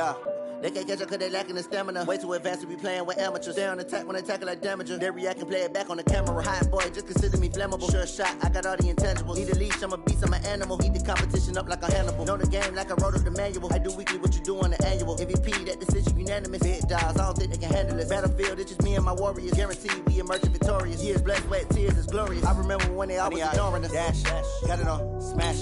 Yeah. They can't catch up cause they lacking the stamina. Way too advanced to be playing with amateurs. Stay on attack when they tackle like damager. They react and play it back on the camera. Hot boy, just consider me flammable. Sure shot, I got all the intangibles. Need a leash, I'm a beast, I'm an animal. Eat the competition up like a Hannibal. Know the game like I wrote up the manual. I do weekly what you do on the annual. MVP, that decision unanimous. Big dogs, I don't think they can handle it. Battlefield, it's just me and my warriors. Guaranteed we emerging victorious. Years, blood, sweat, tears, it's glorious. I remember when they always ignoring us. Dash, got it on, smash,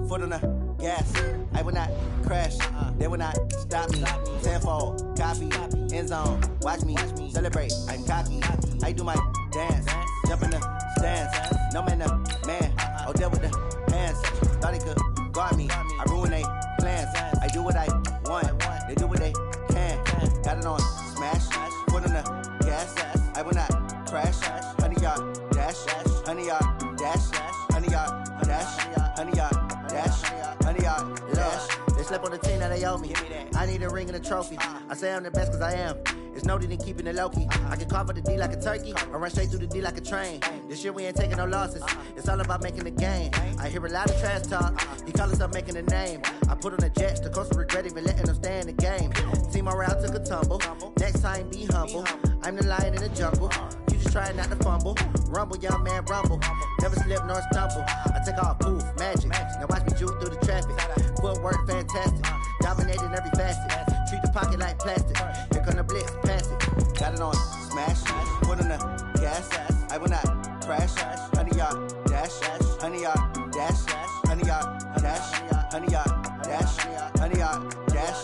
foot on the gas. I will not crash, they will not stop me. Tenfold, copy, end zone, watch me celebrate. I'm cocky, I do my dance, jump in the stands. No man, man, oh there with the hands. Thought he could guard me, I ruin they plans. I do what I want, they do what they can. Got it on smash, foot on the gas. I will not crash, 100-yard dash, 100-yard dash, 100-yard dash, 100-yard dash, 100-yard dash. They slept on the team that they owe me. I need a ring and a trophy. I say I'm the best cause I am. It's noted in keeping it low-key. I can carve up the D like a turkey or run straight through the D like a train. This year we ain't taking no losses. It's all about making the game. I hear a lot of trash talk. He call himself making a name. I put on the Jets. The coach will regret even letting them stay in the game. Team morale took a tumble. Next time be humble. I'm the lion in the jungle. You just try not to fumble. Rumble, young man, rumble. Never slip nor stumble. I take off, poof, magic. Now watch me juke through the traffic. Footwork fantastic. Dominating every facet. Treat the pocket like plastic. Here come the blitz, pass it. Got it on smash. Foot on the gas. I will not crash. 100-yard dash. 100-yard dash. 100-yard dash. 100-yard dash. 100-yard dash.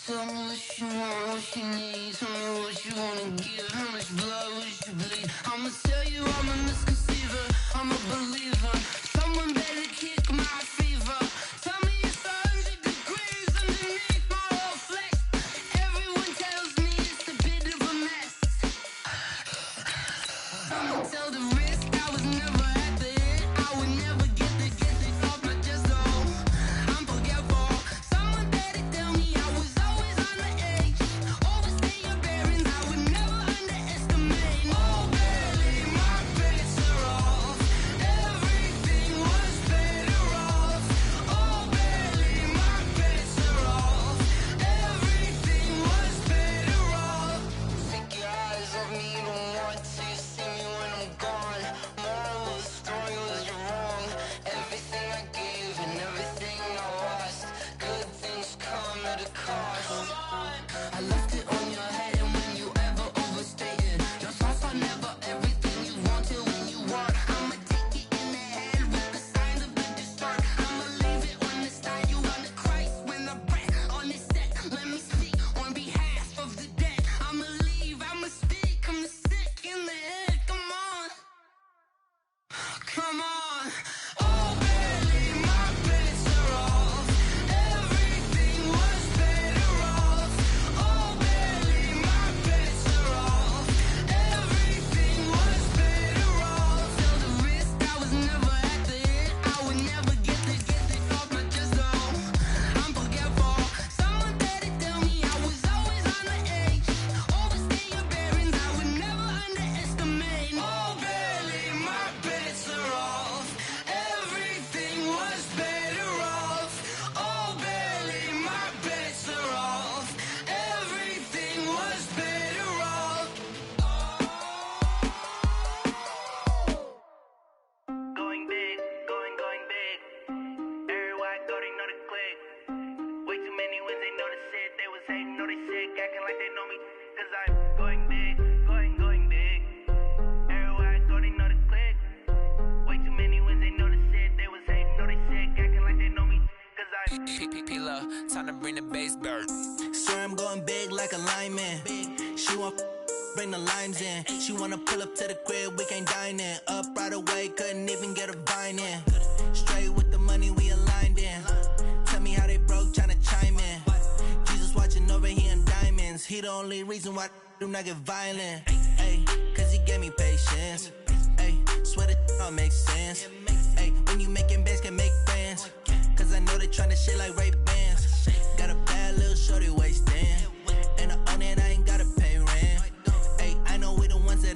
Tell me what you want, what you need. Tell me what you wanna give. How much blood would you bleed? I'ma tell you I'm a misconceiver. I'm a believer. Someone better kick my fever. Tell me it's 100 degrees underneath my whole flesh. Everyone tells me it's a bit of a mess. I'ma tell the risk I was never at the end. I would never get this off my chest. Oh, I'm forgetful. Someone better tell me I was always on the edge. Overstay your bearings, I would never underestimate. Oh, barely my bets are off. Everything was better off. Oh, barely my bets are off. Everything was better off. Take your eyes off me, don't want to see me when I'm gone. Moral of the story was you're wrong. Everything I gave and everything I lost. Good things come at a cost. I left it on your head, and when you ever overstay it, your thoughts are never everything you want till when you want. I'ma take it in the head with the signs of the distort. I'ma leave it on the side. You on the Christ when the breath on the set. Let me speak on behalf of the dead. I'ma leave, I'ma speak. I'm the sick in the head. Come on, come on. Oh, barely my bets are off. Everything was better off. Oh, barely my bets are off. Everything was better off. Tell the risk I was never at the end. I would never get this off my chest. Oh, I'm forgetful. Someone better tell me I was always on the edge. Overstay your bearings, I would never underestimate. Oh, barely my bets are off. Everything was better off. Oh, barely my bets are off. Everything was better off. Going big, going big. Everywhere I go, they know the click. Way too many wins, they know the shit. They was hating, know they sick, acting like they know me. Cause I'm going big, going big. Everywhere I go, they know the click. Way too many wins, they know the shit. They was hating, know they sick, acting like they know me. Cause I'm P-P-P-Lo, time to bring the bass bird. Swear I'm going big like a lineman. She want bring the limes in. She wanna pull up to the crib, we can't dine in. Up right away, couldn't even get a vine in. Straight with the money, we aligned in. Tell me how they broke, tryna chime in. Jesus watching over here in diamonds. He the only reason why I do not get violent. Ay, cause he gave me patience. Ay, swear that all makes sense. Ay, when you making bands, can make friends. Cause I know they tryna shit like Ray-Bans. Got a bad little shorty wasting. And I own it, I ain't gotta pay rent. Ay, I know we the ones that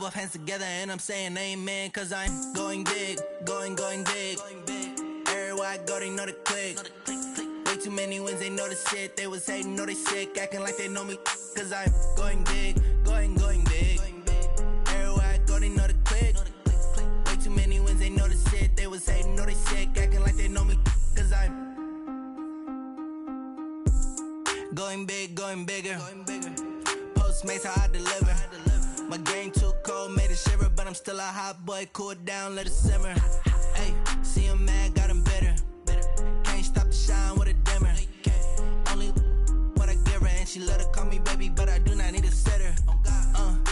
both hands together and I'm saying amen, cause I'm going big, going big. Everywhere I go, they know the click. Way too many wins, they know the shit. They was hating, know they sick, acting like they know me, cause I'm going big, going big. Everywhere I go, they know the click. Way too many wins, they know the shit. They was hating, know they sick, acting like they know me, cause I'm going big, going bigger. Postmates, how I deliver. My game too cold, made it shiver, but I'm still a hot boy. Cool it down, let it simmer. Hey, see him mad, got him bitter. Can't stop the shine with a dimmer. Only what I give her, and she let her call me baby, but I do not need a sitter.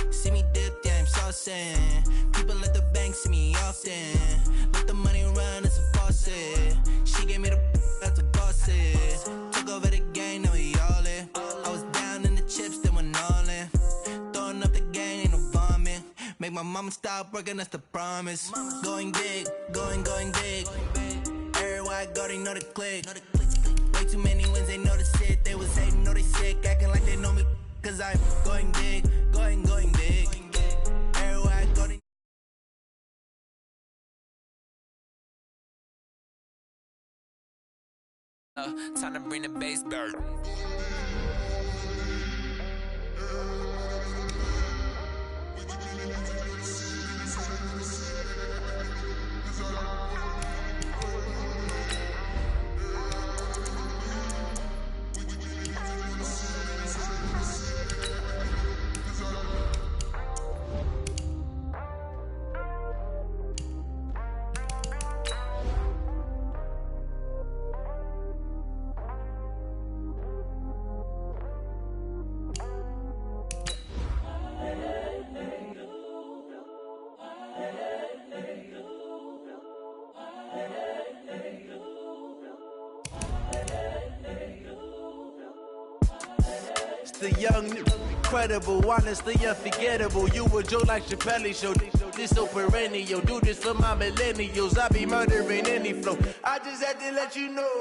See me dip, yeah, I'm saucing. People at the bank see me often. Let the money run, it's a faucet. She gave me the that's a bosses. Took over the game, now we all in. I was down in the chips, then went all in. Throwing up the game, ain't no bombing. Make my mama stop working, that's the promise. Going big, going big. Everywhere I go, they know the click. Way too many wins, they know the shit. They was hating, know they sick, acting like they know me, cause I'm going big, going big. Everywhere I go, they Time to bring the bass back. The young, incredible, honestly unforgettable. You a joke like Chappelle show. This so perennial. Do this for my millennials. I be murdering any flow. I just had to let you know.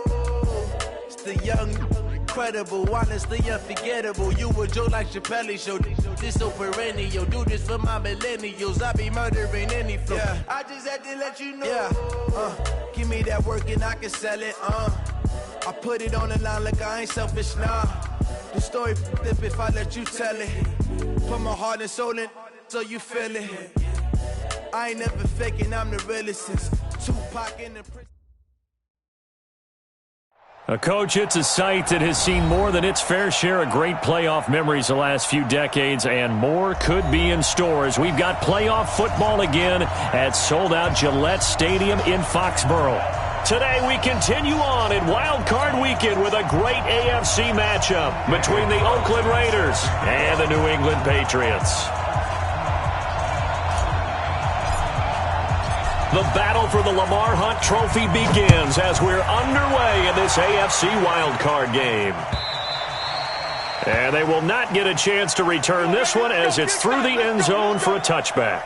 It's the young, incredible, honestly unforgettable. You a joke like Chappelle show. This so perennial. Do this for my millennials. I be murdering any flow. Yeah. I just had to let you know. Yeah. Give me that work and I can sell it. I put it on the line like I ain't selfish, nah. The story flip if I let you tell it. Put my heart and soul in so you feel it. I ain't never faking, I'm the realest since Tupac in the prison. A coach, it's a site that has seen more than its fair share of great playoff memories the last few decades, and more could be in store as we've got playoff football again at sold-out Gillette Stadium in Foxborough. Today we continue on in Wild Card Weekend with a great AFC matchup between the Oakland Raiders and the New England Patriots. The battle for the Lamar Hunt Trophy begins as we're underway in this AFC Wild Card game. And they will not get a chance to return this one as it's through the end zone for a touchback.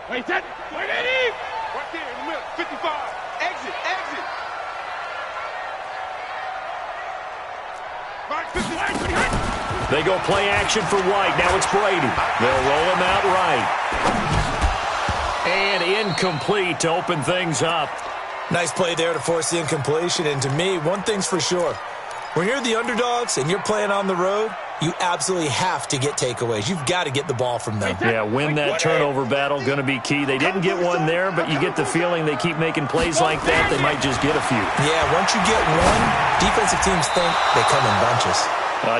Wait, that. Wait, Eddie! Right there in the middle. 55. Exit. Mark 50. They go play action for White. Now it's Brady. They'll roll him out right. And incomplete to open things up. Nice play there to force the incompletion. And to me, one thing's for sure. When you're the underdogs and you're playing on the road, you absolutely have to get takeaways. You've got to get the ball from them. Yeah, win that turnover battle, going to be key. They didn't get one there, but you get the feeling they keep making plays like that, they might just get a few. Yeah, once you get one, defensive teams think they come in bunches.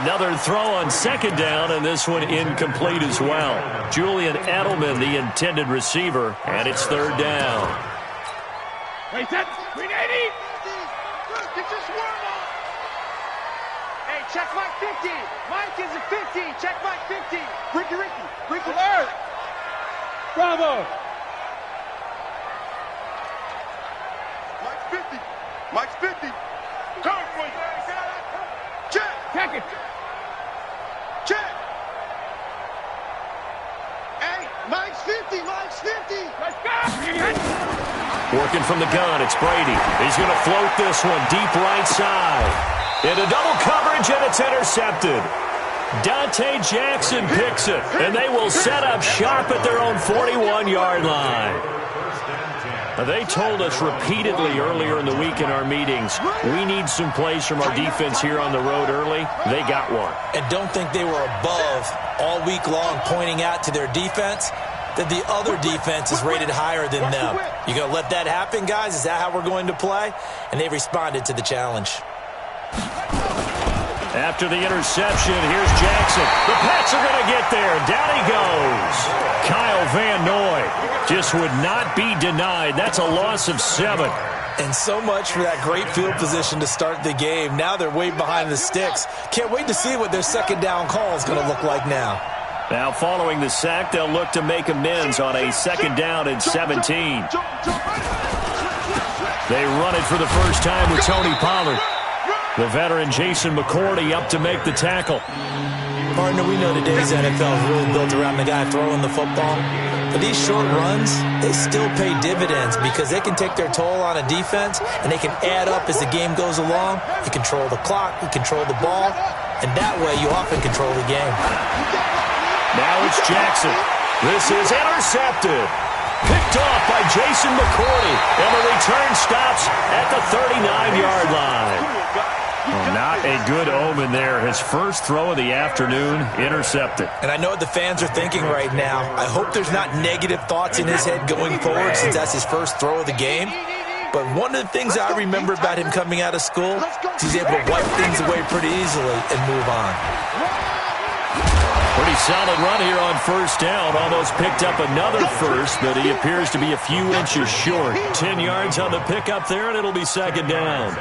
Another throw on second down, and this one incomplete as well. Julian Edelman, the intended receiver, and it's third down. Wait, that. Wait, Eddie! Get your swarm on! Hey, check Mike 50. Mike is a 50. Check Mike 50. Ricky. Alert! Bravo! Mike's 50. Come for you. Check it. Check. Hey, Mike's 50. Let's go. Working from the gun, it's Brady. He's going to float this one deep right side. Into double coverage, and it's intercepted. Dante Jackson picks it, and they will set up shop at their own 41-yard line. They told us repeatedly earlier in the week in our meetings, we need some plays from our defense here on the road early. They got one. And don't think they were above all week long pointing out to their defense that the other defense is rated higher than them. You going to let that happen, guys? Is that how we're going to play? And they responded to the challenge. After the interception, here's Jackson. The Pats are going to get there. Down he goes. Kyle Van Noy just would not be denied. That's a loss of 7. And so much for that great field position to start the game. Now they're way behind the sticks. Can't wait to see what their second down call is going to look like now. Now following the sack, they'll look to make amends on a second down and 17. They run it for the first time with Tony Pollard. The veteran Jason McCourty up to make the tackle. Partner, we know today's NFL is really built around the guy throwing the football. But these short runs, they still pay dividends because they can take their toll on a defense and they can add up as the game goes along. You control the clock, you control the ball, and that way you often control the game. Now it's Jackson. This is intercepted. Picked off by Jason McCourty, and the return stops at the 39-yard line. Well, not a good omen there. His first throw of the afternoon, intercepted. And I know what the fans are thinking right now. I hope there's not negative thoughts in his head going forward since that's his first throw of the game. But one of the things I remember about him coming out of school is he's able to wipe things away pretty easily and move on. Pretty solid run here on first down. Almost picked up another first, but he appears to be a few inches short. 10 yards on the pickup there, and it'll be second down.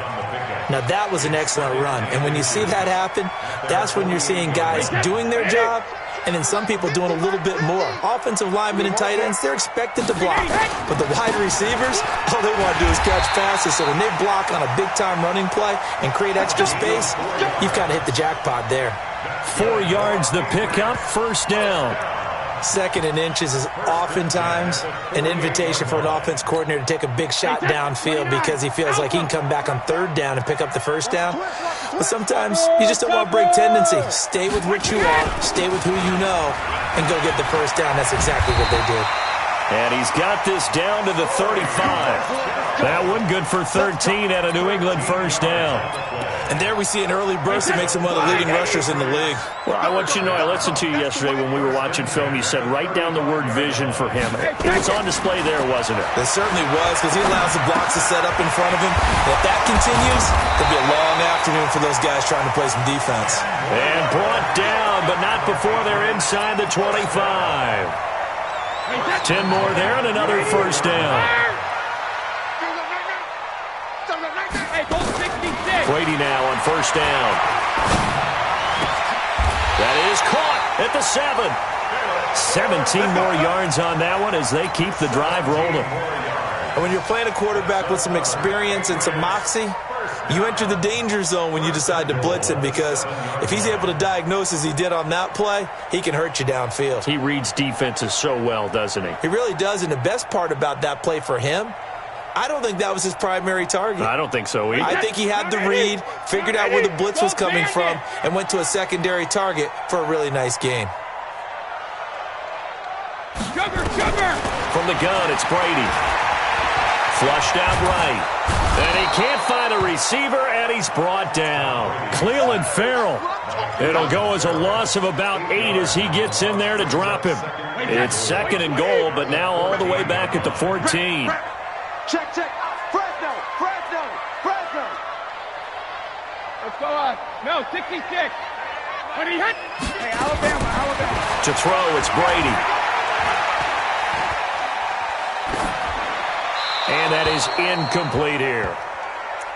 Now, that was an excellent run. And when you see that happen, that's when you're seeing guys doing their job and then some people doing a little bit more. Offensive linemen and tight ends, they're expected to block. But the wide receivers, all they want to do is catch passes. So when they block on a big-time running play and create extra space, you've kind of hit the jackpot there. 4 yards the pickup, first down. Second and inches is oftentimes an invitation for an offense coordinator to take a big shot downfield because he feels like he can come back on third down and pick up the first down. But sometimes you just don't want to break tendency. Stay with what you are, stay with who you know, and go get the first down. That's exactly what they did. And he's got this down to the 35. That one good for 13 at a New England first down. And there we see an early burst that makes him one of the leading rushers in the league. Well, I want you to know, I listened to you yesterday when we were watching film. You said write down the word vision for him. It was on display there, wasn't it? It certainly was, because he allows the blocks to set up in front of him. And if that continues, it'll be a long afternoon for those guys trying to play some defense. And brought down, but not before they're inside the 25. 10 more there and another first down. Brady now on first down. That is caught at the 7. 17 more yards on that one as they keep the drive rolling. And when you're playing a quarterback with some experience and some moxie, you enter the danger zone when you decide to blitz him, because if he's able to diagnose as he did on that play, he can hurt you downfield. He reads defenses so well, doesn't he? He really does, and the best part about that play for him, I don't think that was his primary target. I don't think so either. I think he had the read, figured out where the blitz was coming from, and went to a secondary target for a really nice gain. From the gun, it's Brady. Flushed out right. And he can't find a receiver, and he's brought down. Cleveland Farrell. It'll go as a loss of about 8 as he gets in there to drop him. It's second and goal, but now all the way back at the 14. Check. Fresno. Let's go on. No, 66. When he hit. Hey, Alabama. To throw, it's Brady. And that is incomplete here.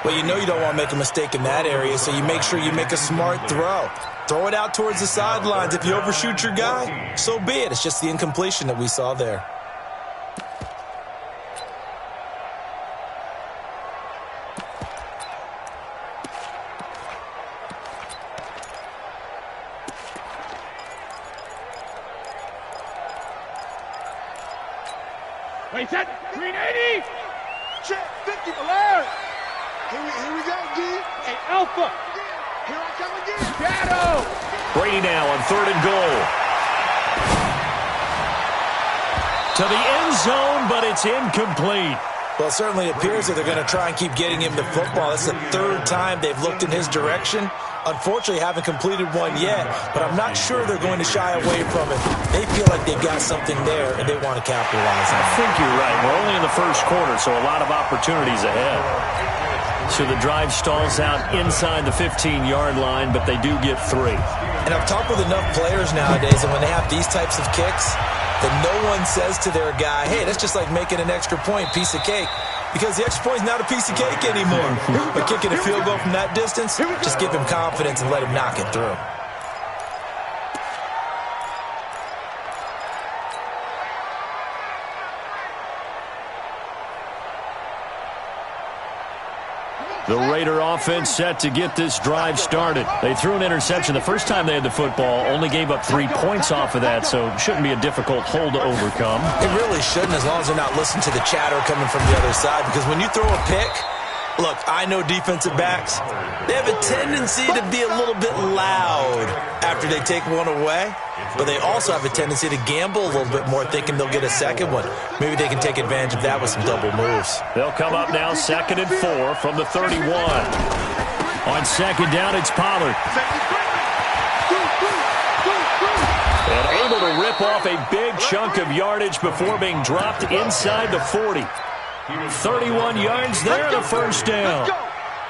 Well, you know you don't want to make a mistake in that area, so you make sure you make a smart throw. Throw it out towards the sidelines. If you overshoot your guy, so be it. It's just the incompletion that we saw there. Wait, set. 380. check, 50, alert. Here we go, D. Hey, Alpha. Here I come again. Shadow. Brady now on 3rd and goal. To the end zone, but it's incomplete. Well, it certainly appears that they're going to try and keep getting him the football. It's the 3rd time they've looked in his direction. Unfortunately, haven't completed one yet, but I'm not sure they're going to shy away from it. They feel like they've got something there, and they want to capitalize on it. I think you're right. We're only in the first quarter, so a lot of opportunities ahead. So the drive stalls out inside the 15-yard line, but they do get 3. And I've talked with enough players nowadays, and when they have these types of kicks, that no one says to their guy, hey, that's just like making an extra point, piece of cake. Because the extra point is not a piece of cake anymore. But kicking a field goal from that distance, just give him confidence and let him knock it through. The Raider offense set to get this drive started. They threw an interception the first time they had the football, only gave up 3 points off of that, so it shouldn't be a difficult hole to overcome. It really shouldn't, as long as they're not listening to the chatter coming from the other side, because when you throw a pick, look, I know defensive backs, they have a tendency to be a little bit loud after they take one away, but they also have a tendency to gamble a little bit more, thinking they'll get a second one. Maybe they can take advantage of that with some double moves. They'll come up now 2nd and 4 from the 31. On 2nd down, it's Pollard. And able to rip off a big chunk of yardage before being dropped inside the 40. 31 yards there and a first down.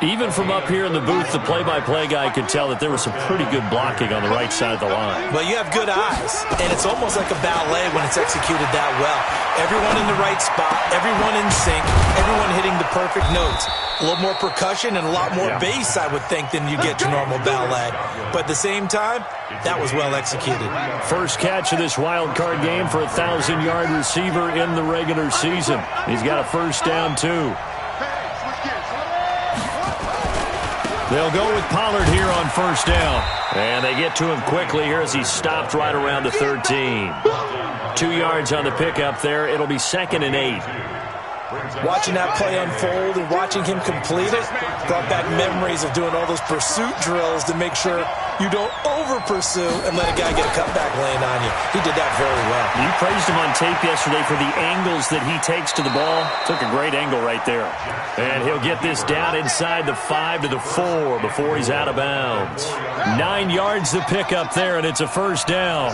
Even from up here in the booth, the play-by-play guy could tell that there was some pretty good blocking on the right side of the line. Well, you have good eyes, and it's almost like a ballet when it's executed that well. Everyone in the right spot, everyone in sync, everyone hitting the perfect notes. A little more percussion and a lot more bass, I would think, than you get to normal ballet. But at the same time, that was well executed. First catch of this wild card game for a 1,000-yard receiver in the regular season. He's got a first down, too. They'll go with Pollard here on first down. And they get to him quickly here as he's stopped right around the 13. 2 yards on the pickup there. It'll be 2nd and 8. Watching that play unfold and watching him complete it brought back memories of doing all those pursuit drills to make sure you don't over-pursue and let a guy get a cutback laying on you. He did that very well. You praised him on tape yesterday for the angles that he takes to the ball. Took a great angle right there. And he'll get this down inside the 5 to the 4 before he's out of bounds. 9 yards to pick up there, and it's a first down.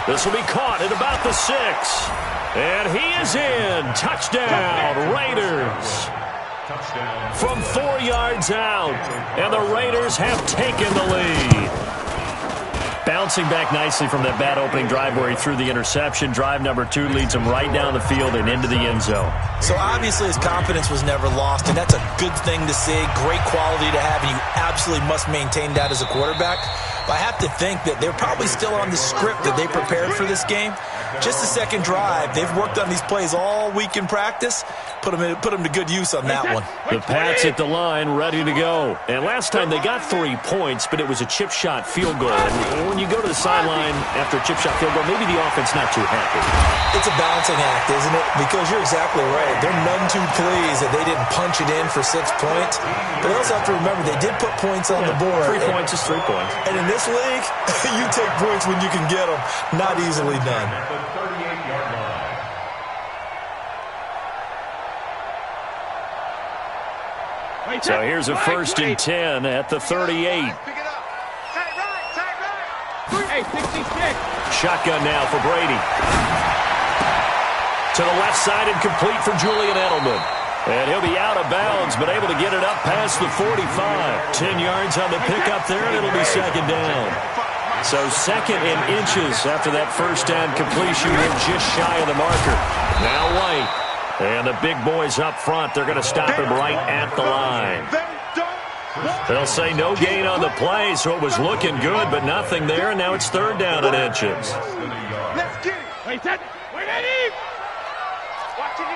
This will be caught at about the 6. And he is in. Touchdown, Raiders. From 4 yards out. And the Raiders have taken the lead. Bouncing back nicely from that bad opening drive where he threw the interception. Drive number 2 leads him right down the field and into the end zone. So obviously his confidence was never lost, and that's a good thing to see. Great quality to have, and you absolutely must maintain that as a quarterback. But I have to think that they're probably still on the script that they prepared for this game. Just the second drive. They've worked on these plays all week in practice. Put them to good use on that one. The Pats at the line, ready to go. And last time they got 3 points, but it was a chip shot field goal. And when you go to the sideline after a chip shot field goal, maybe the offense not too happy. It's a balancing act, isn't it? Because you're exactly right. They're none too pleased that they didn't punch it in for 6 points. But they also have to remember they did put points on the board. 3 points is 3 points. And in this league, you take points when you can get them. Not easily done. So here's a 1st and 10 at the 38. Shotgun now for Brady. To the left side and complete for Julian Edelman. And he'll be out of bounds, but able to get it up past the 45. 10 yards on the pickup there, and it'll be 2nd down. So 2nd and inches after that first down completion. They're just shy of the marker. Now White. And the big boys up front, they're going to stop him right at the line. They'll say no gain on the play, so it was looking good, but nothing there, and now it's 3rd down and inches. Let's get it. Wait, that. Wait, Eddie. Watch it,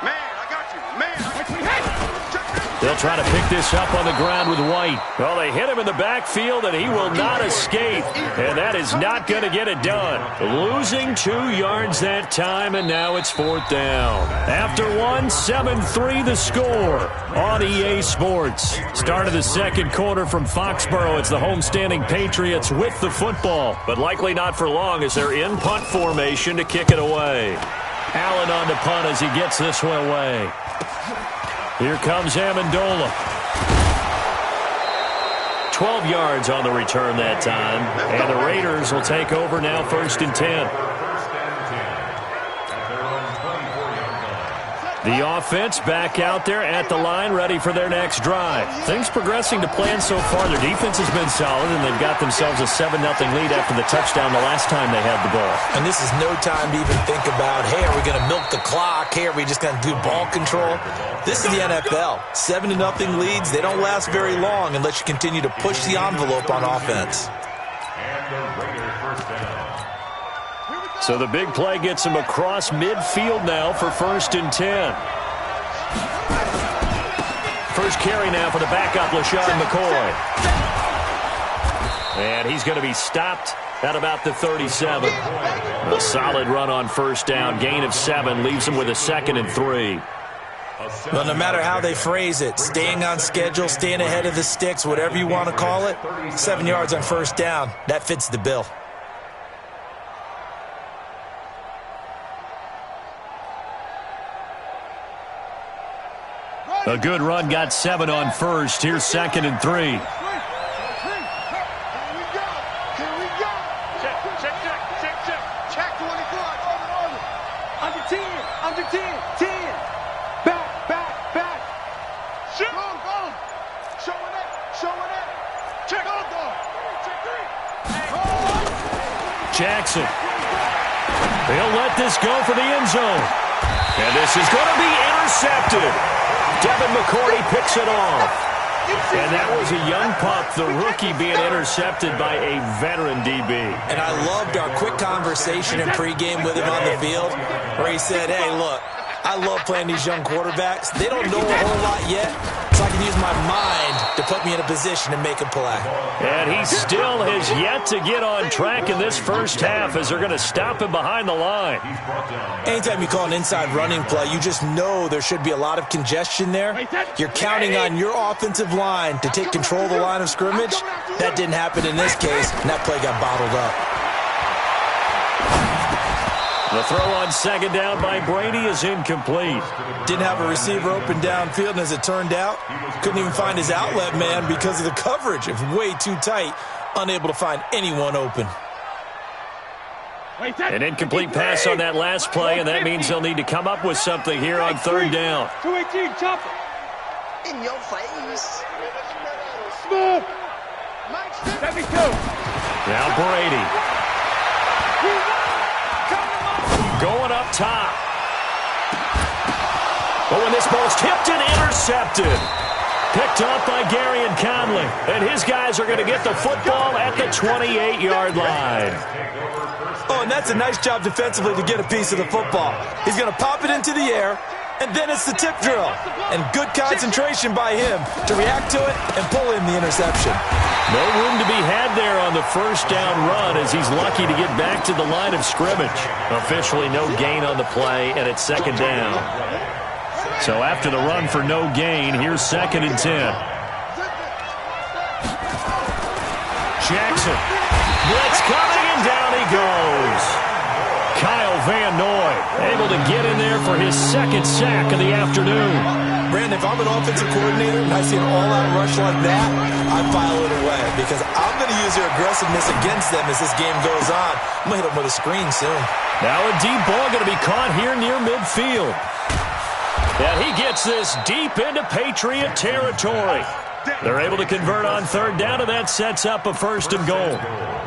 man, I got you. Man, I got you. They'll try to pick this up on the ground with White. Well, they hit him in the backfield, and he will not escape. And that is not going to get it done. Losing 2 yards that time, and now it's 4th down. After 1, 7-3 the score on EA Sports. Start of the second quarter from Foxborough. It's the homestanding Patriots with the football, but likely not for long as they're in punt formation to kick it away. Allen on the punt as he gets this one away. Here comes Amendola. 12 yards on the return that time. And the Raiders will take over now 1st and 10. The offense back out there at the line, ready for their next drive. Things progressing to plan so far. Their defense has been solid, and they've got themselves a 7-0 lead after the touchdown the last time they had the ball. And this is no time to even think about, hey, are we going to milk the clock? Hey, are we just going to do ball control? This is the NFL. 7-0 leads, they don't last very long unless you continue to push the envelope on offense. So the big play gets him across midfield now for 1st and 10. First carry now for the backup, LaShawn McCoy. And he's going to be stopped at about the 37. A solid run on 1st down. Gain of 7 leaves him with a 2nd and 3. Well, no matter how they phrase it, staying on schedule, staying ahead of the sticks, whatever you want to call it, 7 yards on 1st down, that fits the bill. A good run, got 7 on 1st. Here's 2nd and 3. Here we go. Check 24. Under 10. 10. Back. Shoot. Go. Showing it. Check. Go. Check 3. Jackson. They'll let this go for the end zone. And this is going to be intercepted. Devin McCourty picks it off. And that was a young pup, the rookie being intercepted by a veteran DB. And I loved our quick conversation in pregame with him on the field where he said, hey, look, I love playing these young quarterbacks. They don't know a whole lot yet, so I can use my mind to put me in a position to make a play. And he still has yet to get on track in this first half as they're going to stop him behind the line. Anytime you call an inside running play, you just know there should be a lot of congestion there. You're counting on your offensive line to take control of the line of scrimmage. That didn't happen in this case, and that play got bottled up. The throw on 2nd down by Brady is incomplete. Didn't have a receiver open downfield, and as it turned out, couldn't even find his outlet man because of the coverage. It was way too tight, unable to find anyone open. An incomplete pass on that last play, and that means they'll need to come up with something here on 3rd down. 218, chop it. In your face. Smooth. 72. Now Brady. Going up top. But when this ball's tipped and intercepted. Picked up by Gary and Conley. And his guys are going to get the football at the 28-yard line. Oh, and that's a nice job defensively to get a piece of the football. He's going to pop it into the air, and then it's the tip drill. And good concentration by him to react to it and pull in the interception. No room to be had there on the 1st down run as he's lucky to get back to the line of scrimmage. Officially no gain on the play, and it's 2nd down. So after the run for no gain, here's 2nd and 10. Jackson. Blitz coming, and down he goes. Kyle Van Noy able to get in there for his 2nd sack of the afternoon. Brandon, if I'm an offensive coordinator and I see an all-out rush like that, I file it away because I'm going to use their aggressiveness against them as this game goes on. I'm going to hit them with a screen soon. Now a deep ball going to be caught here near midfield. And he gets this deep into Patriot territory. They're able to convert on 3rd down, and that sets up a 1st and goal.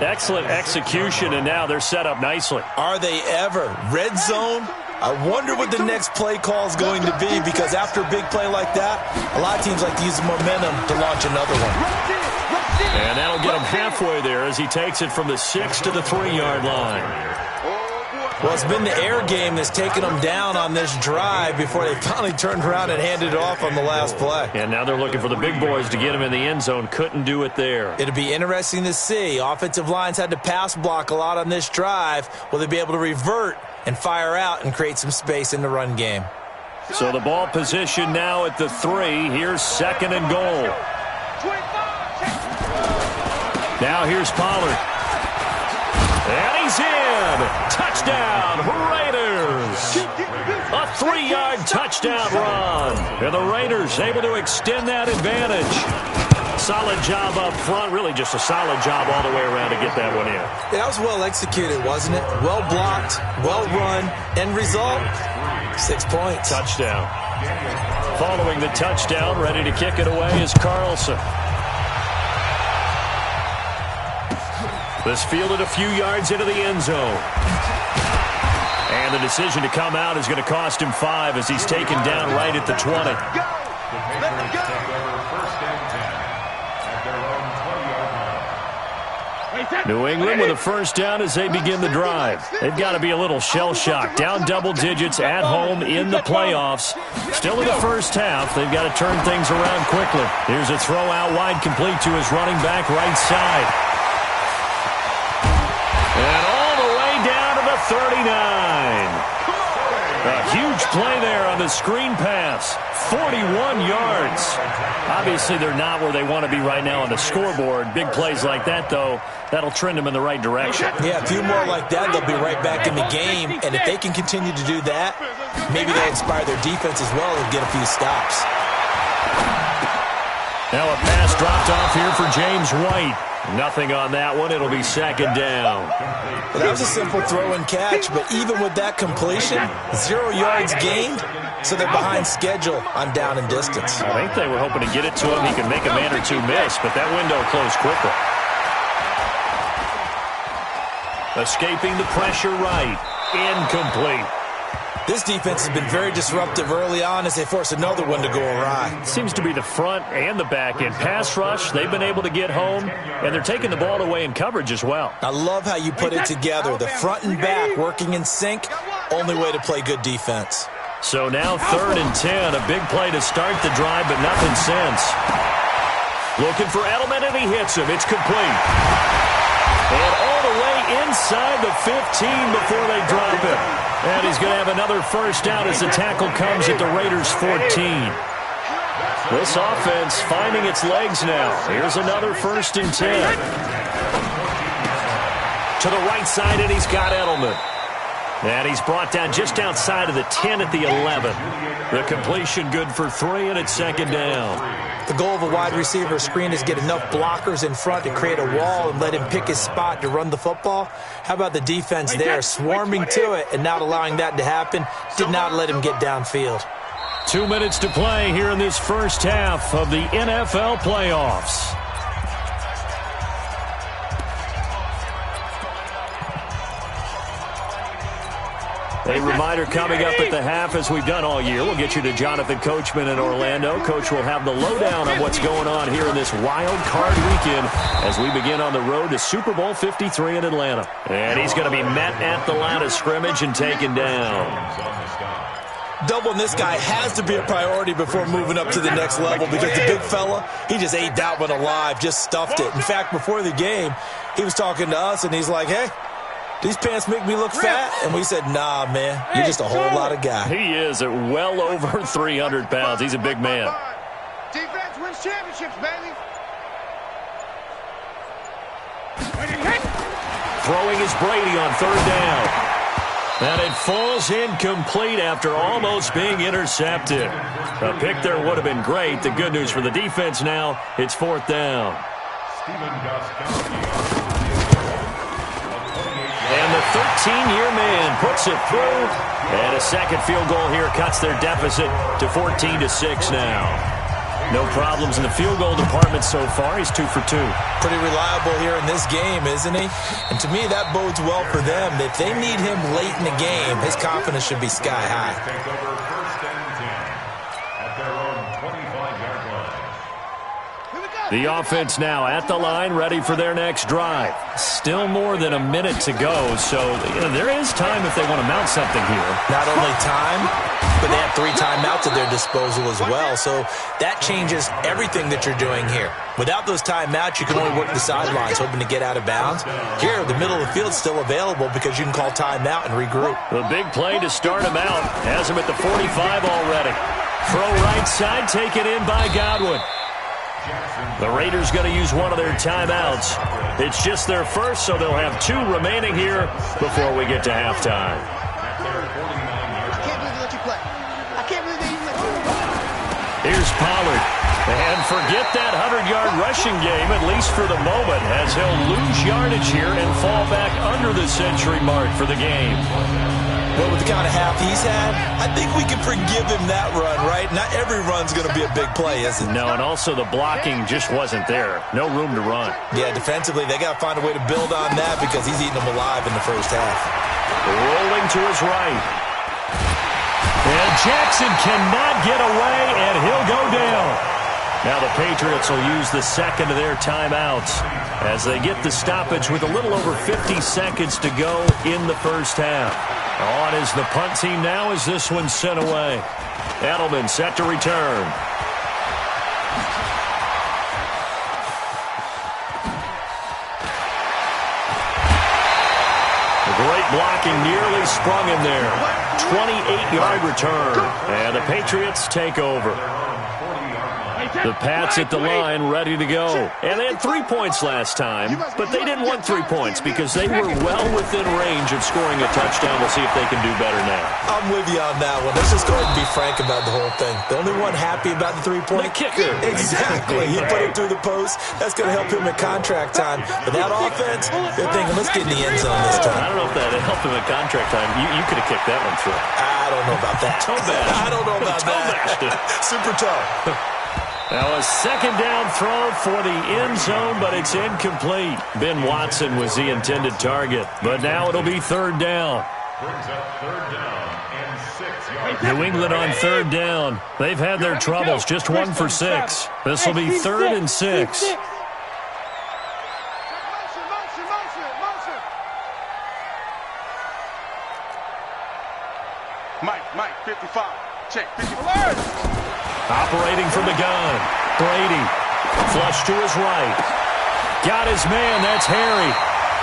Excellent execution, and now they're set up nicely. Are they ever? Red zone? I wonder what the next play call is going to be because after a big play like that, a lot of teams like to use the momentum to launch another one. And that'll get him halfway there as he takes it from the 6 to the 3-yard line. Well, it's been the air game that's taken them down on this drive before they finally turned around and handed it off on the last play. And now they're looking for the big boys to get him in the end zone. Couldn't do it there. It'll be interesting to see. Offensive lines had to pass block a lot on this drive. Will they be able to revert and fire out and create some space in the run game? So the ball position now at the 3. Here's 2nd and goal. Now here's Pollard. And he's in. Touchdown, Raiders. A 3-yard touchdown run. And the Raiders able to extend that advantage. Solid job up front. Really just a solid job all the way around to get that one in. That was well executed, wasn't it? Well blocked, well run. End result, 6 points. Touchdown. Following the touchdown, ready to kick it away is Carlson. This fielded a few yards into the end zone. And the decision to come out is going to cost him 5 as he's taken down right at the 20. New England with a first down as they begin the drive. They've got to be a little shell-shocked. Down double digits at home in the playoffs. Still in the first half. They've got to turn things around quickly. Here's a throw out wide complete to his running back right side. And all the way down to the 39. A huge play there on the screen pass. 41 yards. Obviously, they're not where they want to be right now on the scoreboard. Big plays like that, though, that'll trend them in the right direction. Yeah, a few more like that, they'll be right back in the game. And if they can continue to do that, maybe they'll inspire their defense as well and get a few stops. Now a pass dropped off here for James White. Nothing on that one. It'll be 2nd down. Well, that was a simple throw and catch, but even with that completion, 0 yards gained, so they're behind schedule on down and distance. I think they were hoping to get it to him. He can make a man or two miss, but that window closed quickly. Escaping the pressure right. Incomplete. This defense has been very disruptive early on as they force another one to go awry. Seems to be the front and the back end. Pass rush, they've been able to get home, and they're taking the ball away in coverage as well. I love how you put it together. The front and back working in sync, only way to play good defense. So now 3rd and 10, a big play to start the drive, but nothing since. Looking for Edelman, and he hits him. It's complete. And all the way inside the 15 before they drop it. And he's going to have another first down as the tackle comes at the Raiders' 14. This offense finding its legs now. Here's another 1st and 10. To the right side, and he's got Edelman. And he's brought down just outside of the 10 at the 11. The completion good for 3, and it's 2nd down. The goal of a wide receiver screen is get enough blockers in front to create a wall and let him pick his spot to run the football. How about the defense there, swarming to it and not allowing that to happen? Did not let him get downfield. 2 minutes to play here in this first half of the NFL playoffs. A reminder coming up at the half, as we've done all year. We'll get you to Jonathan Coachman in Orlando. Coach will have the lowdown on what's going on here in this wild card weekend as we begin on the road to Super Bowl 53 in Atlanta. And he's going to be met at the line of scrimmage and taken down. Doubling this guy has to be a priority before moving up to the next level because the big fella, he just ate that one alive, just stuffed it. In fact, before the game, he was talking to us, and he's like, hey, these pants make me look fat? And we said, nah, man, you're just a whole lot of guy. He is at well over 300 pounds. He's a big man. Defense wins championships, baby. Throwing is Brady on 3rd down. And it falls incomplete after almost being intercepted. A pick there would have been great. The good news for the defense now, it's 4th down. And the 13-year man puts it through. And a second field goal here cuts their deficit to 14-6 now. No problems in the field goal department so far. He's 2 for 2. Pretty reliable here in this game, isn't he? And to me, that bodes well for them. If they need him late in the game, his confidence should be sky high. Take over 1st and 10 at their own 25-yard line. The offense now at the line, ready for their next drive. Still more than a minute to go, so there is time if they want to mount something here. Not only time, but they have 3 timeouts at their disposal as well, so that changes everything that you're doing here. Without those timeouts, you can only work the sidelines, hoping to get out of bounds. Here, the middle of the field is still available because you can call timeout and regroup. The big play to start him out. Has him at the 45 already. Throw right side, taken in by Godwin. The Raiders going to use one of their timeouts. It's just their first, so they'll have 2 remaining here before we get to halftime. I can't believe they let you play. I can't believe they even let you play. Here's Pollard. And forget that 100-yard rushing game, at least for the moment, as he'll lose yardage here and fall back under the century mark for the game. But with the kind of half he's had, I think we can forgive him that run, right? Not every run's going to be a big play, is it? No, and also the blocking just wasn't there. No room to run. Yeah, defensively, they got to find a way to build on that because he's eating them alive in the first half. Rolling to his right. And Jackson cannot get away, and he'll go down. Now the Patriots will use the second of their timeouts as they get the stoppage with a little over 50 seconds to go in the first half. On is the punt team now as this one's sent away. Edelman set to return. The great blocking nearly sprung him there. 28-yard return. And the Patriots take over. The Pats at the line, ready to go. And they had 3 points last time, but they didn't want 3 points because they were well within range of scoring a touchdown. We'll see if they can do better now. I'm with you on that one. Let's just go ahead and be frank about the whole thing. The only one happy about the 3-point? The kicker. Exactly. He put it through the post. That's going to help him at contract time. But that offense, they're thinking, let's get in the end zone this time. I don't know if that helped him at contract time. You could have kicked that one through. I don't know about that. Toe bash. I don't know about that. Super toe. Now a second down throw for the end zone, but it's incomplete. Ben Watson was the intended target, but now it'll be third down. New England on third down. They've had their troubles, just 1 for 6. This will be 3rd and 6. Mike, 55. Check, 55. Operating from the gun. Brady. Flush to his right. Got his man. That's Harry.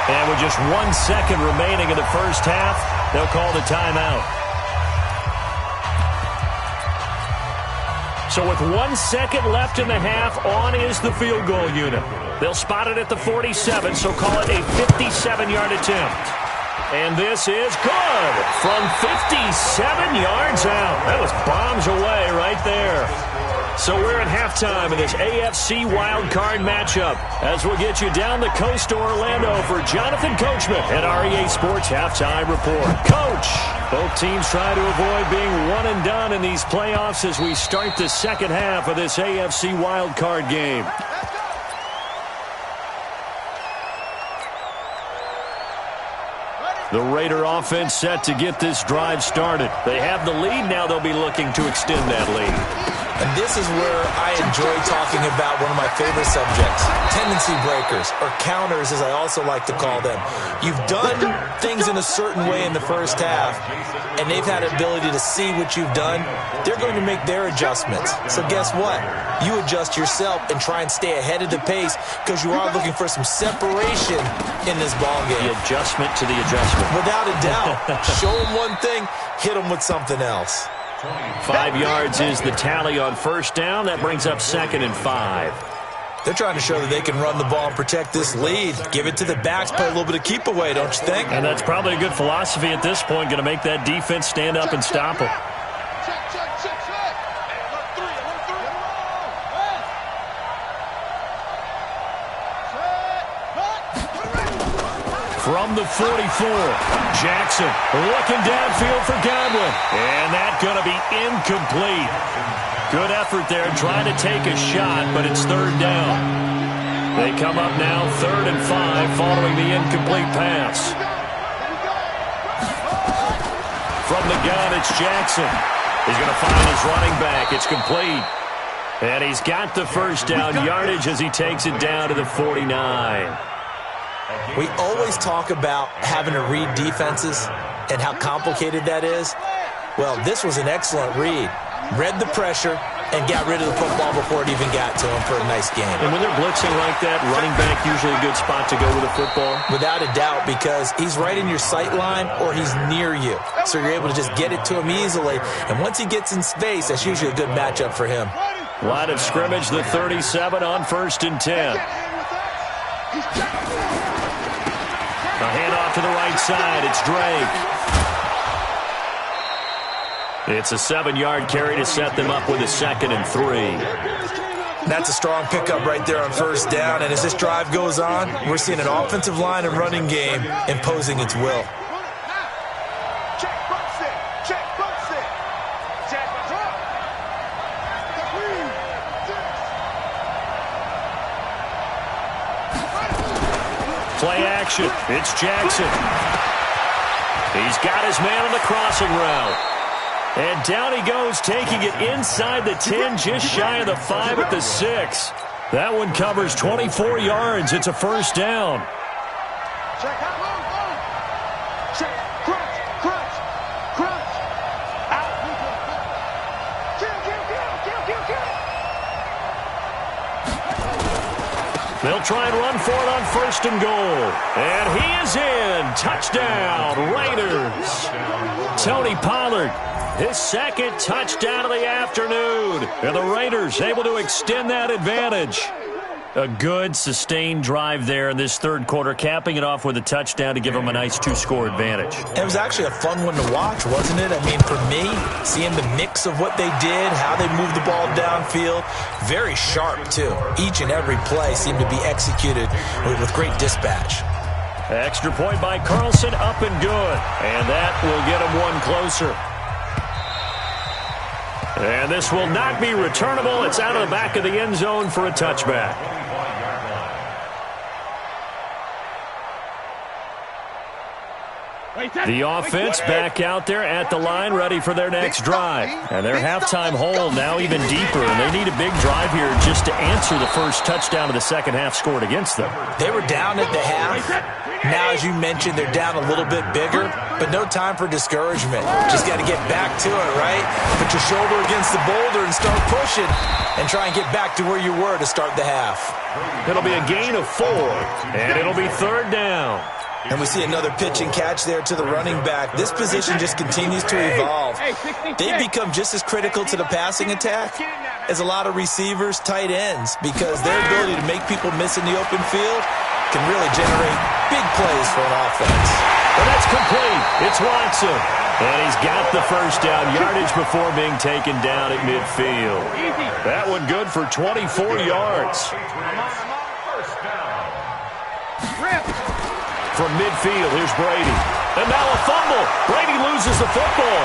And with just 1 second remaining in the first half, they'll call the timeout. So with 1 second left in the half, on is the field goal unit. They'll spot it at the 47, so call it a 57-yard attempt. And this is good from 57 yards out. That was bombs away right there. So we're at halftime in this AFC wildcard matchup as we'll get you down the coast to Orlando for Jonathan Coachman at REA Sports Halftime Report. Coach, both teams try to avoid being one and done in these playoffs as we start the second half of this AFC wildcard game. The Raider offense set to get this drive started. They have the lead. Now they'll be looking to extend that lead. And this is where I enjoy talking about one of my favorite subjects, tendency breakers, or counters as I also like to call them. You've done things in a certain way in the first half, and they've had an ability to see what you've done. They're going to make their adjustments. So guess what? You adjust yourself and try and stay ahead of the pace because you are looking for some separation in this ball game. The adjustment to the adjustment. Without a doubt. Show them one thing, hit them with something else. 5 yards is the tally on first down. That brings up 2nd and 5. They're trying to show that they can run the ball and protect this lead. Give it to the backs, play a little bit of keep away, don't you think? And that's probably a good philosophy at this point, going to make that defense stand up and stop them. From the 44, Jackson looking downfield for Godwin. And that's going to be incomplete. Good effort there trying to take a shot, but it's third down. They come up now 3rd and 5 following the incomplete pass. From the gun, it's Jackson. He's going to find his running back. It's complete. And he's got the first down yardage as he takes it down to the 49. We always talk about having to read defenses and how complicated that is. Well, this was an excellent read. Read the pressure and got rid of the football before it even got to him for a nice game. And when they're blitzing like that, running back usually a good spot to go with a football? Without a doubt, because he's right in your sight line or he's near you. So you're able to just get it to him easily. And once he gets in space, that's usually a good matchup for him. Line of scrimmage, the 37 on 1st and 10. A handoff to the right side. It's Drake. It's a 7-yard carry to set them up with a 2nd and 3. That's a strong pickup right there on 1st down. And as this drive goes on, we're seeing an offensive line and running game imposing its will. Play action. It's Jackson. He's got his man on the crossing route. And down he goes, taking it inside the 10, just shy of the 5 at the 6. That one covers 24 yards. It's a 1st down. Check out long. Check. Crunch. Out. Kill. They'll try and run for it on 1st and goal. And he is in. Touchdown, Raiders. Tony Pollard, his 2nd touchdown of the afternoon. And the Raiders able to extend that advantage. A good, sustained drive there in this 3rd quarter, capping it off with a touchdown to give them a nice 2-score advantage. It was actually a fun one to watch, wasn't it? I mean, for me, seeing the mix of what they did, how they moved the ball downfield, very sharp, too. Each and every play seemed to be executed with great dispatch. Extra point by Carlson, up and good. And that will get him one closer. And this will not be returnable. It's out of the back of the end zone for a touchback. The offense back out there at the line, ready for their next drive. And their halftime hole now even deeper, and they need a big drive here just to answer the first touchdown of the second half scored against them. They were down at the half. Now, as you mentioned, they're down a little bit bigger, but no time for discouragement. Just got to get back to it, right? Put your shoulder against the boulder and start pushing and try and get back to where you were to start the half. It'll be a gain of 4, and it'll be 3rd down. And we see another pitch and catch there to the running back. This position just continues to evolve. They've become just as critical to the passing attack as a lot of receivers, tight ends, because their ability to make people miss in the open field can really generate big plays for an offense. And that's complete. It's Watson. And he's got the first down yardage before being taken down at midfield. That one good for 24 yards. From midfield, here's Brady. And now a fumble. Brady loses the football.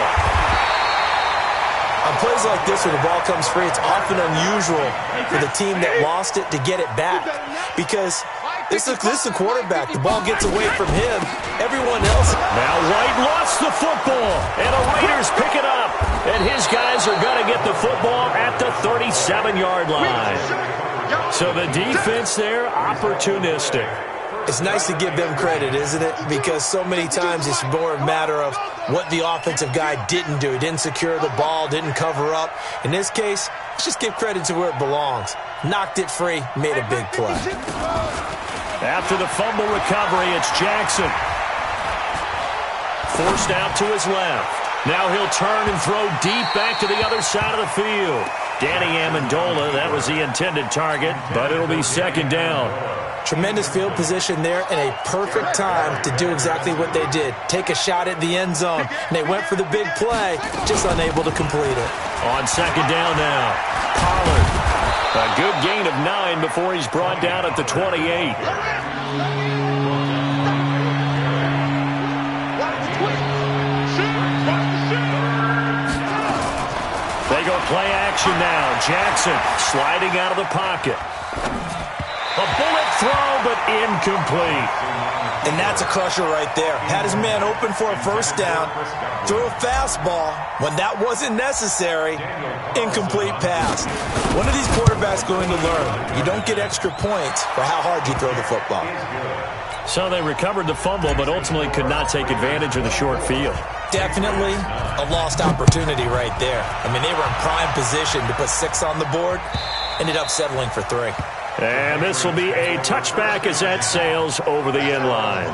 On plays like this, when the ball comes free, it's often unusual for the team that lost it to get it back. Because this is the quarterback. The ball gets away from him. Everyone else. Now White lost the football. And the Raiders pick it up. And his guys are going to get the football at the 37-yard line. So the defense there, opportunistic. It's nice to give them credit, isn't it? Because so many times it's more a matter of what the offensive guy didn't do. He didn't secure the ball, didn't cover up. In this case, let's just give credit to where it belongs. Knocked it free, made a big play. After the fumble recovery, it's Jackson. Forced out to his left. Now he'll turn and throw deep back to the other side of the field. Danny Amendola, that was the intended target, but it'll be 2nd down. Tremendous field position there and a perfect time to do exactly what they did. Take a shot at the end zone. And they went for the big play, just unable to complete it. On 2nd down now, Pollard. A good gain of 9 before he's brought down at the 28. They go play action now. Jackson sliding out of the pocket. A bullet throw, but incomplete. And that's a crusher right there. Had his man open for a first down, threw a fastball when that wasn't necessary, incomplete pass. When are these quarterbacks going to learn? You don't get extra points for how hard you throw the football. So they recovered the fumble, but ultimately could not take advantage of the short field. Definitely a lost opportunity right there. I mean, they were in prime position to put 6 on the board, ended up settling for 3. And this will be a touchback as that sails over the end line.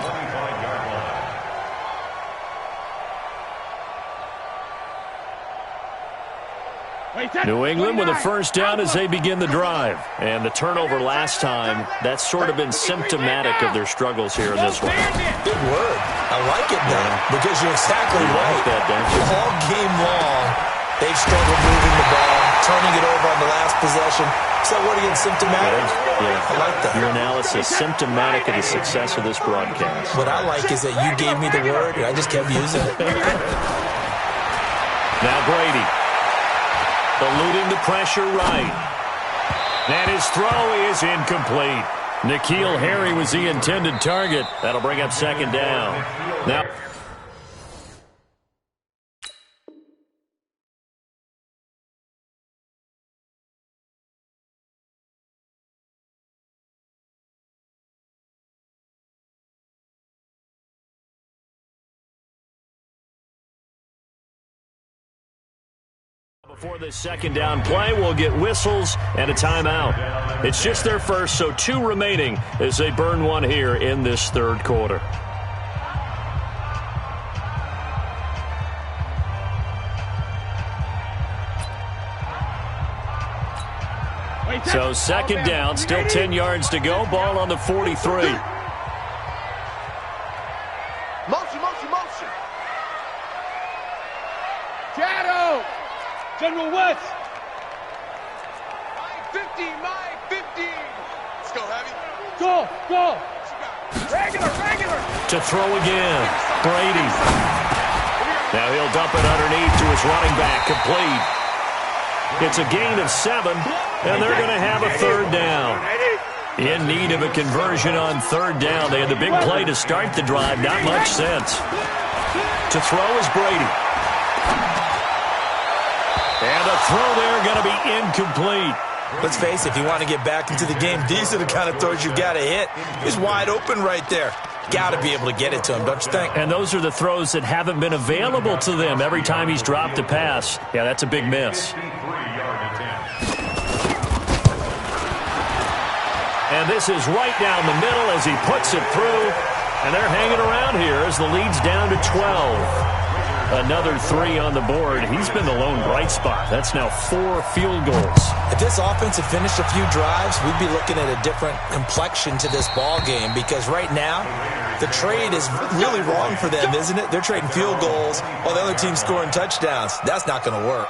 New England with a first down as they begin the drive. And the turnover last time, that's sort of been symptomatic of their struggles here in this one. Good word. I like it now because you're exactly right. All game long, they've struggled moving the ball, turning it over on the last possession. So what again, symptomatic? Yeah. I like that. Your analysis, symptomatic of the success of this broadcast. What I like is that you gave me the word, and I just kept using it. Now Brady. Eluding the pressure right. And his throw is incomplete. N'Keal Harry was the intended target. That'll bring up second down. Now, before this second down play, we'll get whistles and a timeout. It's just their first, so 2 remaining as they burn one here in this third quarter. So second down, still 10 yards to go. Ball on the 43. Motion. Shadow. General West. My 50. Let's go, Heavy. Go. Regular. To throw again. Brady. Now he'll dump it underneath to his running back. Complete. It's a gain of 7, and they're going to have a third down. In need of a conversion on third down. They had the big play to start the drive. Not much sense. To throw is Brady. And the throw there going to be incomplete. Let's face it, if you want to get back into the game, these are the kind of throws you got to hit. He's wide open right there. Got to be able to get it to him, don't you think? And those are the throws that haven't been available to them every time he's dropped a pass. Yeah, that's a big miss. And this is right down the middle as he puts it through. And they're hanging around here as the lead's down to 12. Another 3 on the board. He's been the lone bright spot. That's now 4 field goals. If this offense had finished a few drives, we'd be looking at a different complexion to this ball game because right now, the trade is really wrong for them, isn't it? They're trading field goals while the other team's scoring touchdowns. That's not going to work.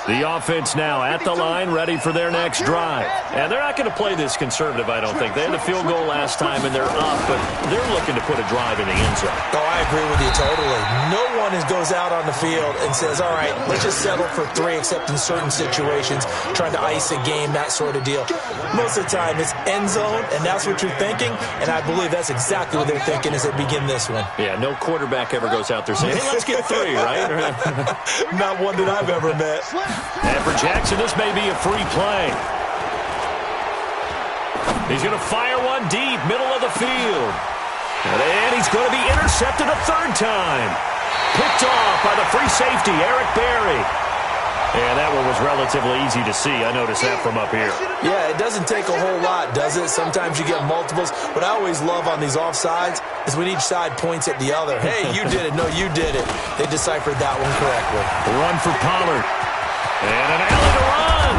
The offense now at the line, ready for their next drive. And they're not going to play this conservative, I don't think. They had a field goal last time, and they're up, but they're looking to put a drive in the end zone. Oh, I agree with you totally. No one goes out on the field and says, all right, let's just settle for 3, except in certain situations, trying to ice a game, that sort of deal. Most of the time, it's end zone, and that's what you're thinking, and I believe that's exactly what they're thinking as they begin this one. Yeah, no quarterback ever goes out there saying, hey, let's get 3, right? Not one that I've ever met. And for Jackson, this may be a free play. He's going to fire one deep, middle of the field. And he's going to be intercepted a third time. Picked off by the free safety, Eric Berry. And that one was relatively easy to see. I noticed that from up here. Yeah, it doesn't take a whole lot, does it? Sometimes you get multiples. What I always love on these offsides is when each side points at the other. Hey, you did it. No, you did it. They deciphered that one correctly. Run for Pollard. And an alley to run.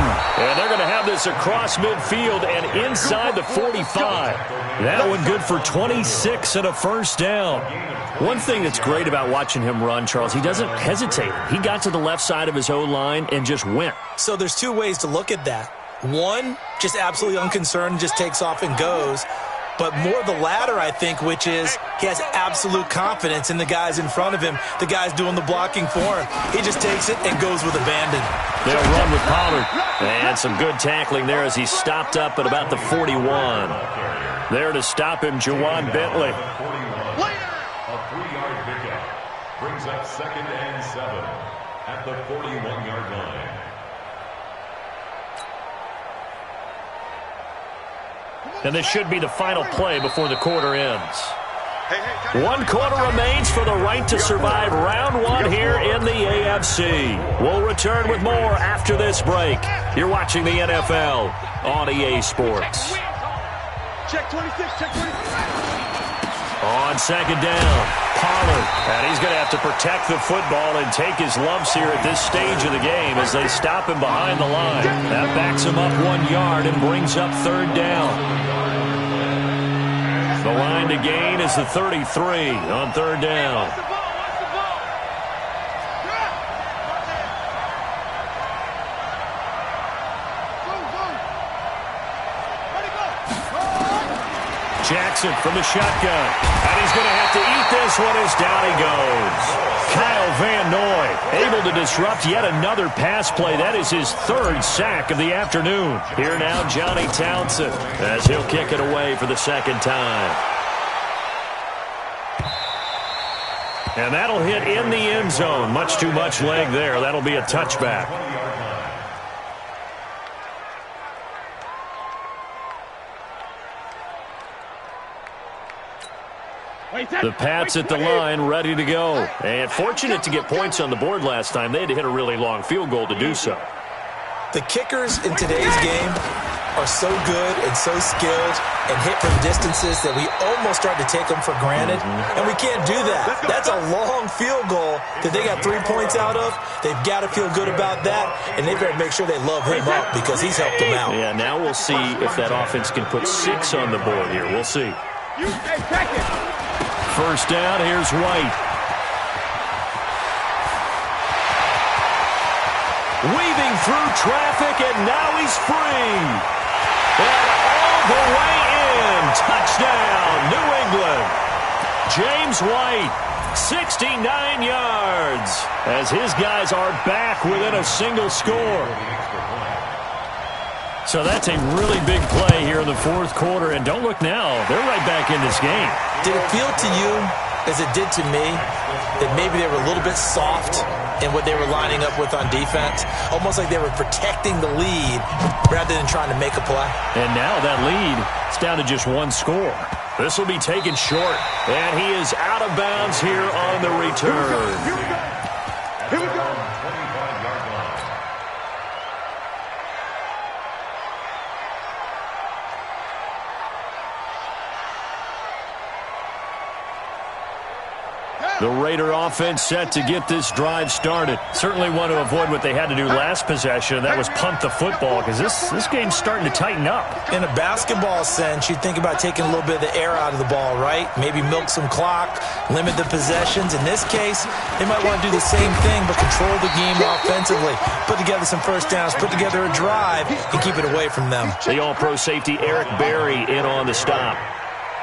And they're going to have this across midfield and inside the 45. That one good for 26 and a first down. One thing that's great about watching him run, Charles, he doesn't hesitate. He got to the left side of his O-line and just went. So there's 2 ways to look at that. One, just absolutely unconcerned, just takes off and goes. But more the latter, I think, which is he has absolute confidence in the guys in front of him, the guys doing the blocking for him. He just takes it and goes with abandon. They'll run with Pollard. And some good tackling there as he stopped up at about the 41. There to stop him, Juwan Bentley. A 3-yard pickup brings up 2nd and 7 at the 41-yard line. And this should be the final play before the quarter ends. 1 quarter remains for the right to survive round 1 here in the AFC. We'll return with more after this break. You're watching the NFL on EA Sports. Check 26, check 26. On 2nd down, Pollard. And he's going to have to protect the football and take his lumps here at this stage of the game as they stop him behind the line. That backs him up 1 yard and brings up 3rd down. The line to gain is the 33 on 3rd down. Jackson from the shotgun. And he's going to have to eat this one as down he goes. Kyle Van Noy able to disrupt yet another pass play. That is his 3rd sack of the afternoon. Here now, Johnny Townsend as he'll kick it away for the 2nd time. And that'll hit in the end zone. Much too much leg there. That'll be a touchback. The Pats at the line, ready to go. And fortunate to get points on the board last time. They had to hit a really long field goal to do so. The kickers in today's game are so good and so skilled and hit from distances that we almost start to take them for granted. And we can't do that. That's a long field goal that they got 3 points out of. They've got to feel good about that, and they better make sure they love him up because he's helped them out. Yeah, now we'll see if that offense can put 6 on the board here. We'll see. First down, here's White. Weaving through traffic, and now he's free. And all the way in. Touchdown, New England. James White, 69 yards, as his guys are back within a single score. So that's a really big play here in the 4th quarter, and don't look now. They're right back in this game. Did it feel to you, as it did to me, that maybe they were a little bit soft in what they were lining up with on defense? Almost like they were protecting the lead rather than trying to make a play. And now that lead is down to just 1 score. This will be taken short, and he is out of bounds here on the return. Here we go. The Raider offense set to get this drive started. Certainly want to avoid what they had to do last possession, and that was punt the football, because this game's starting to tighten up. In a basketball sense, you'd think about taking a little bit of the air out of the ball, right? Maybe milk some clock, limit the possessions. In this case, they might want to do the same thing, but control the game offensively. Put together some first downs, put together a drive, and keep it away from them. The all-pro safety Eric Berry in on the stop.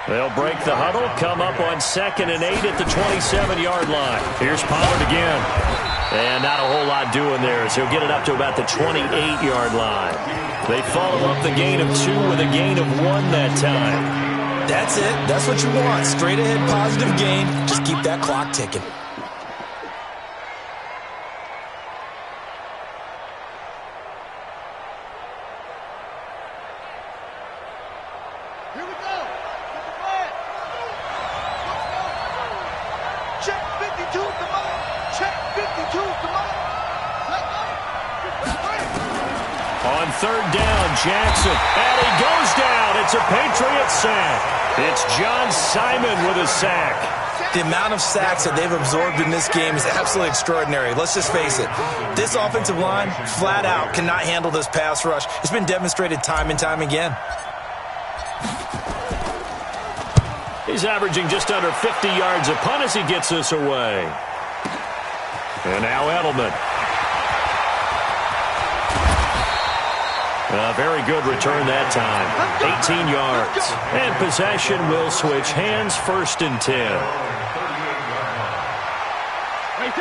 They'll break the huddle, come up on 2nd and 8 at the 27-yard line. Here's Pollard again. And not a whole lot doing there, as he'll get it up to about the 28-yard line. They follow up the gain of 2 with a gain of 1 that time. That's it. That's what you want. Straight ahead positive gain. Just keep that clock ticking. On 3rd down, Jackson, and he goes down. It's a Patriot sack. It's John Simon with a sack. The amount of sacks that they've absorbed in this game is absolutely extraordinary. Let's just face it. This offensive line, flat out, cannot handle this pass rush. It's been demonstrated time and time again. He's averaging just under 50 yards a punt as he gets this away. And now Edelman. A very good return that time. 18 yards. And possession will switch hands, 1st and 10.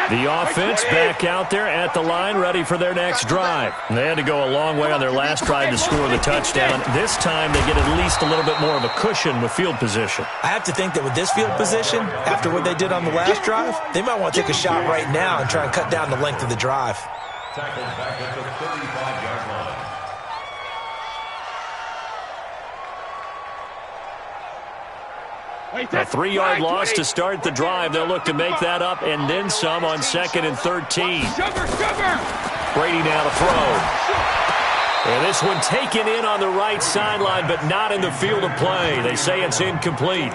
The offense back out there at the line, ready for their next drive. They had to go a long way on their last drive to score the touchdown. This time they get at least a little bit more of a cushion with field position. I have to think that with this field position, after what they did on the last drive, they might want to take a shot right now and try and cut down the length of the drive. Tackled back at the 35-yard line. A 3-yard loss to start the drive. They'll look to make that up and then some on 2nd and 13. Brady now to throw. And this one taken in on the right sideline, but not in the field of play. They say it's incomplete.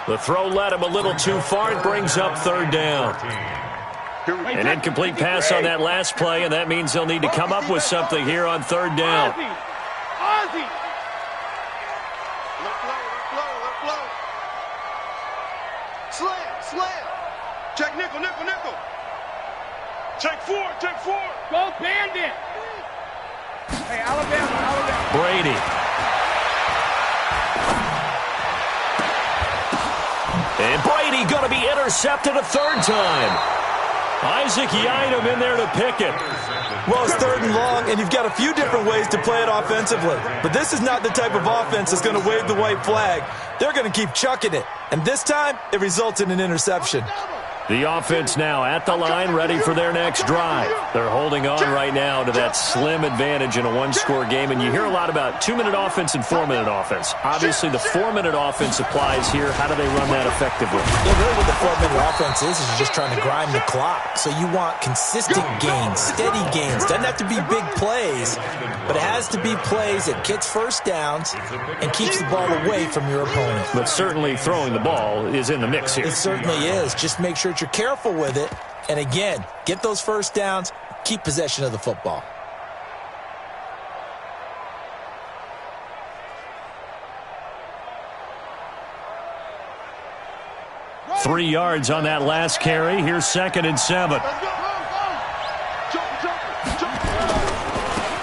The throw led him a little too far. It brings up 3rd down. An incomplete pass on that last play, and that means they'll need to come up with something here on 3rd down. Slam. Check nickel. Check 4. Go Bandit. Hey, Alabama. Brady. And Brady going to be intercepted a 3rd time. Isaac Yiadom in there to pick it. Well, it's 3rd and long, and you've got a few different ways to play it offensively. But this is not the type of offense that's going to wave the white flag. They're going to keep chucking it. And this time, it results in an interception. The offense now at the line, ready for their next drive. They're holding on right now to that slim advantage in a one-score game, and you hear a lot about 2-minute offense and 4-minute offense. Obviously, the 4-minute offense applies here. How do they run that effectively? Yeah, really what the 4-minute offense is you're just trying to grind the clock. So you want consistent gains, steady gains. Doesn't have to be big plays, but it has to be plays that gets first downs and keeps the ball away from your opponent. But certainly throwing the ball is in the mix here. It certainly is. Just make sure you're careful with it. And again, get those first downs, keep possession of the football. Three yards on that last carry. Here's 2nd and 7.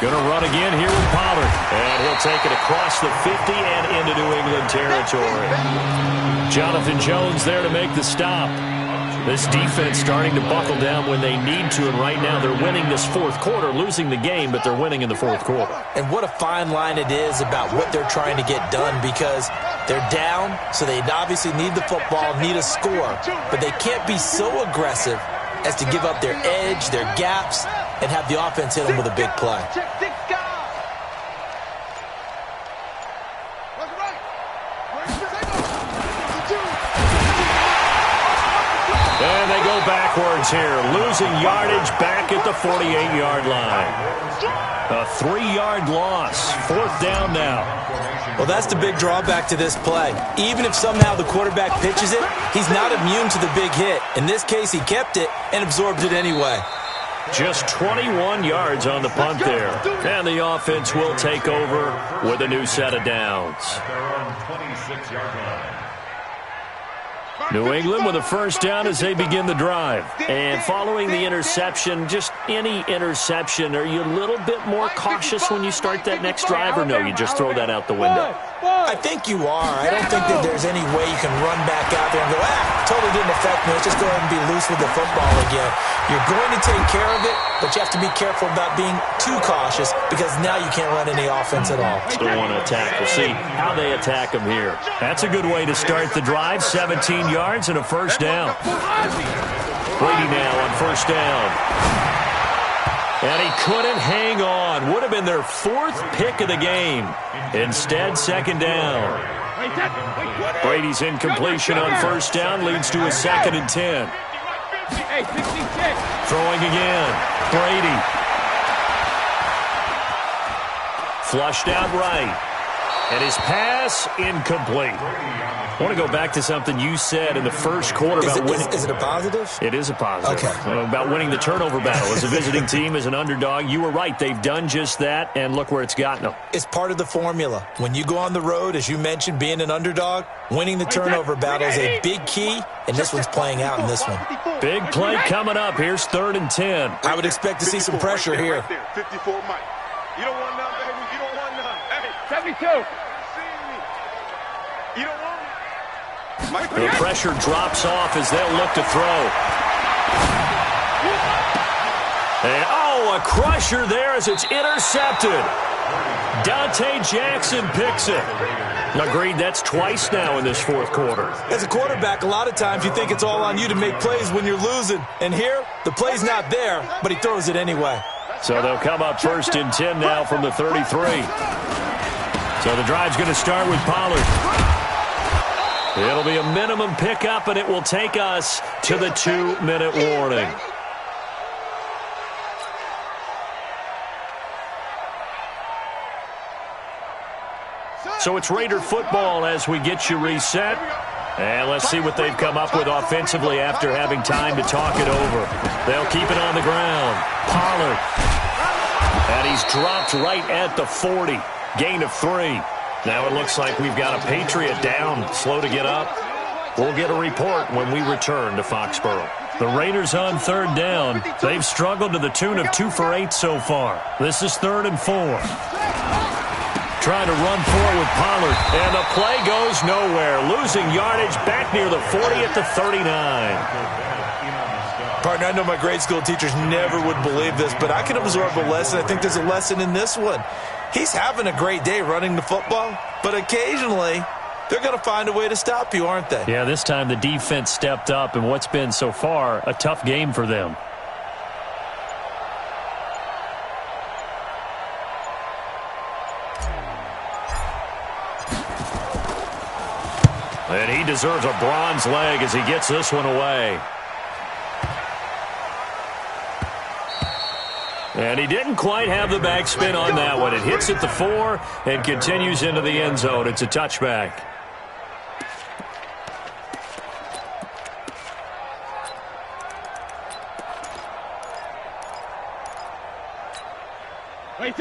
Going to run again here with Pollard. And he'll take it across the 50 and into New England territory. Jonathan Jones there to make the stop. This defense starting to buckle down when they need to, and right now they're winning this 4th quarter, losing the game, but they're winning in the 4th quarter. And what a fine line it is about what they're trying to get done, because they're down, so they obviously need the football, need a score, but they can't be so aggressive as to give up their edge, their gaps, and have the offense hit them with a big play. And they go backwards here, losing yardage back at the 48-yard line. A 3-yard loss, 4th down now. Well, that's the big drawback to this play. Even if somehow the quarterback pitches it, he's not immune to the big hit. In this case, he kept it and absorbed it anyway. Just 21 yards on the punt there. And the offense will take over with a new set of downs. New England with a first down as they begin the drive. And following the interception, just any interception, are you a little bit more cautious when you start that next drive, or no, you just throw that out the window? I think you are. I don't think that there's any way you can run back out there and go, totally didn't affect me. Let's just go ahead and be loose with the football again. You're going to take care of it, but you have to be careful about being too cautious, because now you can't run any offense at all. Still want to attack. We'll see how they attack them here. That's a good way to start the drive. 17 yards and a first down. Brady now on first down. And he couldn't hang on. Would have been their 4th pick of the game. Instead, 2nd down. Brady's incompletion on first down leads to a 2nd and 10. Throwing again. Brady. Flushed out right. And his pass incomplete. I want to go back to something you said in the first quarter about winning. Is it a positive? It is a positive. Okay. About winning the turnover battle as a visiting team, as an underdog. You were right. They've done just that, and look where it's gotten them. It's part of the formula. When you go on the road, as you mentioned, being an underdog, winning the turnover battle is a big key, and this one's playing out in this one. Big play coming up. Here's 3rd and 10. I would expect to see some pressure here. 54 Mike. You don't want none, baby. You don't want none. Hey, 72. You don't want The pressure drops off as they'll look to throw. And, a crusher there as it's intercepted. Dante Jackson picks it. Agreed, that's twice now in this fourth quarter. As a quarterback, a lot of times you think it's all on you to make plays when you're losing. And here, the play's not there, but he throws it anyway. So they'll come up 1st and 10 now from the 33. So the drive's going to start with Pollard. It'll be a minimum pickup, and it will take us to the 2-minute warning. So it's Raider football as we get you reset. And let's see what they've come up with offensively after having time to talk it over. They'll keep it on the ground. Pollard. And he's dropped right at the 40. Gain of 3. Now it looks like we've got a Patriot down, slow to get up. We'll get a report when we return to Foxborough. The Raiders on 3rd down. They've struggled to the tune of 2 for 8 so far. This is 3rd and 4. Trying to run forward with Pollard, and the play goes nowhere. Losing yardage back near the 40 at the 39. Partner, I know my grade school teachers never would believe this, but I can absorb a lesson. I think there's a lesson in this one. He's having a great day running the football, but occasionally they're going to find a way to stop you, aren't they? Yeah, this time the defense stepped up in what's been so far a tough game for them. And he deserves a bronze leg as he gets this one away. And he didn't quite have the backspin on that one. It hits at the 4 and continues into the end zone. It's a touchback.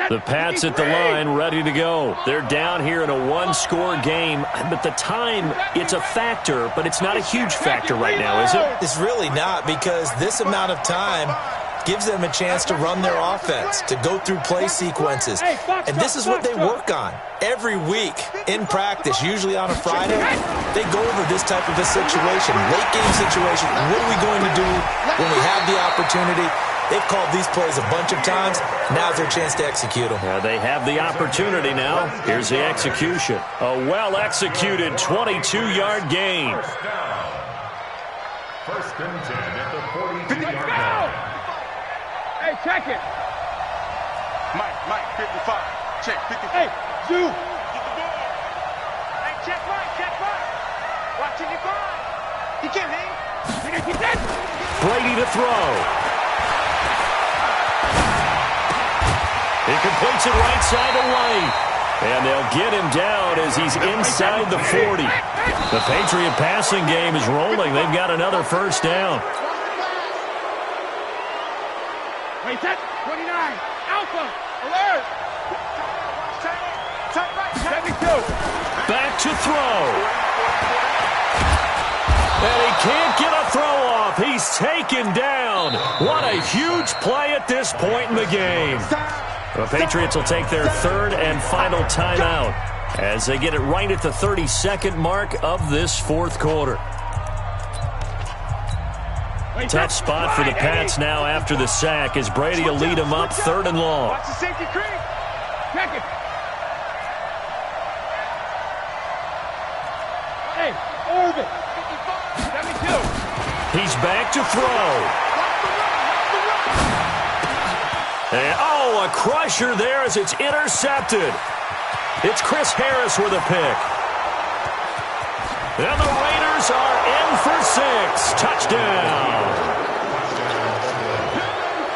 The Pats at the line, ready to go. They're down here in a 1-score game, but the time, it's a factor, but it's not a huge factor right now, is it? It's really not, because this amount of time gives them a chance to run their offense, to go through play sequences. And this is what they work on every week in practice, usually on a Friday. They go over this type of a situation, late game situation. What are we going to do when we have the opportunity? They've called these plays a bunch of times. Now's their chance to execute them. Yeah, they have the opportunity now. Here's the execution. A well-executed 22-yard gain. First and 10 at the 42-yard line. Hey, check it. Mike, 55. Check, 55. Hey, Zoo. Get the ball. Hey, check Mike. Watch it, he can't hang. Brady to throw. He completes it right side to White. And they'll get him down as he's inside the 40. The Patriot passing game is rolling. They've got another first down. Wait, set. 29. Alpha. Alert. 72. Back to throw. And he can't get a throw off. He's taken down. What a huge play at this point in the game. The Patriots will take their 3rd and final timeout as they get it right at the 32nd mark of this 4th quarter. Tough spot for the Pats now after the sack as Brady will lead them up 3rd and long. Watch the safety creep. Check it. Hey, Orbit. 72. He's back to throw. And, a crusher there as it's intercepted. It's Chris Harris with a pick. And the Raiders are in for 6. Touchdown.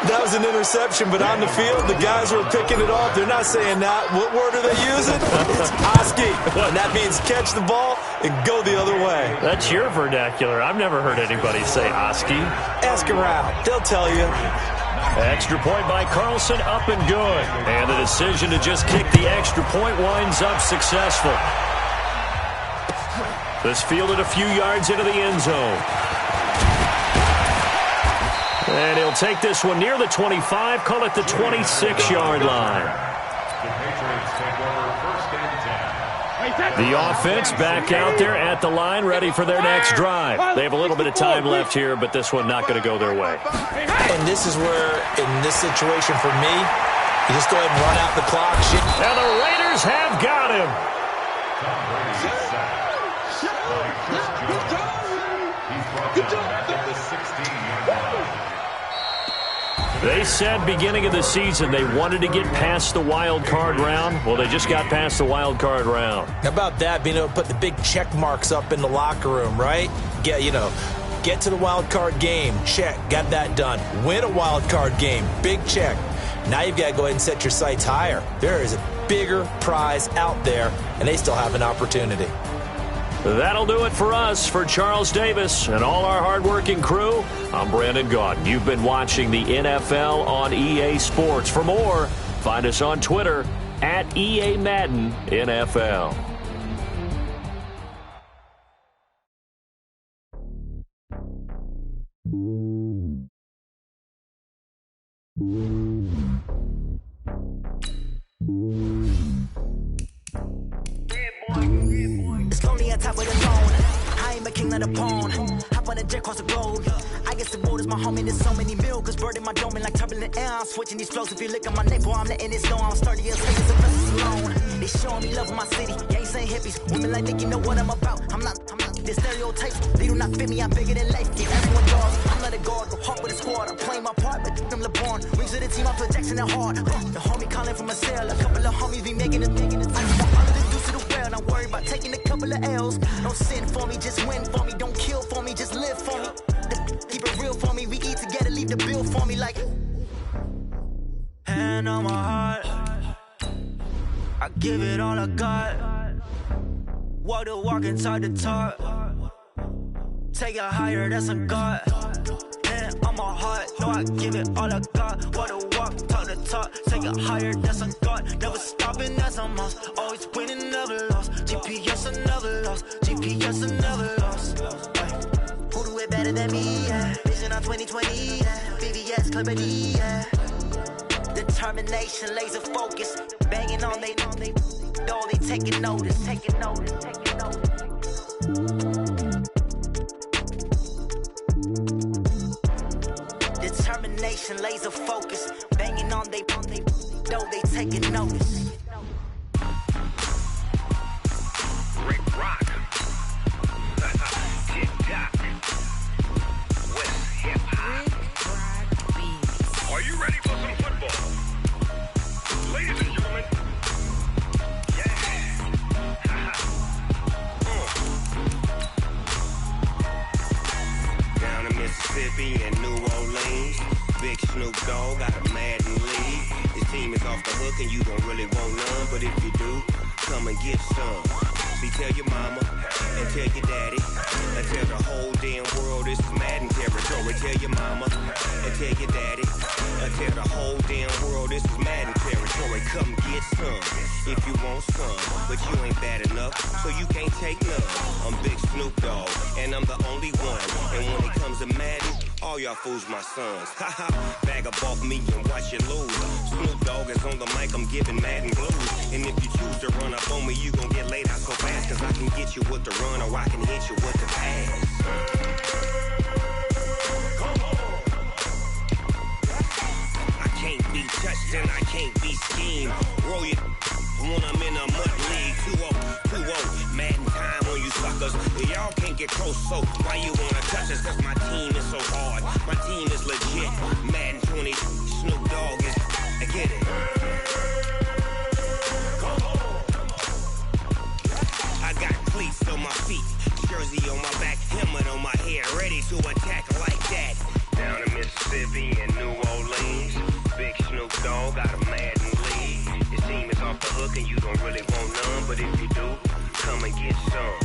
That was an interception, but on the field, the guys who are picking it off, they're not saying that. What word are they using? It's Oski. And that means catch the ball and go the other way. That's your vernacular. I've never heard anybody say Oski. Ask around. They'll tell you. Extra point by Carlson, up and good. And the decision to just kick the extra point winds up successful. This fielded a few yards into the end zone. And he'll take this one near the 25, call it the 26-yard line. The Patriots take over 1st and 10 The offense back out there at the line, ready for their next drive. They have a little bit of time left here, but this one not going to go their way. And this is where, in this situation for me, you just go ahead and run out the clock. Now the Raiders have got him. Tom Brady is sacked by Chris Jones. He's brought down back at the 16-yard line. They said beginning of the season they wanted to get past the wild card round. Well, they just got past the wild card round. How about that, being able to put the big check marks up in the locker room, right? Get to the wild card game, check, got that done. Win a wild card game, big check. Now you've got to go ahead and set your sights higher. There is a bigger prize out there, and they still have an opportunity. That'll do it for us. For Charles Davis and all our hardworking crew, I'm Brandon Gaudin. You've been watching the NFL on EA Sports. For more, find us on Twitter at EA Madden NFL. It's lonely on top of the throne. I ain't a king, not a pawn. Hop on a jet across the globe. I guess the world is my home, and there's so many miracles burning my dome like turbulent air. I'm switching these flows. If you look at my neck, boy, I'm letting it snow. I'm sturdy as fake as a vessel alone. They showing me love in my city. Gangs ain't hippies. Women like think you know what I'm about. I'm not. The stereotypes, they do not fit me. I'm bigger than life. Give everyone dogs. I'm not a guard. Go hard with a squad. I'm playing my part, but them LeBron. Rings to the team. I feel Jackson and hard. The homie calling from a cell. A couple of homies be making it. I just want all of the dudes to the well. Not worried about taking a couple of L's. Don't sin for me, just win for me. Don't kill for me, just live for me. Keep it real for me. We eat together, leave the bill for me like. Hand on my heart, I give it all I got. Walk the walk and talk the talk. Take it higher, that's a God. Hand on my heart, no, I give it all I got. Walk the walk, talk the talk. Take it higher, that's a God. Never stopping, that's a must. Always winning, never lost. GPS, I never lost. GPS, I never lost. Who do it better than me? Yeah. Vision on 2020. Yeah. VVS, Clippity. Yeah. Determination, laser focus. Banging on they. No, they taking notice. Determination, laser focus. Banging on they. No, they taking notice. Rick Rock. Tick-tock. West hip-hop. Are you ready for some football? Ladies and gentlemen. Yeah. Down in Mississippi and New Orleans, Big Snoop Dogg got a Madden lead. His team is off the hook and you don't really want none, but if you do, come and get some. See, tell your mama and tell your daddy and tell the whole damn world this is Madden territory. Tell your mama and tell your daddy and tell the whole damn world this is Madden territory. Come get some if you want some, but you ain't bad enough, so you can't take none. I'm Big Snoop Dogg and I'm the only one, and when it comes to Madden, all y'all fools my sons. Haha, bag up off me and watch you lose. Snoop Dogg is on the mic, I'm giving Madden blues. And if you choose to run up on me, you gon' get laid out so fast, cause I can get you with the run or I can hit you with the pass. I can't be touched and I can't be schemed. Roll you when I'm in a mud league. 2-0, Madden time on you suckers. Y'all can't get close, so why you wanna touch us? Cause my team is so hard. My team is legit. Madden 20, Snoop Dogg is. I get it. I got cleats on my feet, jersey on my back, helmet on my head, ready to attack like that. Down in Mississippi and New Orleans, Big Snoop Dogg got a Madden lead. His team is off the hook and you don't really want none, but if you do, come and get some.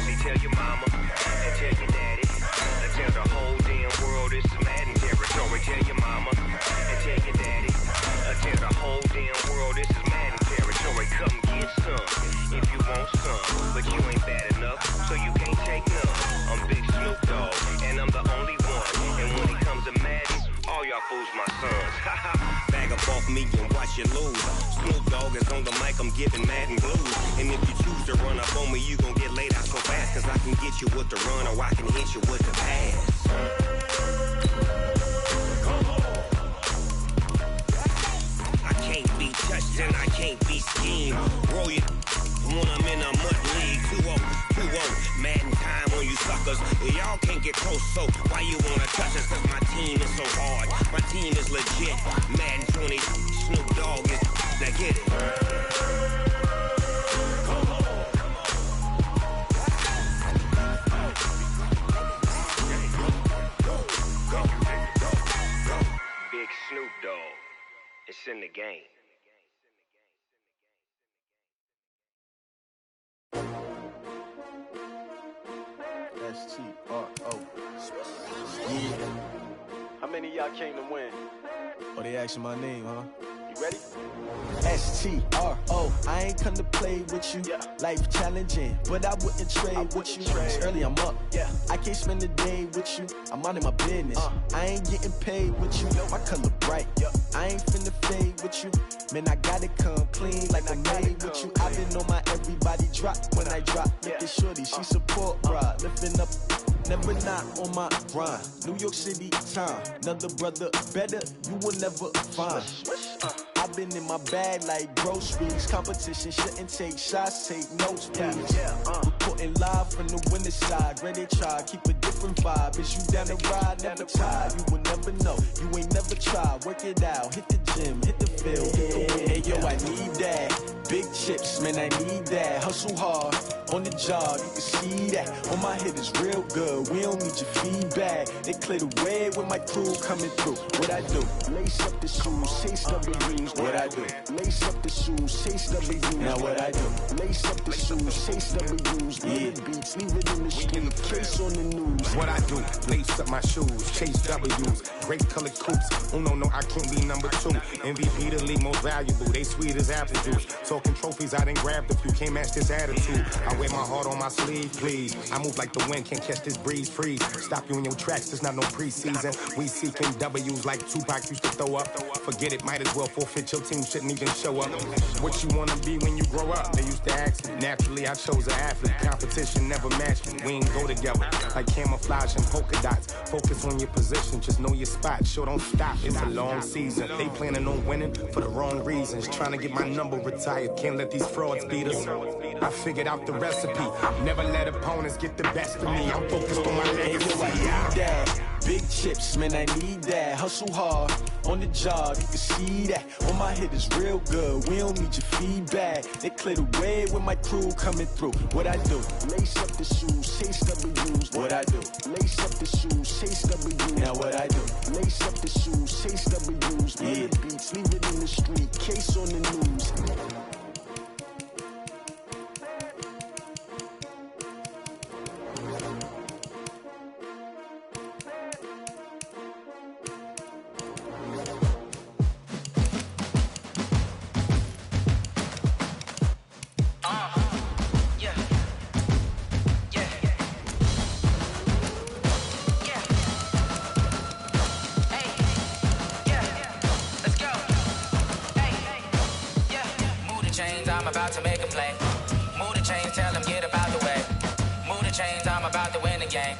See, tell your mama and tell your daddy and tell the whole damn world this is Madden territory. Tell your mama and tell your daddy and tell the whole damn world this is Madden territory. Come get some if you want some, but you ain't bad enough, so you can't take none. I'm Big Snoop Dogg and I'm the only one, and when it comes to Madden, all y'all fools my sons. Haha, bag up off me and watch you lose. Snoop Dogg is on the mic, I'm giving Madden blues. And if you choose to run up on me, you gon' get laid out so fast. Cause I can get you with the run or I can hit you with the pass. I can't be touched and I can't be schemed. Roll you when I'm in a mud league. 2-0, Madden time on you suckers. Y'all can't get close, so why you wanna touch us? Cause my team is so hard. My team is legit. Madden 20, Snoop Dogg is. Now get it. Big Snoop Dogg. It's in the game. S-T-R-O. Yeah. How many of y'all came to win? Oh, they asking my name, huh? You ready? S-T-R-O. I ain't come to play with you. Yeah. Life challenging, but I wouldn't trade with you. It's early, I'm up. Yeah. I can't spend the day with you. I'm out in my business. I ain't getting paid with you. My color bright. I ain't finna fade with you. Man, I gotta come clean like I made with you. I've been on my everybody drop when I drop. Look at shorty, she support bra. Lifting up, never not on my grind. New York City time. Another brother better, you will never find. I've been in my bag like groceries. Competition shouldn't take shots, take notes, please. Reporting live from the winter side. Ready to try, keep a different vibe. Is you down the ride, never tired. You will never know, you ain't never tried. Work it out, hit the gym, hit the field, hit the wind. Hey yo, I need that. Big chips, man, I need that. Hustle hard, on the job, you can see that. On my head is real good, we don't need your feedback. They clear the way with my crew coming through. What I do? Lace up the shoes, chase W's. What I do? Lace up the shoes, chase W's. Now what I do? Lace up the shoes, chase W's. Yeah. Beats, leave it in the street, case on the news. What I do? Lace up my shoes, chase W's. Great colored coops. Oh no, I can't be number 2. MVP the league most valuable. They sweet as apple juice. Talking trophies, I done grabbed a few. Can't match this attitude. I wear my heart on my sleeve, please. I move like the wind, can't catch this breeze, freeze. Stop you in your tracks, there's not no preseason. We seeking W's like Tupac used to throw up. Forget it, might as well forfeit. Your team shouldn't even show up. What you wanna be when you grow up? They used to ask me. Naturally, I chose an athlete. Competition never matched me. We ain't go together like camouflage and polka dots. Focus on your position, just know your spot. Sure, don't stop. It's a long season. They planning on winning for the wrong reasons. Trying to get my number retired. Can't let these frauds beat us. I figured out the recipe. Never let opponents get the best of me. I'm focused on my legacy. Big chips, man, I need that. Hustle hard, on the job, you can see that. On my head is real good, we don't need your feedback. They clear the way with my crew coming through. What I do? Lace up the shoes, chase W's. What I do? Lace up the shoes, chase W's. Now what I do? Lace up the shoes, chase W's. Yeah. Beats, leave it in the street, case on the news. I'm about to make a play. Move the chains, tell them get about the way. Move the chains, I'm about to win the game.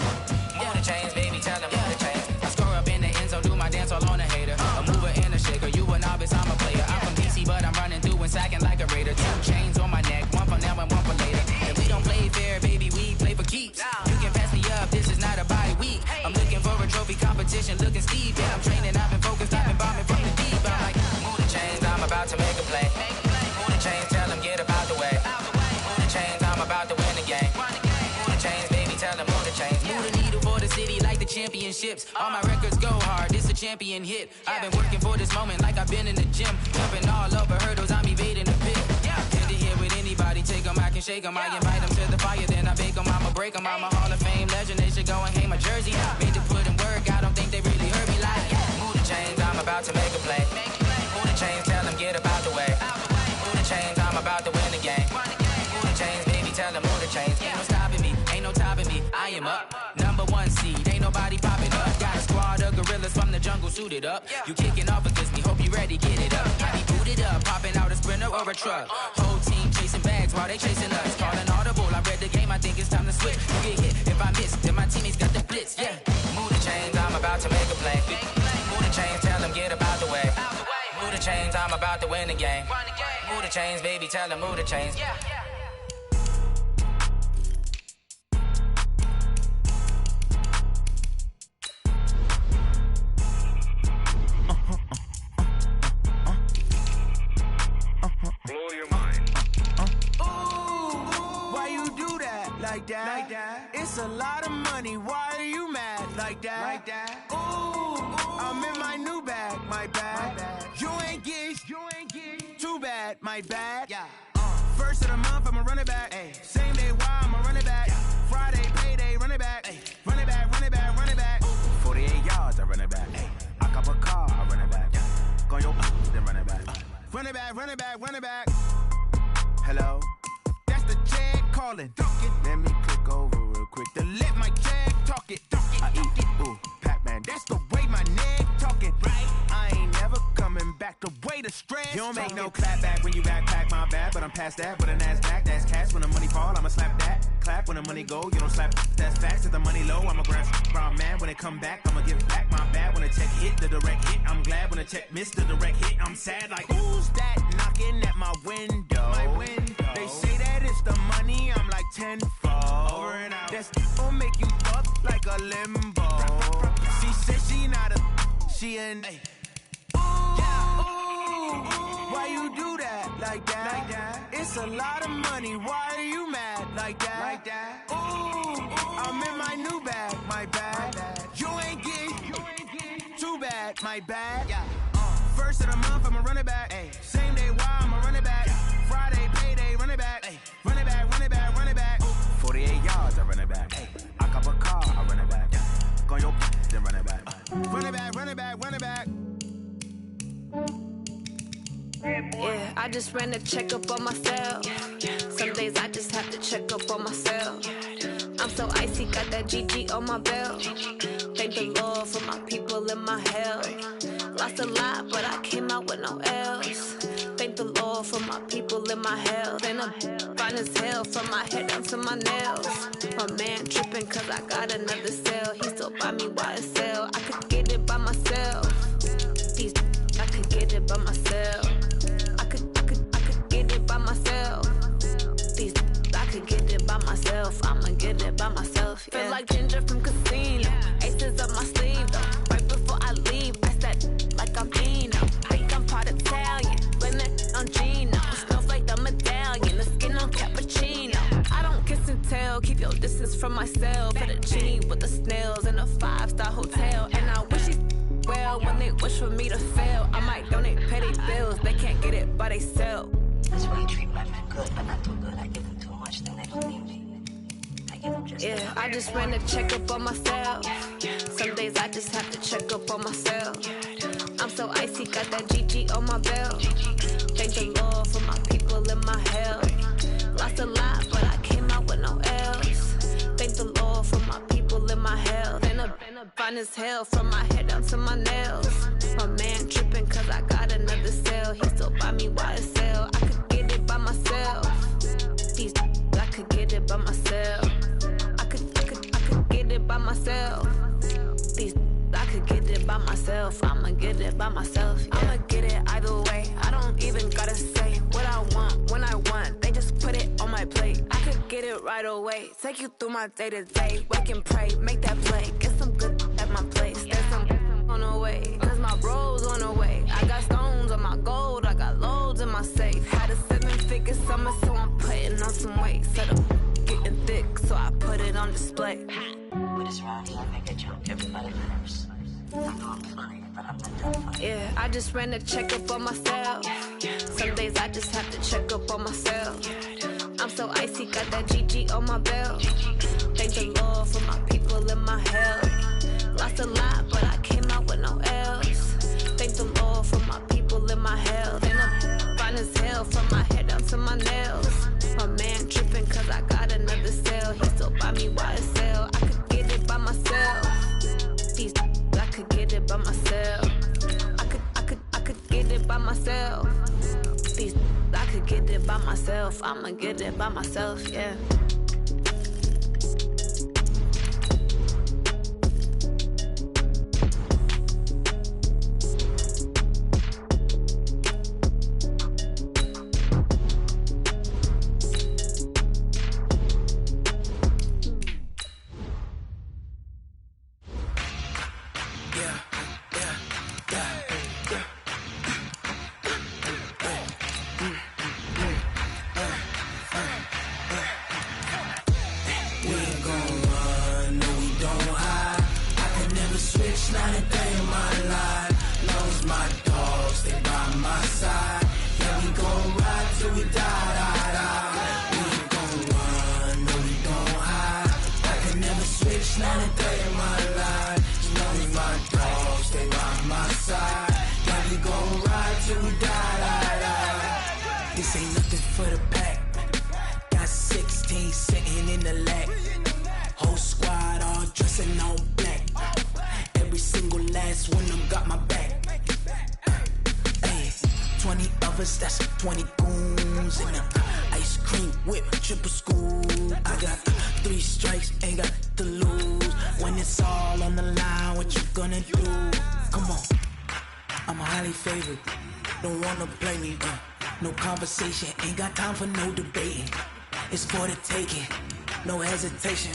Move the chains, baby, tell them move the chains. I score up in the end zone, do my dance all on a hater. A mover and a shaker, you a novice, I'm a player. I'm from DC, but I'm running through and sacking like a raider. 2 chains on my neck, one for now and one for later. If we don't play fair, baby, we play for keeps. You can pass me up, this is not a bye week. I'm looking for a trophy competition, looking Steve. Yeah, I'm training, I've been focused, I've been bombing from the deep. I'm like, move the chains, I'm about to make a play. Move the chains, tell them get about the way. Move the chains, I'm about to win the game. Move the chains, baby, tell them move the chains. Move the needle for the city like the championships. All my records go hard, this a champion hit. I've been working for this moment like I've been in the gym. Jumping all over hurdles, I'm evading the pit. Tend to hear with anybody, take them, I can shake them. I invite them to the fire, then I bake them, I'ma break them. I'm a Hall of Fame legend, they should go and hang my jersey. Made to put in work, I don't think they really heard me like. Move the chains, I'm about to make a play. Move the chains, tell them get about the way. Move the chains, I'm about to win the game. Move the chains, baby, tell them move the chains. Ain't no stopping me, ain't no topping me. I am up, number 1 seed, ain't nobody popping up. Got a squad of gorillas from the jungle suited up. You kicking off against me, hope you ready, get it up. I be booted up, popping out a Sprinter or a truck. Whole team chasing bags while they chasing us. Calling audible, I read the game, I think it's time to switch. You get hit if I miss, then my teammates got the blitz, yeah. Move the chains, I'm about to make a play. Move the chains, tell them get about the way. Move the chains, I'm about to win the game. Move the chains, baby, tell them move the chains. Blow your mind. Ooh, why you do that like that? It's a lot of money. Why are you mad like that? Ooh, I'm in my new bag, my bad. You ain't get too bad, my bad. First of the month, I'ma run it back. Same day, why I'ma run it back. Friday, payday, run it back. Run it back, run it back, run it back. 48 yards, I run it back. I cop a car, I run it back. Go your then run it back. Run it back, run it back, run it back. Hello? That's the jag calling. Let me click over real quick to let my jag talk it. I eat it, ooh, Pac-Man. That's the way my neck talking. Right? I ain't never coming back the way the stress. You don't make no clap back when you backpack, my bad. But I'm past that with a NASDAQ. That's cash when the money fall, I'ma slap that. Clap when the money go, you don't slap. That's facts. If the money low, I'ma grab brown man. When it come back, I'ma give back my bad. When the check hit, the direct hit. I'm glad when the check missed the direct hit. I'm sad like, who's that knocking at my window? My window. They say that it's the money, I'm like tenfold. Over and out. That's gon' make you fuck like a limbo. She said she not a, she an. Why you do that like that? It's a lot of money. Why are you mad like that? Ooh, I'm in my new bag, my bad. You ain't get too bad, my bad. First of the month, I'ma run it back. Same day, why I'ma run it back. Friday, payday, run it back. Run it back, run it back, run it back. 48 yards, I run it back. I cop a car, I run it back. Go your then run it back. Run it back, run it back, run it back. Yeah, I just ran a checkup on myself. Some days I just have to check up on myself. I'm so icy, got that GG on my belt. Thank the Lord for my people in my hell. Lost a lot, but I came out with no L's. Thank the Lord for my people in my health. And I'm fine as hell from my head down to my nails. My man tripping cause I got another cell. He still buy me YSL. I could get it by myself. These I could get it by myself. I could get it by myself. These I could get it by myself. I'ma get it by myself. Yeah. Feel like Ginger from Casino. Aces up my sleeve though. Right before I leave, I said like I'm Dino. Think I'm part Italian. Blame it on Gino. Smells like the medallion. The skin on cappuccino. I don't kiss and tell. Keep your distance from myself. Fettuccine with the snails in a 5-star hotel. And I wish he's well when they wish for me to fail. I might donate petty bills. They can't get it by themselves. That's why you treat women good, but not too good. I give them too much, then they don't need me. I give them just yeah, I just ran a checkup on myself. Some days I just have to check up on myself. I'm so icy, got that GG on my belt. Thank the Lord for my people in my health. Lost a lot, but I came out with no L's. Thank the Lord for my people in my health. And I'm fine as hell from my head down to my nails. My man tripping cause I got another cell. He still buy me YSL. I could get it by myself. These I could get it by myself. I could get it by myself. These I could get it by myself. I'ma get it by myself. Yeah. I'ma get it either way. I don't even gotta say what I want when I want. They just put it on my plate. I could get it right away. Take you through my day to day. Wake and pray, make that play. Get some good at my place. There's some on the way. Cause my bro's on the way. I got stones on my gold. I got loads in my safe. Had a 7-figure summer, so I'm putting on some weight. Set up getting thick, so I put it on display. With this round, I make a joke. Everybody laughs. I know I'm funny, but I'm not that funny. Yeah, I just ran a checkup on myself. Some days I just have to check up on myself. I'm so icy, got that GG on my belt. Thank the Lord for my people in my health. Lost a lot, but I came out with no L's. Thank the Lord for my people in my health. And I'm fine as hell from my head down to my nails. My man tripping cause I got another cell. He still buy me YSL. I could get it by myself. These I could get it by myself. myself. I could get it by myself. I could get it by myself. I'ma get it by myself, yeah. This ain't nothing for the pack. Got 16 sitting in the lag. Whole squad all dressing all black. Every single last one of them got my back. Hey, 20 of us, that's 20 goons. And ice cream whip, triple scoop. I got 3 strikes, ain't got to lose. When it's all on the line, what you gonna do? Come on, I'm highly favored. Don't wanna play me, no conversation, ain't got time for no debating. It's for the taking, no hesitation.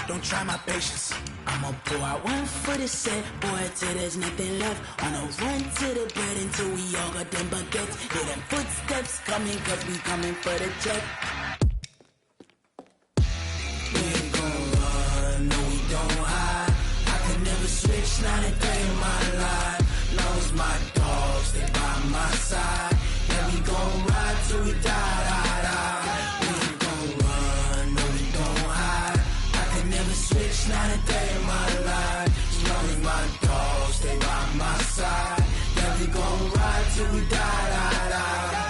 Don't try my patience. I'ma pour out one for the set, boy, till there's nothing left. On a run to the bread until we all got them baguettes. Hear them footsteps coming, cause we coming for the check. We ain't gon' run, no we don't hide. I can never switch, not a day in my life. Long as my dogs stay by my side. Yeah, we gon' ride till we die, die, die. We ain't gon' run, no we don't hide. I can never switch, not a day in my life. As long as my dogs stay by my side. Yeah, we gon' ride till we die, die, die.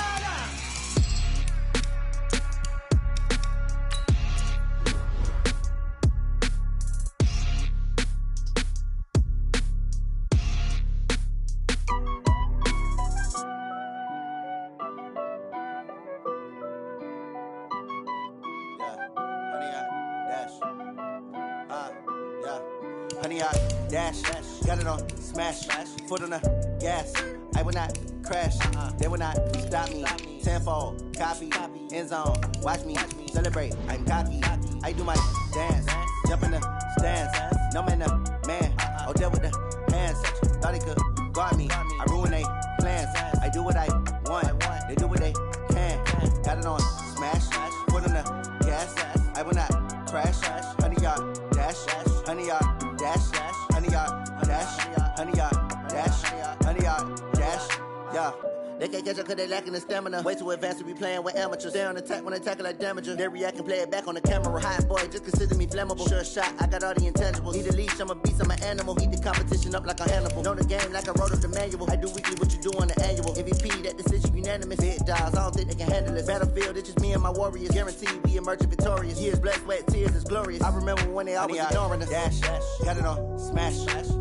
Honey, I dash, got it on smash, foot on the gas. I will not crash, they will not stop me. Tenfold, copy, end zone, watch me celebrate. I'm cocky, I do my dance, jump in the stands. No man, man, oh there with the hands. Thought he could guard me, I ruin they plans. I do what I want, they do what they can. Got it on smash, foot on the gas. I will not crash, honey, y'all dash, honey, y'all dash, honey, y'all dash, honey, y'all dash, honey, y'all dash, yeah. They can't catch up cause they lacking the stamina. Way too advanced to be playing with amateurs. Stay on attack when they tackle like damager. They react and play it back on the camera. Hot boy, just consider me flammable. Sure shot, I got all the intangibles. Need a leash, I'm a beast, I'm an animal. Eat the competition up like a Hannibal. Know the game like I wrote up the manual. I do weekly what you do on the annual. MVP, that decision unanimous. Big dogs, I don't think they can handle it. Battlefield, it's just me and my warriors. Guaranteed we emerge victorious. Years, blood, sweat, tears, is glorious. I remember when they always ignoring us. Dash, got it on smash,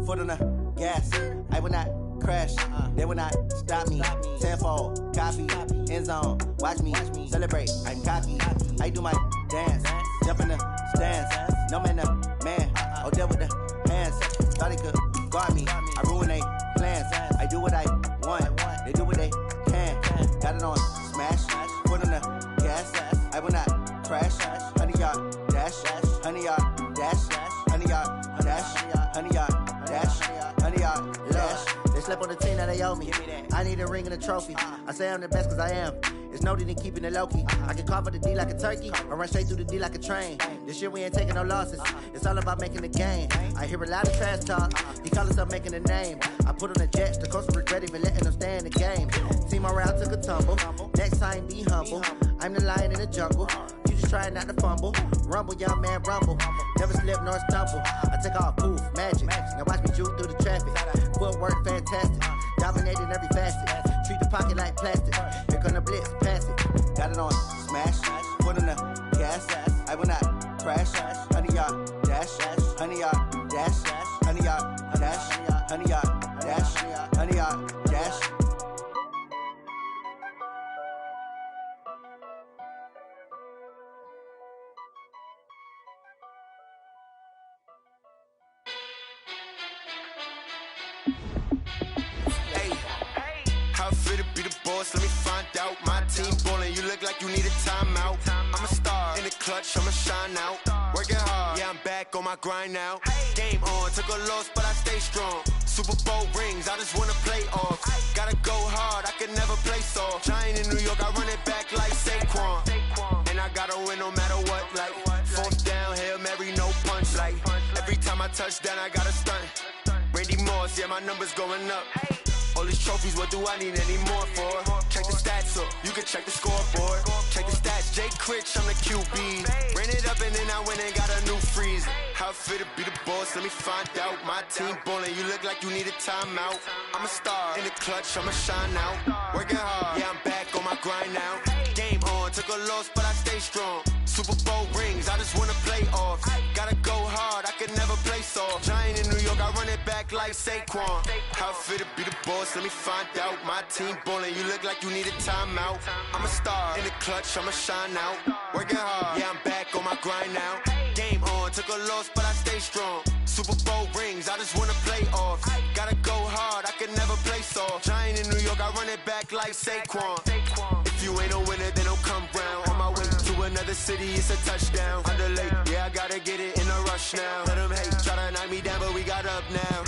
foot on the gas. I will not crash, they will not stop me. Tenfold, copy, end zone, watch me celebrate. I'm cocky, I do my dance, jump in the stands. No man, man, oh there with the hands. Thought he could guard me, I ruin they plans. I do what I want, they do what they can. Got it on smash, foot on the gas. I will not crash, honey y'all dash, honey y'all dash, honey y'all dash, honey y'all dash, honey y'all dash. They slept on the team that they owe me. I need a ring and a trophy. I say I'm the best cause I am. It's no need in keeping it low-key. I can carve up the D like a turkey or run straight through the D like a train. This year we ain't taking no losses. It's all about making the game. I hear a lot of trash talk. He call himself making a name. I put on the Jets. The coach regret even letting them stay in the game. Team morale took a tumble. Next time be humble. I'm the lion in the jungle. You just trying not to fumble. Rumble, young man, rumble. Never slip nor stumble. I take off, poof, magic. Now watch me juke through the traffic. Footwork fantastic. Dominating every facet. Treat the pocket like plastic. Here come the blitz, pass it. Got it on smash. Foot on the gas. I will not crash. Honey, y'all dash. Honey, y'all dash. Honey, y'all dash. Honey, y'all dash. cash, honey, cash. How fit to be the boss? Let me find out. My team ballin', you look like you need a timeout. I'm a star in the clutch, I'ma shine out. Working hard, yeah, I'm back on my grind now. Game on, took a loss, but I stay strong. Super Bowl rings, I just wanna play off. Gotta go hard, I can never play soft. Giant in New York, I run it back like Saquon. And I gotta win no matter what, like fourth down, Hail Mary, no punch. Like every time I touch down, I gotta stunt. Randy Moss, yeah, my numbers going up. All these trophies, what do I need any more for? Check the stats up, you can check the scoreboard. Check the stats, Jay Critch, I'm the QB. Ran it up and then I went and got a new freeze. How fit to be the boss, let me find out. My team ballin', you look like you need a timeout. I'm a star in the clutch, I'ma shine out. Working hard, yeah, I'm back on my grind now. Game on, took a loss, but I stay strong. Super Bowl rings, I just wanna play off. Gotta go hard, I can never play soft. Giant in New York, I run it back like Saquon. How fit to be the boss, let me find out. My team ballin', you look like you need a timeout. I'm a star in the clutch, I'ma shine out. Working hard, yeah, I'm back on my grind now. Game on, took a loss, but I stay strong. Super Bowl rings, I just wanna play off. Gotta go hard, I can never play soft. Giant in New York, I run it back like Saquon. If you ain't a winner, then don't come round. On my way to another city, it's a touchdown. Underlay, yeah, I gotta get it in a rush now. Let them hate, try to knock me down, but we got up now.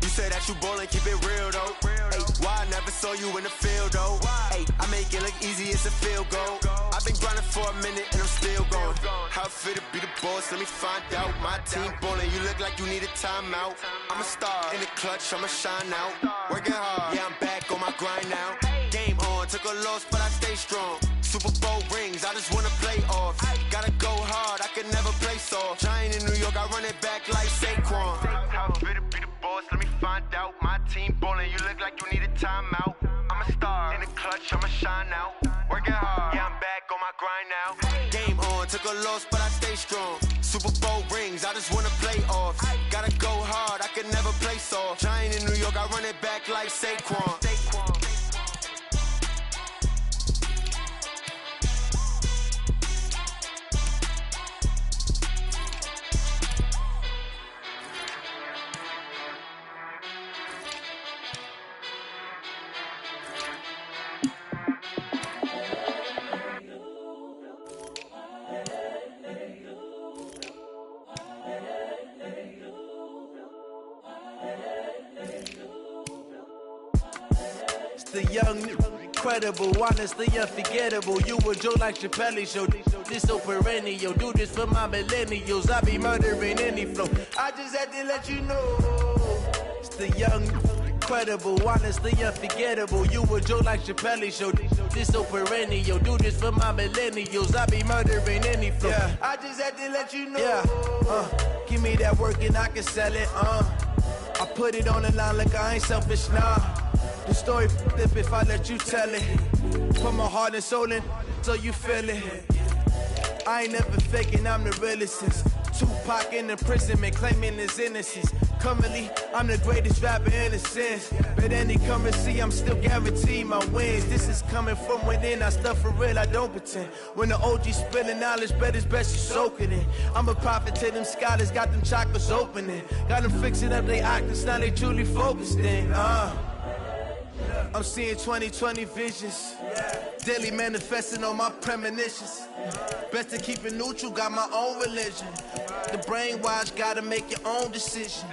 You say that you ballin', keep it real though. Hey, why I never saw you in the field though? Hey, I make it look easy, it's a field goal. I've been grinding for a minute and I'm still going. How fit to be the boss, let me find out. My team ballin', you look like you need a timeout. I'm a star in the clutch, I'ma shine out. Working hard, yeah, I'm back on my grind now. Game on, took a loss, but I stay strong. Super Bowl rings, I just wanna play off. Gotta go hard, I can never play soft. Giant in New York, I run it back like Saquon. How fit to be the boss, let me find out. My team ballin', you look like you need a timeout. I'm a star in the clutch, I'ma shine out. Working hard, yeah, I'm back on my grind now. Game on, took a loss, but I stay strong. Super Bowl rings, I just wanna play off. Gotta go hard, I can never play soft. Giant in New York, I run it back like Saquon. The young, incredible, honestly unforgettable. You a Joe like Chappelle show. This so perennial. Do this for my millennials. I be murdering any flow. I just had to let you know. It's the young, incredible, honestly unforgettable. You a Joe like Chappelle show. This so perennial. Do this for my millennials. I be murdering any flow. Yeah. I just had to let you know. Yeah. Give me that work and I can sell it. I put it on the line like I ain't selfish, nah. The story flip if I let you tell it. Put my heart and soul in so you feel it. I ain't never faking, I'm the realest since Tupac in imprisonment, claiming his innocence. Currently, I'm the greatest rapper in a sense. But any currency, I'm still guaranteed my wins. This is coming from within, I stuff for real, I don't pretend. When the OG spilling knowledge, bet it's best you soak it in. I'm a prophet to them scholars, got them chakras opening. Got them fixing up their octaves, now they truly focused in. I'm seeing 2020 visions, daily manifesting on my premonitions. Best to keep it neutral, got my own religion. The brainwash, gotta make your own decision.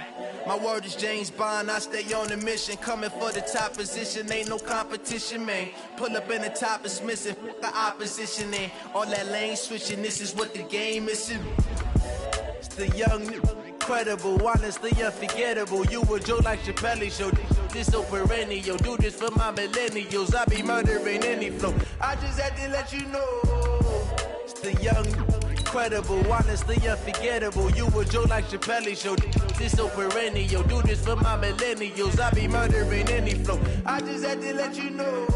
My word is James Bond, I stay on a mission. Coming for the top position, ain't no competition, man. Pull up in the top is missing, the opposition in. All that lane switching, this is what the game is. It's the young, incredible, honestly unforgettable. You a Joe like Chappelle show. This so perennial. Do this for my millennials. I be murdering any flow. I just had to let you know. It's the young, incredible, honestly unforgettable. You a Joe like Chappelle show. This so perennial. Do this for my millennials. I be murdering any flow. I just had to let you know.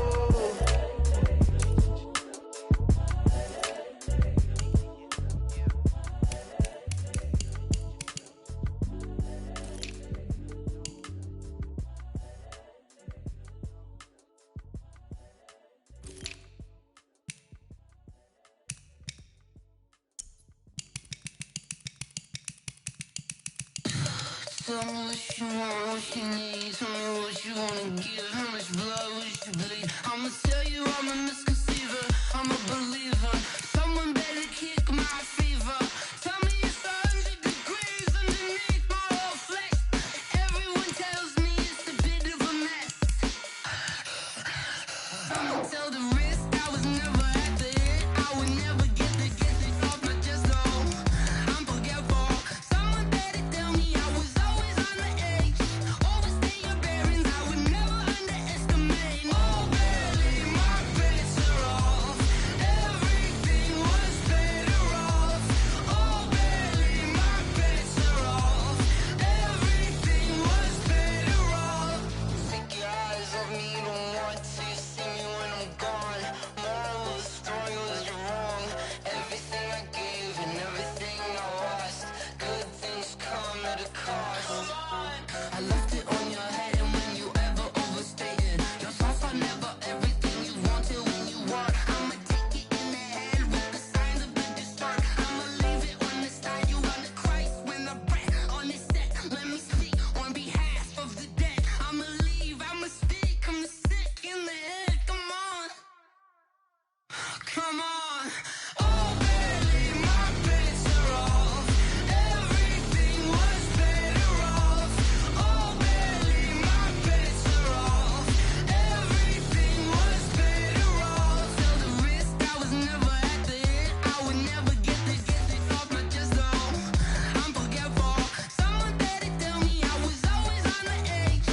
all she needs. Tell me what you wanna give. How much blood would you bleed? I'ma tell you I'm a misconceiver. I'm a believer. Someone better kick my fever. Tell me it's 100 degrees underneath my whole flesh. Everyone tells me it's a bit of a mess. I'ma tell the risk I was never at the end. I would never get this off my chest, though. I'm forgetful. Someone better tell me I was always on the edge. Overstay your bearings, I would never underestimate. Oh, barely, my bets are off. Everything was better off. Oh, barely, my bets are off. Everything was better off. Take your eyes off me, don't want to see me when I'm gone. Moral of the story was you're wrong. Everything I gave and everything I lost. Good things come at a cost. I left it on your head, and when you ever overstated, your thoughts are never everything you wanted when you want. I'ma take it in the head with the signs of the distort. I'ma leave it on the side. You run the Christ when the breath on this set. Let me speak on behalf of the dead. I'ma leave, I'ma speak. I'm sick in the head. Come on, come on. Oh, barely, my bets are off. Everything was better off. Oh, barely, my bets are off. Everything was better off. Tell the risk I was never at the end. I would never get this off my chest, though. I'm forgetful. Someone better tell me I was always on the edge.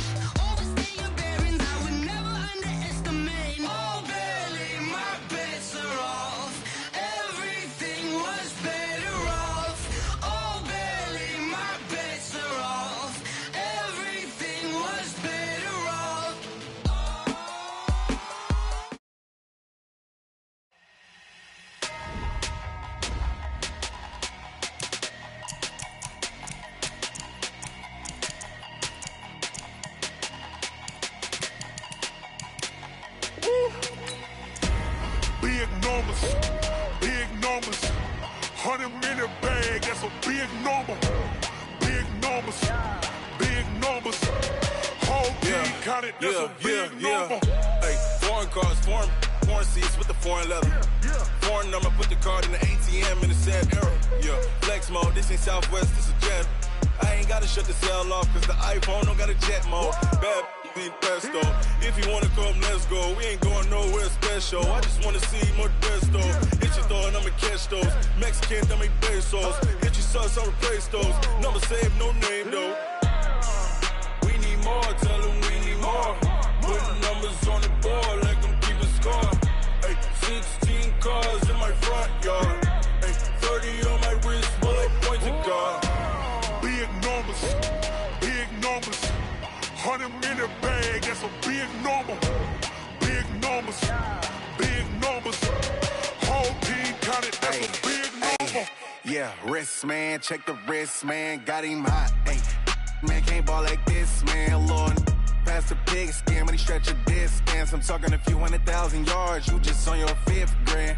Overstay your bearings, I would never underestimate. Oh, barely, my bets are off. Everything was better off. Oh, barely, my bets are off. Everything was better off. Big numbers, big numbers. 100-minute bag, that's a big number. Big numbers, big numbers. Whole team counted, that's a big number. Hey, foreign cars, foreign seats with the foreign leather. Foreign number, put the card in the ATM in the sad era. Yeah, flex mode, this ain't Southwest, this a jet. I ain't gotta shut the cell off, cause the iPhone don't got a jet mode. Bad need pesto. If you wanna come, let's go. We ain't going nowhere special. I just wanna see more desto. Hit your thought, I'ma catch those. Mexican, I make pesos. Hit your sus, I'll replace those. Number saved, no name though. We need more, tell them we need more. Putting numbers on the board, like I'm keeping score. Hey, 16 cars in my front yard. Hey, 30 on my wrist, bullet pointed guard. Big numbers, big numbers. 100-minute bag, that's a big number. Big numbers, big numbers. Whole team counted, that's a big number. Yeah, wrist man, check the wrist man, got him hot. Ay, man can't ball like this, man. Lord, past the pig skin, but he stretch a distance. I'm talking a few 100,000 yards, you just on your 5th grand.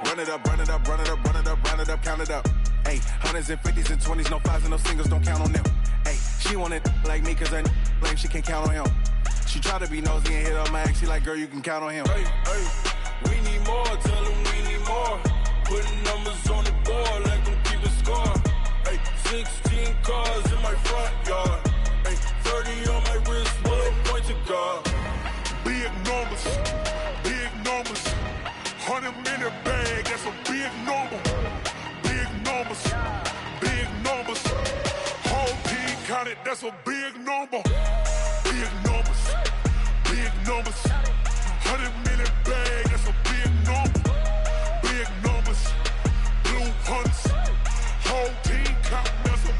Run it up, run it up, run it up, run it up, run it up, count it up. Ay, 100s and 50s and 20s, no 5s and no singles, don't count on them. Ay, she want it like me, cause her blame, she can't count on him. She try to be nosy and hit on my ex, she like, girl, you can count on him. Hey, hey, we need more, tell them we need more. Putting numbers on the board, like I'm keeping score. Hey, 16 cars in my front yard. Hey, 30 on my wrist, bullet pointed guard. Big numbers, big numbers. 100-minute bag, that's a big number. Big numbers, big numbers. Whole team counted, that's a big number. Big numbers, big numbers. 100-minute bag, that's a big number. Big numbers, blue hunts. Whole team counting, that's a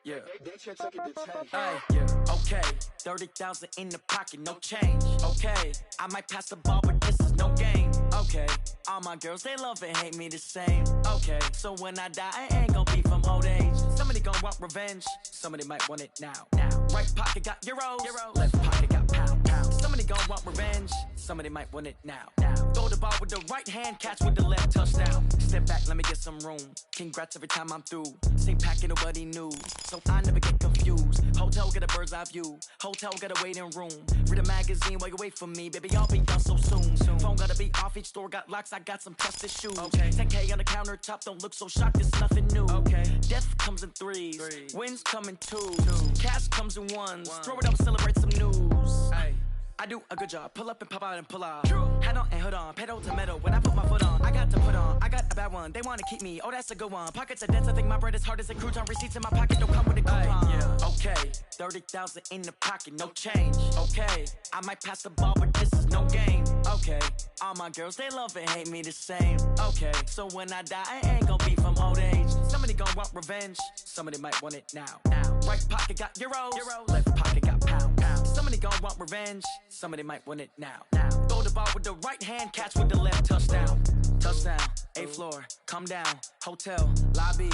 Yeah. Hey, yeah. Okay, 30,000 in the pocket, no change. Okay, I might pass the ball, but this is no game. Okay, all my girls, they love and hate me the same. Okay, so when I die, I ain't gon' be from old age. Somebody gon' want revenge, somebody might want it now. Right pocket got euros, left pocket got pounds. Somebody gon' want revenge, somebody might want it now. Throw the ball with the right hand, catch with the left, touchdown. Step back, let me get some room. Congrats every time I'm through. Same packet, nobody knew, so I never get confused. Hotel get a bird's eye view, hotel got a waiting room. Read a magazine while you wait for me, baby, I'll be done so soon. Phone gotta be off, each store got locks, I got some trusted shoes. 10K on the countertop, don't look so shocked, it's nothing new. Death comes in threes, wins come in twos, cash comes in ones. Throw it up, celebrate some news. I do a good job, pull up and pop out and pull out. Head on and hood on, pedal to metal. When I put my foot on, I got to put on. I got a bad one, they wanna keep me. Oh, that's a good one. Pockets are dense, I think my bread is hard as a crouton. Receipts in my pocket don't come with a coupon. Okay, 30,000 in the pocket, no change. Okay, I might pass the ball, but this is no game. Okay, all my girls, they love and hate me the same. Okay, so when I die, I ain't gon' be from old age. Somebody gon' want revenge, somebody might want it now. Right pocket got euros, left pocket got pounds. Somebody gon' want revenge, somebody might want it now. Throw the ball with the right hand, catch with the left, touchdown. Touchdown, 8th floor, come down, hotel, lobby.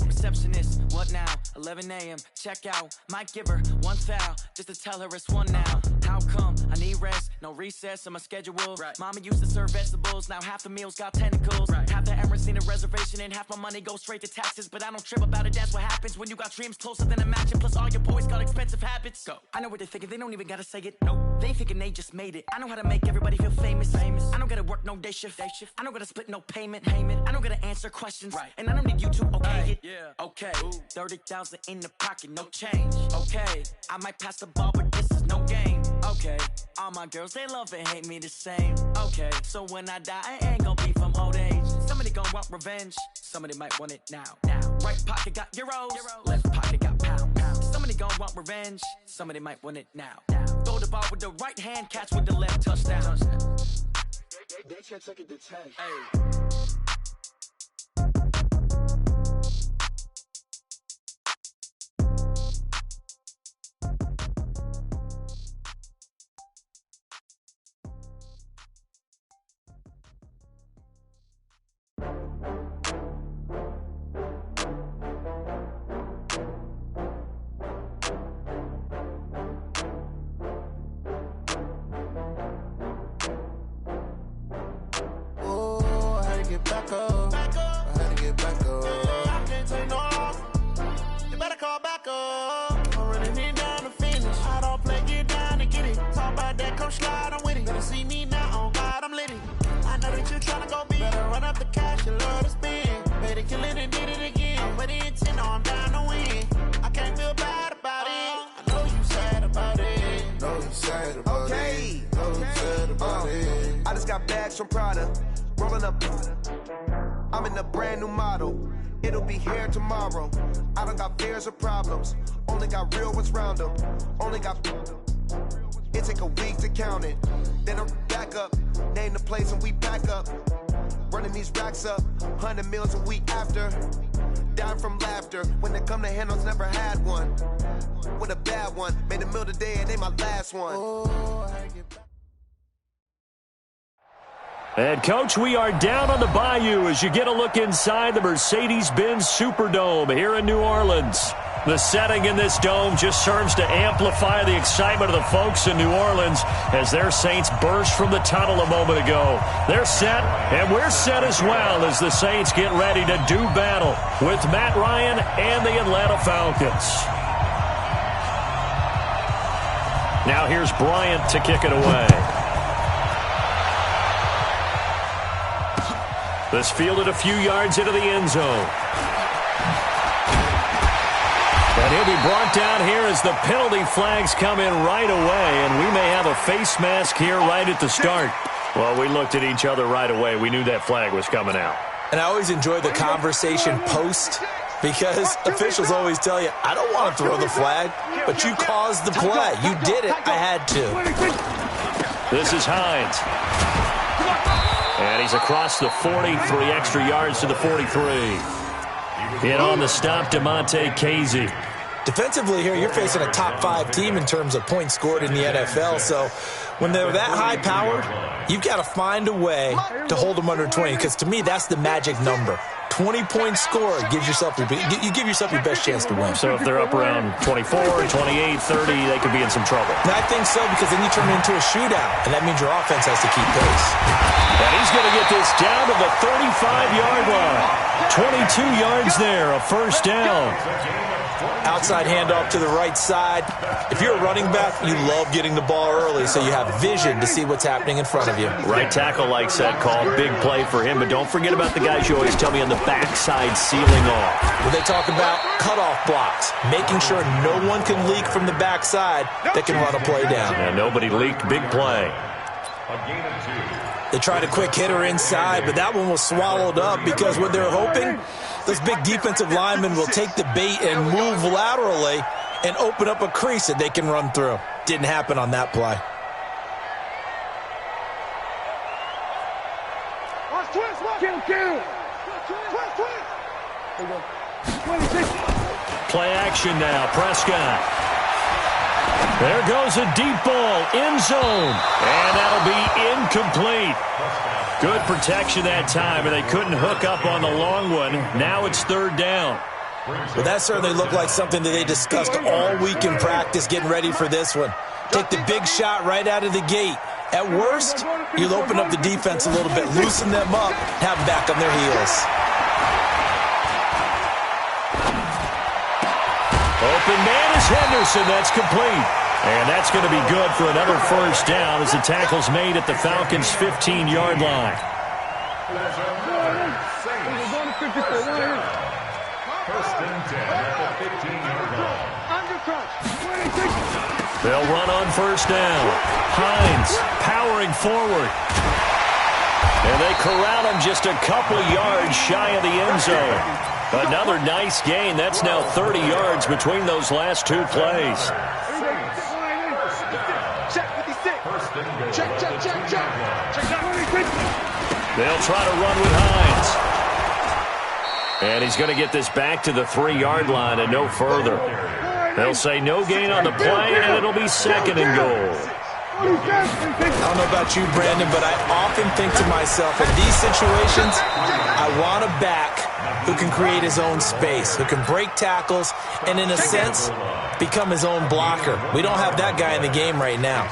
Receptionist, what now? 11 a.m., check out. Might give her one foul, just to tell her it's one now. How come? I need rest, no recess in my schedule. Mama used to serve vegetables, now half the meals got tentacles. Half the Emirates need a reservation and half my money goes straight to taxes. But I don't trip about it, that's what happens when you got dreams closer than a match. Plus all your boys got expensive habits. Go. I know what they're thinking, they don't even gotta say it. Nope. They thinking they just made it. I know how to make everybody feel famous. I don't gotta work no day shift. I don't gotta split no payment. I don't gotta answer questions. And I don't need you to okay it. Okay, 30,000 in the pocket, no change. Okay, I might pass the ball, but this is no game. Okay, all my girls, they love and hate me the same. Okay, so when I die, I ain't gon' be from old age. Somebody gon' want revenge, somebody might want it now. Right pocket got euros, left pocket got pounds. Somebody gon' want revenge, somebody might want it now. Throw the ball with the right hand, catch with the left, touchdown. They can't take it to 10. Back up. I had to get back up. I can't take no loss. You better call back up. I'm running it down to finish. I don't play, get down and get it. Talk about that, come slide, I'm with it. Better see me now, on God, I'm litty. I know that you tryna go big. Better run up the cash, you love to spend. Better kill it and did it again. I'm with the intent, no, I'm down to win. I can't feel bad about it. I know you sad about it. Know you sad about it. Know you sad about it. I just got bags from Prada. Rolling up, I'm in a brand new model. It'll be here tomorrow. I don't got fears or problems. Only got real ones round them. Only got. It take a week to count it. Then I'm back up. Name the place and we back up. Running these racks up. 100 meals a week after. Dying from laughter. When it come to handles, never had one. With a bad one. Made a meal today and they my last one. Oh, I get back. And, Coach, we are down on the bayou as you get a look inside the Mercedes-Benz Superdome here in New Orleans. The setting in this dome just serves to amplify the excitement of the folks in New Orleans as their Saints burst from the tunnel a moment ago. They're set, and we're set as well as the Saints get ready to do battle with Matt Ryan and the Atlanta Falcons. Now here's Bryant to kick it away. This fielded a few yards into the end zone. And he'll be brought down here as the penalty flags come in right away, and we may have a face mask here right at the start. Well, we looked at each other right away. We knew that flag was coming out. And I always enjoy the conversation post because officials always tell you, I don't want to throw the flag, but you caused the play. You did it. I had to. This is Hines. And he's across the 40, 3 extra yards to the 43. In on the stop, DeMonte Casey. Defensively here, you're facing a top-5 team in terms of points scored in the NFL. So when they're that high-powered, you've got to find a way to hold them under 20. Because to me, that's the magic number. 20 points scored gives yourself you give yourself your best chance to win. So if they're up around 24, 28, 30, they could be in some trouble. And I think so, because then you turn it into a shootout, and that means your offense has to keep pace. And he's going to get this down to the 35-yard line. 22 yards there, a first down. Outside handoff to the right side. If you're a running back, you love getting the ball early so you have vision to see what's happening in front of you. Right tackle likes that call. Big play for him. But don't forget about the guys you always tell me on the backside sealing off. When they talk about cutoff blocks, making sure no one can leak from the backside that can run a play down. And nobody leaked. Big play. They tried a quick hitter inside, but that one was swallowed up because what they're hoping, those big defensive linemen will take the bait and move laterally and open up a crease that they can run through. Didn't happen on that play. Play action now. Prescott. There goes a deep ball, end zone, and that'll be incomplete. Good protection that time, and they couldn't hook up on the long one. Now it's third down. Well, that certainly looked like something that they discussed all week in practice, getting ready for this one. Take the big shot right out of the gate. At worst, you'll open up the defense a little bit, loosen them up, have them back on their heels. Open man is Henderson. That's complete. And that's going to be good for another first down as the tackle's made at the Falcons' 15-yard line. They'll run on first down. Hines powering forward. And they corral him just a couple yards shy of the end zone. Another nice gain. That's now 30 yards between those last two plays. They'll try to run with Hines. And he's going to get this back to the 3-yard line and no further. They'll say no gain on the play, and it'll be second and goal. I don't know about you, Brandon, but I often think to myself, in these situations, I want a back who can create his own space, who can break tackles, and in a sense, become his own blocker. We don't have that guy in the game right now.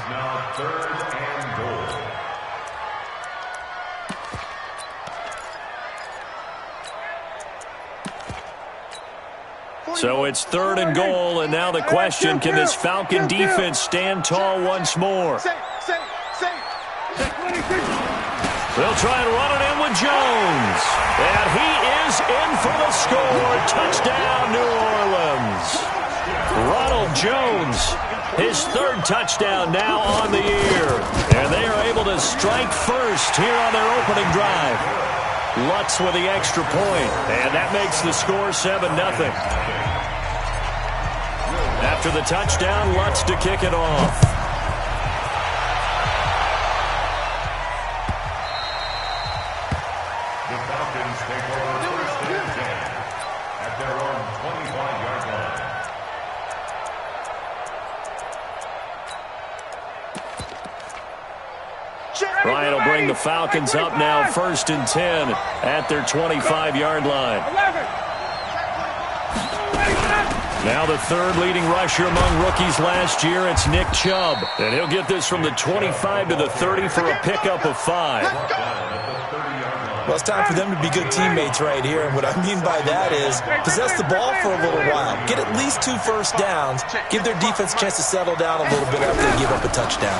So it's third and goal, and now the question, can this Falcon defense stand tall once more? They'll try and run it in with Jones. And he is in for the score. Touchdown, New Orleans. Ronald Jones, his third touchdown now on the year. And they are able to strike first here on their opening drive. Lutz with the extra point, and that makes the score 7-0. After the touchdown, Lutz to kick it off. The Falcons take over first and 10 at their own 25-yard line. Ryan will bring the Falcons up now first and 10 at their 25-yard line. Now the third leading rusher among rookies last year, it's Nick Chubb. And he'll get this from the 25 to the 30 for a pickup of 5. Well, it's time for them to be good teammates right here. And what I mean by that is possess the ball for a little while. Get at least 2 first downs. Give their defense a chance to settle down a little bit after they give up a touchdown.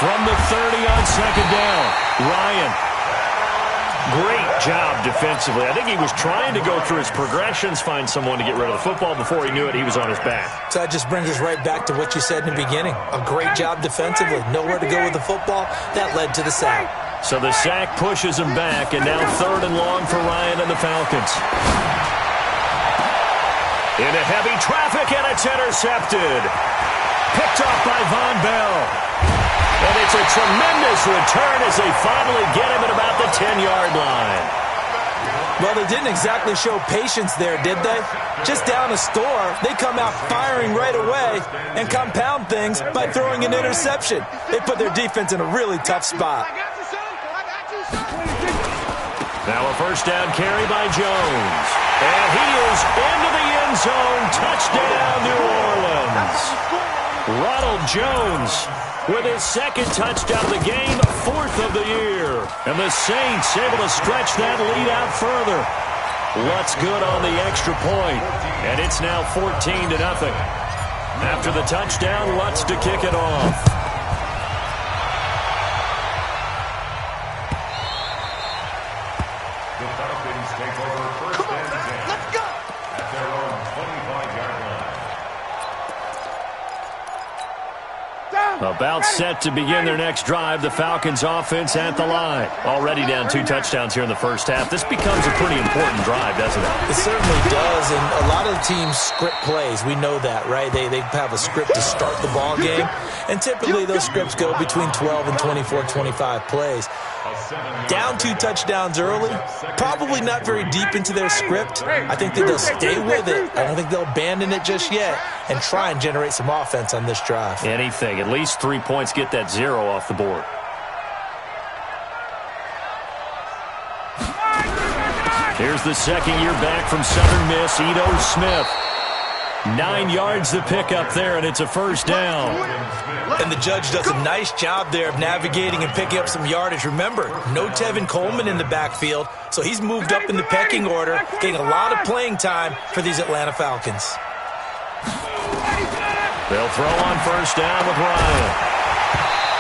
From the 30 on second down, Ryan. Great job defensively. I think he was trying to go through his progressions, find someone to get rid of the football. Before he knew it, he was on his back. So that just brings us right back to what you said in the beginning. A great job defensively. Nowhere to go with the football. That led to the sack. So the sack pushes him back, and now third and long for Ryan and the Falcons. Into heavy traffic, and it's intercepted. Picked off by Von Bell. And it's a tremendous return as they finally get him at about the 10-yard line. Well, they didn't exactly show patience there, did they? Just down a score, they come out firing right away and compound things by throwing an interception. They put their defense in a really tough spot. Now a first down carry by Jones. And he is into the end zone. Touchdown, New Orleans. Ronald Jones with his second touchdown of the game, 4th of the year. And the Saints able to stretch that lead out further. Lutz good on the extra point. And it's now 14-0. After the touchdown, Lutz to kick it off. About set to begin their next drive. The Falcons offense at the line. Already down 2 touchdowns here in the first half. This becomes a pretty important drive, doesn't it? It certainly does, and a lot of the teams script plays. We know that, right? They have a script to start the ball game, and typically those scripts go between 12 and 24, 25 plays. Down 2 touchdowns early, probably not very deep into their script. I think that they'll stay with it. I don't think they'll abandon it just yet and try and generate some offense on this drive. Anything. At least 3 points, get that 0 off the board. Here's the second year back from Southern Miss, Ito Smith. 9 yards to pick up there, and it's a first down. And the judge does a nice job there of navigating and picking up some yardage. Remember, no Tevin Coleman in the backfield, so he's moved up in the pecking order, getting a lot of playing time for these Atlanta Falcons. They'll throw on first down with Ryan.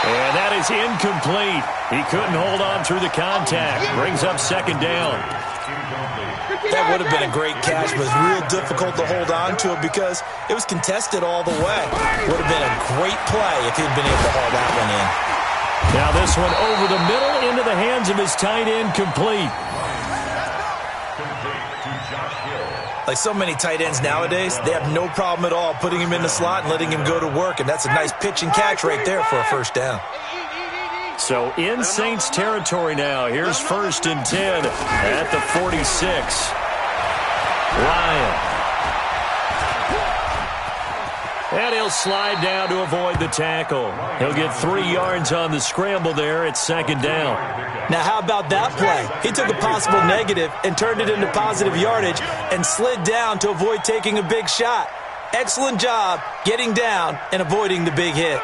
And that is incomplete. He couldn't hold on through the contact. Brings up second down. That would have been a great catch, but it's real difficult to hold on to it because it was contested all the way. Would have been a great play if he'd been able to haul that one in. Now this one over the middle into the hands of his tight end, complete. Like so many tight ends nowadays, they have no problem at all putting him in the slot and letting him go to work, and that's a nice pitch and catch right there for a first down. So in Saints territory now. Here's 1st and 10 at the 46. Ryan. And he'll slide down to avoid the tackle. He'll get 3 yards on the scramble there at second down. Now how about that play? He took a possible negative and turned it into positive yardage and slid down to avoid taking a big shot. Excellent job getting down and avoiding the big hit.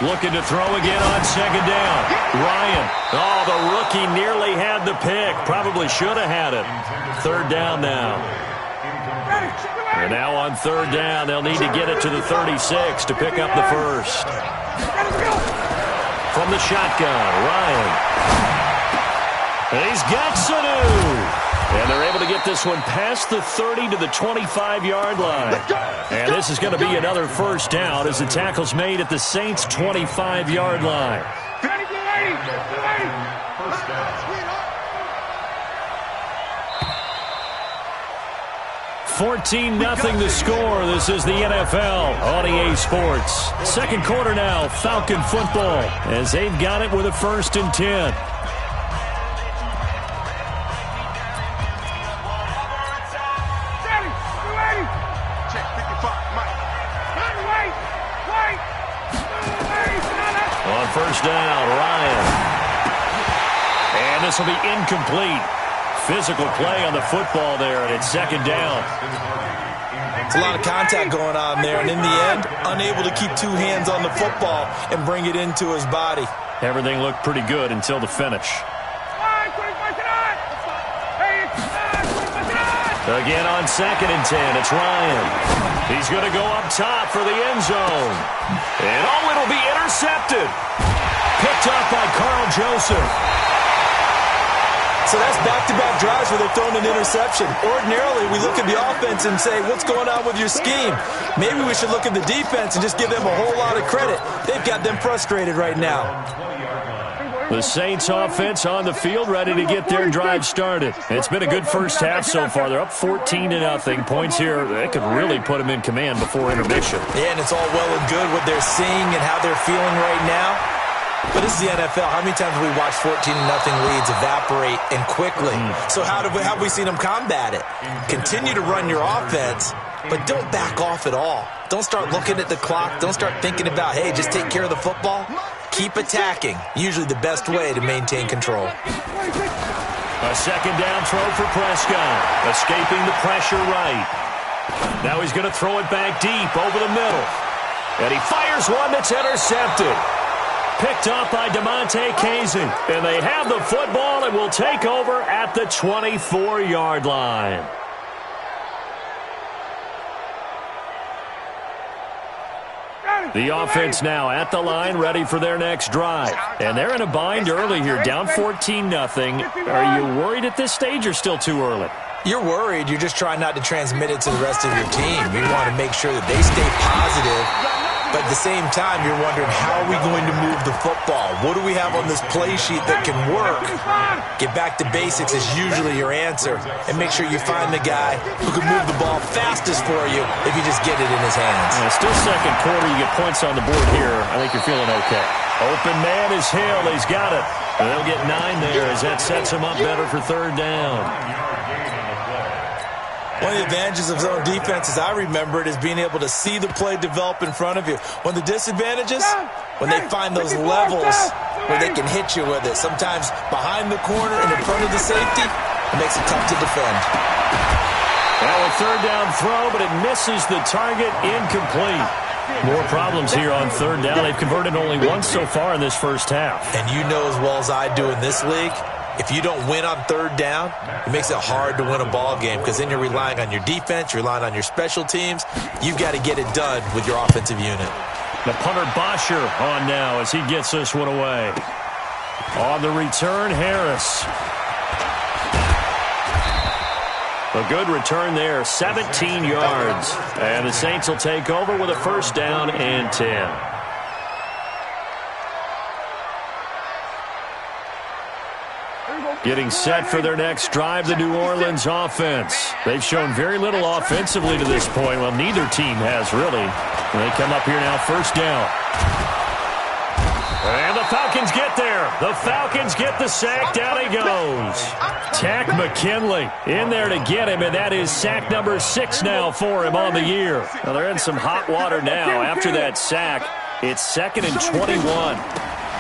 Looking to throw again on second down. Ryan. Oh, the rookie nearly had the pick. Probably should have had it. Third down now. And now on third down, they'll need to get it to the 36 to pick up the first. From the shotgun, Ryan. And he's got Sanu. And they're able to get this one past the 30 to the 25-yard line. And this is going to be another first down as the tackle's made at the Saints' 25-yard line. 14-0 the score. This is the NFL on EA Sports. Second quarter now, Falcon football, as they've got it with a 1st and 10. On first down, Ryan. And this will be incomplete. Physical play on the football there, and it's second down. It's a lot of contact going on there, and in the end, unable to keep 2 hands on the football and bring it into his body. Everything looked pretty good until the finish. Again on 2nd and 10, it's Ryan. He's going to go up top for the end zone. And oh, it'll be intercepted. Picked up by Carl Joseph. So that's back-to-back drives where they've thrown an interception. Ordinarily, we look at the offense and say, what's going on with your scheme? Maybe we should look at the defense and just give them a whole lot of credit. They've got them frustrated right now. The Saints offense on the field, ready to get their drive started. It's been a good first half so far. They're up 14-0. Points here, they could really put them in command before intermission. Yeah, and it's all well and good what they're seeing and how they're feeling right now. But this is the NFL. How many times have we watched 14-0 leads evaporate and quickly? So how have we seen them combat it? Continue to run your offense, but don't back off at all. Don't start looking at the clock. Don't start thinking about, hey, just take care of the football. Keep attacking. Usually the best way to maintain control. A second down throw for Prescott. Escaping the pressure right. Now he's going to throw it back deep over the middle. And he fires one that's intercepted. Picked up by DeMonte Kazee. And they have the football and will take over at the 24-yard line. The offense now at the line, ready for their next drive. And they're in a bind early here, down 14-0. Are you worried at this stage or still too early? You're worried. You're just trying not to transmit it to the rest of your team. You want to make sure that they stay positive. But at the same time, you're wondering, how are we going to move the football? What do we have on this play sheet that can work? Get back to basics is usually your answer. And make sure you find the guy who can move the ball fastest for you if you just get it in his hands. Yeah, still second quarter. You get points on the board here. I think you're feeling okay. Open man is Hill. He's got it. And they'll get 9 there as that sets him up better for third down. One of the advantages of zone defense, as I remember it, is being able to see the play develop in front of you. One of the disadvantages, when they find those levels where they can hit you with it, sometimes behind the corner and in front of the safety, it makes it tough to defend. Now a third down throw, but it misses the target, incomplete. More problems here on third down. They've converted only once so far in this first half. And you know as well as I do in this league, if you don't win on third down, it makes it hard to win a ball game because then you're relying on your defense, you're relying on your special teams. You've got to get it done with your offensive unit. The punter Bosher on now as he gets this one away. On the return, Harris. A good return there, 17 yards. And the Saints will take over with a first down and 10. Getting set for their next drive, the New Orleans offense. They've shown very little offensively to this point. Well, neither team has really. And they come up here now, first down. And the Falcons get there. The Falcons get the sack. Down he goes. Tack McKinley in there to get him, and that is sack number 6 now for him on the year. Well, they're in some hot water now after that sack. It's 2nd and 21.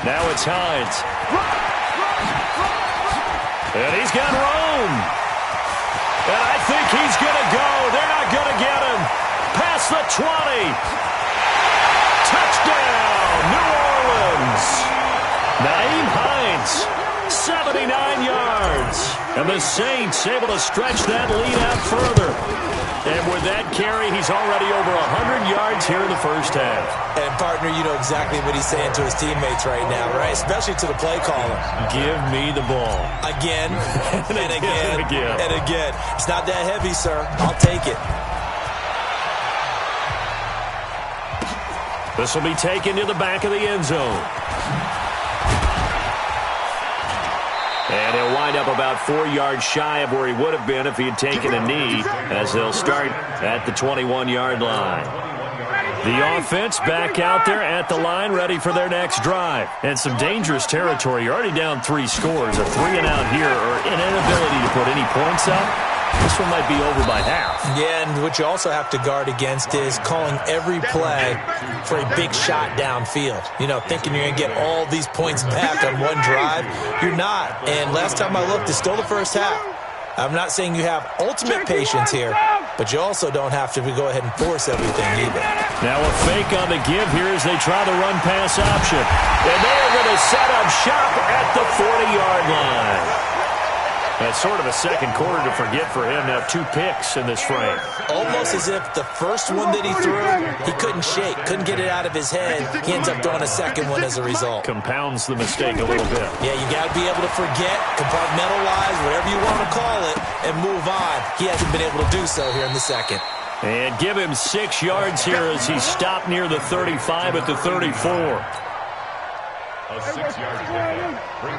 Now it's Hines. And he's got room. And I think he's going to go. They're not going to get him. Past the 20. Touchdown, New Orleans. Nyheim Hines, 79 yards. And the Saints able to stretch that lead out further. And with that carry, he's already over 100 yards here in the first half. And, partner, you know exactly what he's saying to his teammates right now, right? Especially to the play caller. Give me the ball. Again, and again, and again. It's not that heavy, sir. I'll take it. This will be taken to the back of the end zone. And he'll wind up about 4 yards shy of where he would have been if he had taken a knee, as they'll start at the 21-yard line. The offense back out there at the line, ready for their next drive. And some dangerous territory. You're already down 3 scores. A 3-and-out here, or an inability to put any points up. This one might be over by half. Yeah, and what you also have to guard against is calling every play for a big shot downfield. You know, thinking you're going to get all these points back on one drive. You're not. And last time I looked, it's still the first half. I'm not saying you have ultimate patience here, but you also don't have to go ahead and force everything either. Now a fake on the give here as they try the run-pass option. And they are going to set up shop at the 40-yard line. That's sort of a second quarter to forget for him to have 2 picks in this frame. Almost as if the first one that he threw, he couldn't shake, couldn't get it out of his head. He ends up throwing a second one as a result. Compounds the mistake a little bit. Yeah, you got to be able to forget, compartmentalize, whatever you want to call it, and move on. He hasn't been able to do so here in the second. And give him 6 yards here as he stopped near the 35 at the 34.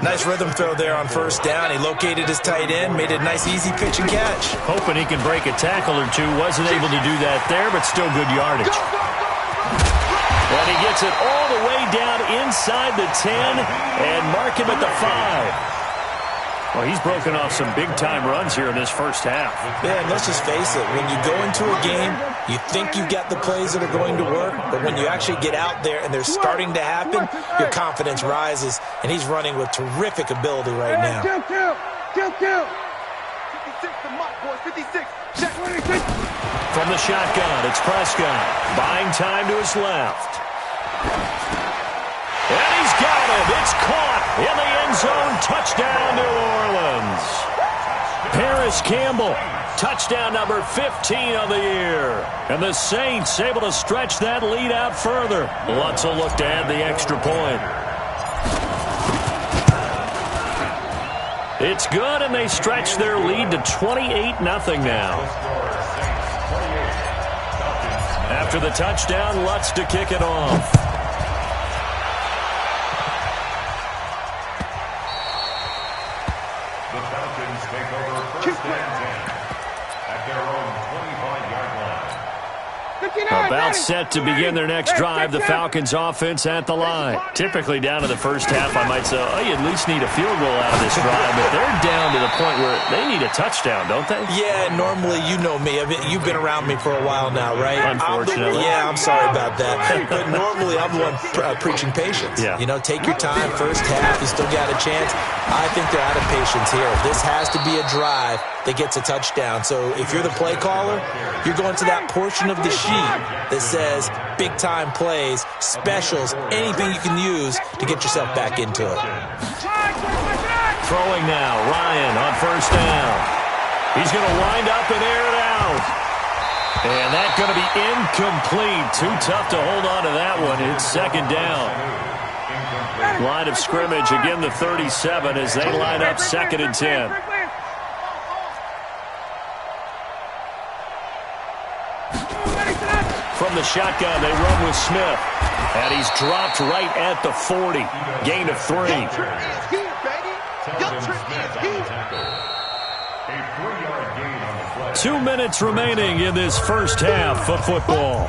Nice rhythm throw there on first down. He located his tight end, made it a nice easy pitch and catch. Hoping he can break a tackle or two. Wasn't able to do that there, but still good yardage. And he gets it all the way down inside the 10 and mark him at the 5. Well, he's broken off some big-time runs here in this first half. Yeah, and let's just face it. When you go into a game, you think you've got the plays that are going to work, but when you actually get out there and they're starting to happen, your confidence rises, and he's running with terrific ability right now. Kill. 56 to Mott, boys. 56. Check 26. From the shotgun, it's Prescott. Buying time to his left. And he's got it. It's caught in the end zone. Touchdown, New Orleans. Paris Campbell, touchdown number 15 of the year. And the Saints able to stretch that lead out further. Lutz will look to add the extra point. It's good, and they stretch their lead to 28-0 now. After the touchdown, Lutz to kick it off. The Falcons take over first and 10 at their own 25-yard line. About set to begin their next drive, the Falcons offense at the line. Typically down to the first half, I might say, oh, you at least need a field goal out of this drive, but they're down to the point where they need a touchdown, don't they? Yeah, normally, you know me. You've been around me for a while now, right? Unfortunately. I'm sorry about that. But normally, I'm the one preaching patience. Yeah. You know, take your time, first half, you still got a chance. I think they're out of patience here. This has to be a drive that gets a touchdown. So if you're the play caller, you're going to that portion of the sheet that says big-time plays, specials, anything you can use to get yourself back into it. Throwing now, Ryan on first down. He's going to wind up and air it out. And that's going to be incomplete. Too tough to hold on to that one. It's second down. Line of scrimmage, again the 37 as they line up second and 10. From the shotgun, they run with Smith. And he's dropped right at the 40. Gain of 3. A 3-yard gain on the play. 2 minutes remaining in this first half of football.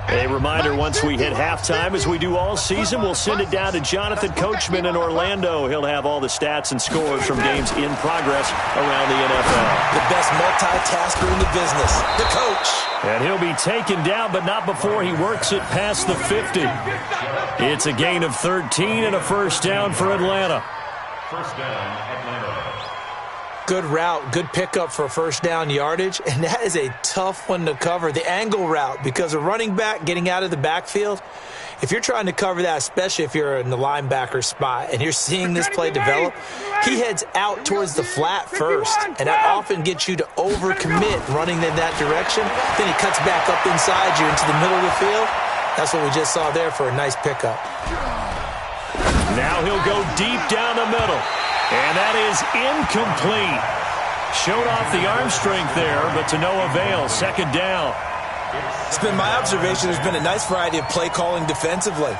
A reminder, once we hit halftime, as we do all season, we'll send it down to Jonathan Coachman in Orlando. He'll have all the stats and scores from games in progress around the NFL. The best multitasker in the business, the coach. And he'll be taken down, but not before he works it past the 50. It's a gain of 13 and a first down for Atlanta. First down, Atlanta. Good route, good pickup for first down yardage, and that is a tough one to cover, the angle route, because a running back getting out of the backfield, if you're trying to cover that, especially if you're in the linebacker spot and you're seeing this play develop, he heads out towards the flat first, and that often gets you to overcommit running in that direction. Then he cuts back up inside you into the middle of the field. That's what we just saw there for a nice pickup. Now he'll go deep down the middle. And that is incomplete. Showed off the arm strength there, but to no avail. Second down. It's been my observation there's been a nice variety of play calling defensively.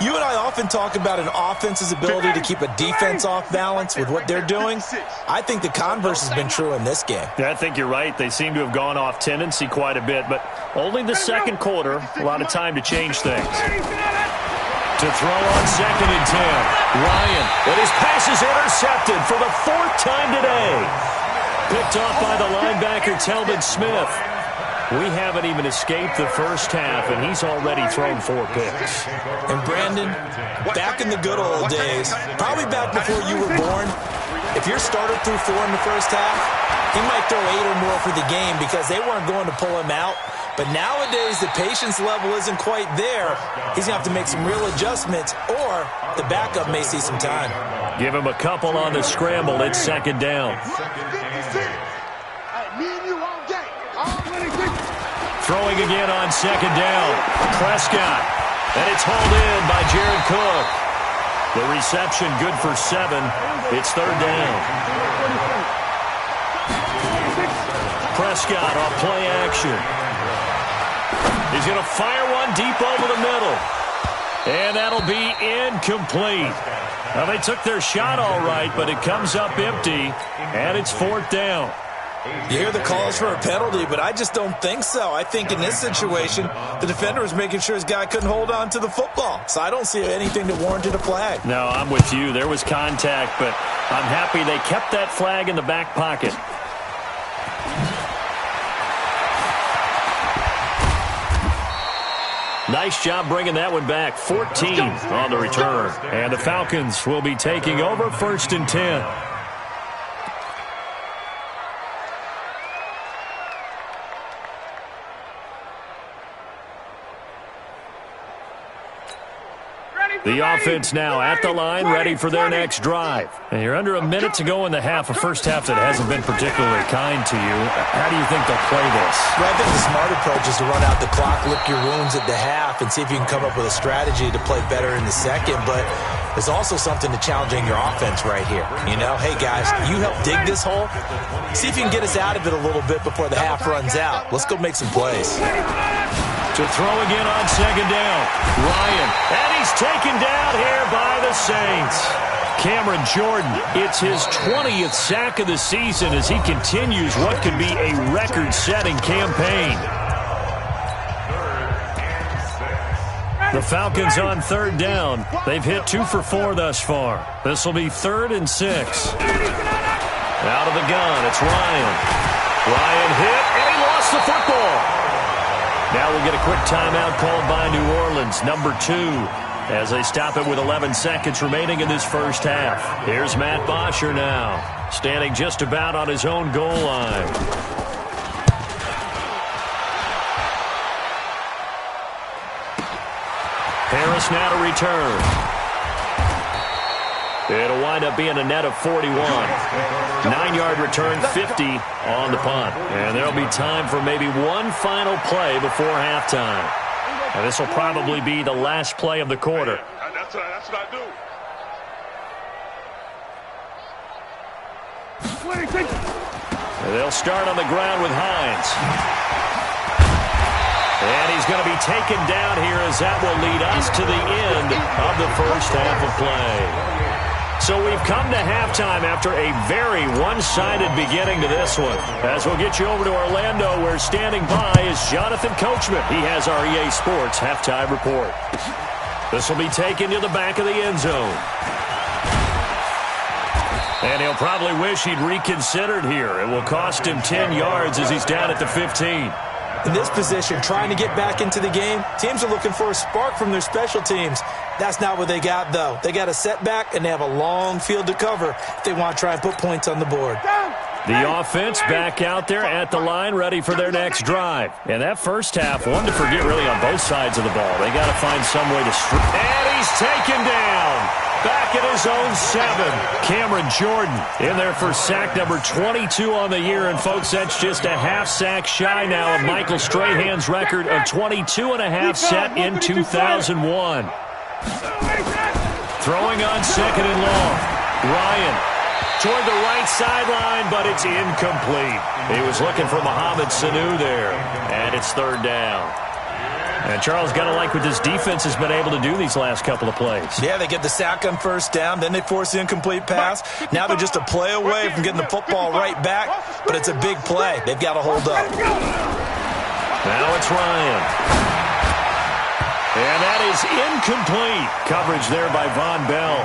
You and I often talk about an offense's ability to keep a defense off balance with what they're doing. I think the converse has been true in this game. Yeah, I think you're right. They seem to have gone off tendency quite a bit, but only the second quarter. A lot of time to change things. To throw on second and 10. Ryan, and his pass is intercepted for the 4th time today. Picked off by the linebacker, Telvin Smith. We haven't even escaped the first half, and he's already thrown 4 picks. And Brandon, back in the good old days, probably back before you were born, if your starter threw 4 in the first half, he might throw 8 or more for the game because they weren't going to pull him out. But nowadays, the patience level isn't quite there. He's going to have to make some real adjustments, or the backup may see some time. Give him a couple on the scramble. It's second down. Throwing again on second down. Prescott. And it's hauled in by Jared Cook. The reception good for 7. It's third down. Prescott on play action. He's going to fire one deep over the middle. And that'll be incomplete. Well, they took their shot all right, but it comes up empty, and it's fourth down. You hear the calls for a penalty, but I just don't think so. I think in this situation, the defender was making sure his guy couldn't hold on to the football. So I don't see anything that warranted a flag. No, I'm with you. There was contact, but I'm happy they kept that flag in the back pocket. Nice job bringing that one back. 14 on the return. And the Falcons will be taking over 1st and 10. The offense now at the line, ready for their next drive. And you're under a minute to go in the half, a first half that hasn't been particularly kind to you. How do you think they'll play this? Well, I think the smart approach is to run out the clock, lick your wounds at the half, and see if you can come up with a strategy to play better in the second. But there's also something to challenging your offense right here. You know, hey, guys, you help dig this hole. See if you can get us out of it a little bit before the half runs out. Let's go make some plays. To throw again on second down. Ryan, and he's taken down here by the Saints. Cameron Jordan, it's his 20th sack of the season as he continues what could be a record-setting campaign. The Falcons on third down. They've hit 2 for 4 thus far. This will be 3rd and 6. Out of the gun, it's Ryan. Ryan hit, and he lost the football. Now we'll get a quick timeout called by New Orleans, number 2, as they stop it with 11 seconds remaining in this first half. Here's Matt Bosher now, standing just about on his own goal line. Harris now to return. It'll wind up being a net of 41. 9-yard return, 50 on the punt. And there'll be time for maybe one final play before halftime. And this will probably be the last play of the quarter. That's what I do. And they'll start on the ground with Hines. And he's going to be taken down here as that will lead us to the end of the first half of play. So we've come to halftime after a very one-sided beginning to this one. As we'll get you over to Orlando, where standing by is Jonathan Coachman. He has our EA Sports halftime report. This will be taken to the back of the end zone. And he'll probably wish he'd reconsidered here. It will cost him 10 yards as he's down at the 15. In this position, trying to get back into the game, teams are looking for a spark from their special teams. That's not what they got, though. They got a setback, and they have a long field to cover if they want to try and put points on the board. The offense back out there at the line, ready for their next drive. And that first half, one to forget really on both sides of the ball. They got to find some way to and he's taken down. Back at his own 7. Cameron Jordan in there for sack number 22 on the year. And, folks, that's just a half sack shy now of Michael Strahan's record of 22.5 set in 2001. Throwing on second and long. Ryan toward the right sideline, but it's incomplete. He was looking for Mohamed Sanu there, and it's third down. And Charles, got to like what this defense has been able to do these last couple of plays. Yeah, they get the sack on first down, then they force the incomplete pass. Now they're just a play away from getting the football right back, but it's a big play. They've got to hold up. Now it's Ryan. And that is incomplete. Coverage there by Von Bell.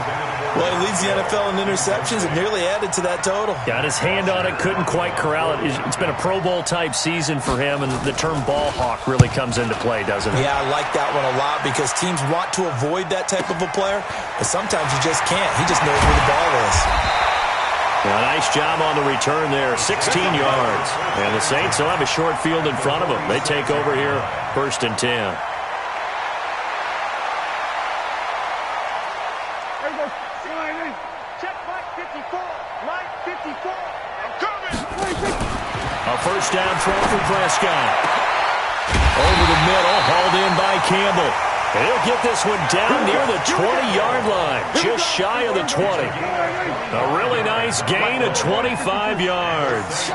Well, he leads the NFL in interceptions and nearly added to that total. Got his hand on it, couldn't quite corral it. It's been a Pro Bowl-type season for him, and the term ball hawk really comes into play, doesn't it? Yeah, I like that one a lot because teams want to avoid that type of a player, but sometimes you just can't. He just knows where the ball is. Well, nice job on the return there, 16 yards. And the Saints will have a short field in front of them. They take over here, 1st and 10. A first down throw for Prescott. Over the middle, hauled in by Campbell. And he'll get this one down near the 20-yard line, just shy of the 20. A really nice gain of 25 yards.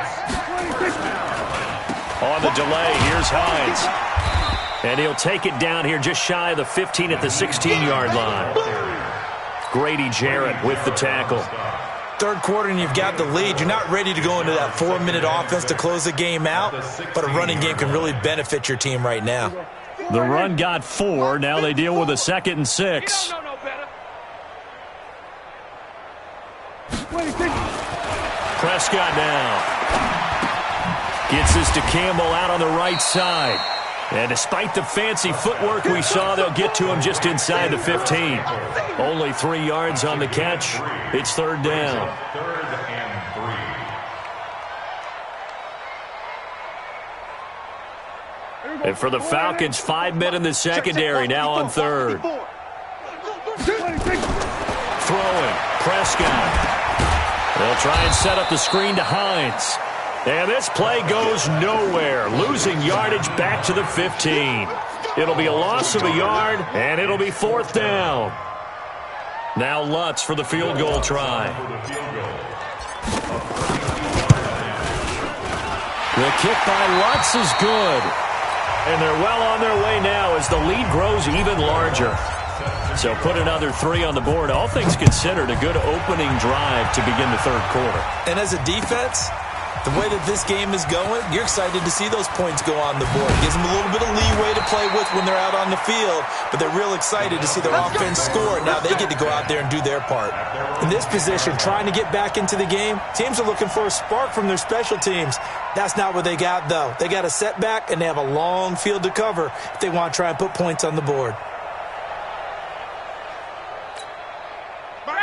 On the delay, here's Hines. And he'll take it down here just shy of the 15 at the 16-yard line. Grady Jarrett with the tackle. Third quarter and you've got the lead. You're not ready to go into that 4-minute offense to close the game out, but a running game can really benefit your team right now. The run got 4. Now they deal with a 2nd and 6. Prescott now. Gets this to Campbell out on the right side. And despite the fancy footwork we saw, they'll get to him just inside the 15. Only 3 yards on the catch. It's 3rd down. 3rd and 3. And for the Falcons, 5 men in the secondary now on 3rd. Throwing. Prescott. They'll try and set up the screen to Hines. And this play goes nowhere, losing yardage back to the 15. It'll be a loss of a yard, and it'll be 4th down. Now Lutz for the field goal try. The kick by Lutz is good. And they're well on their way now as the lead grows even larger. So put another 3 on the board. All things considered, a good opening drive to begin the 3rd quarter. And as a defense, the way that this game is going, you're excited to see those points go on the board. It gives them a little bit of leeway to play with when they're out on the field, but they're real excited to see their offense score. Now they get to go out there and do their part. In this position, trying to get back into the game, teams are looking for a spark from their special teams. That's not what they got, though. They got a setback, and they have a long field to cover if they want to try and put points on the board.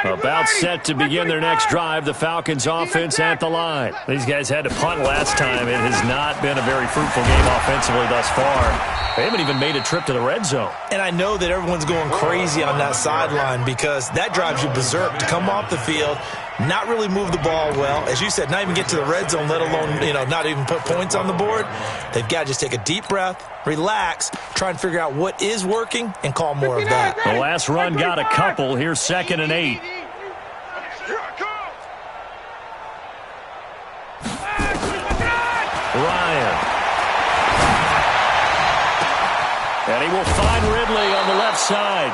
About set to begin their next drive, the Falcons offense at the line. These guys had to punt last time. It has not been a very fruitful game offensively thus far. They haven't even made a trip to the red zone. And I know that everyone's going crazy on that sideline because that drives you berserk to come off the field, not really move the ball well. As you said, not even get to the red zone, let alone, not even put points on the board. They've got to just take a deep breath, relax, try and figure out what is working, and call more of that. The last run got a couple. Here's 2nd and 8. Ryan. And he will find Ridley on the left side.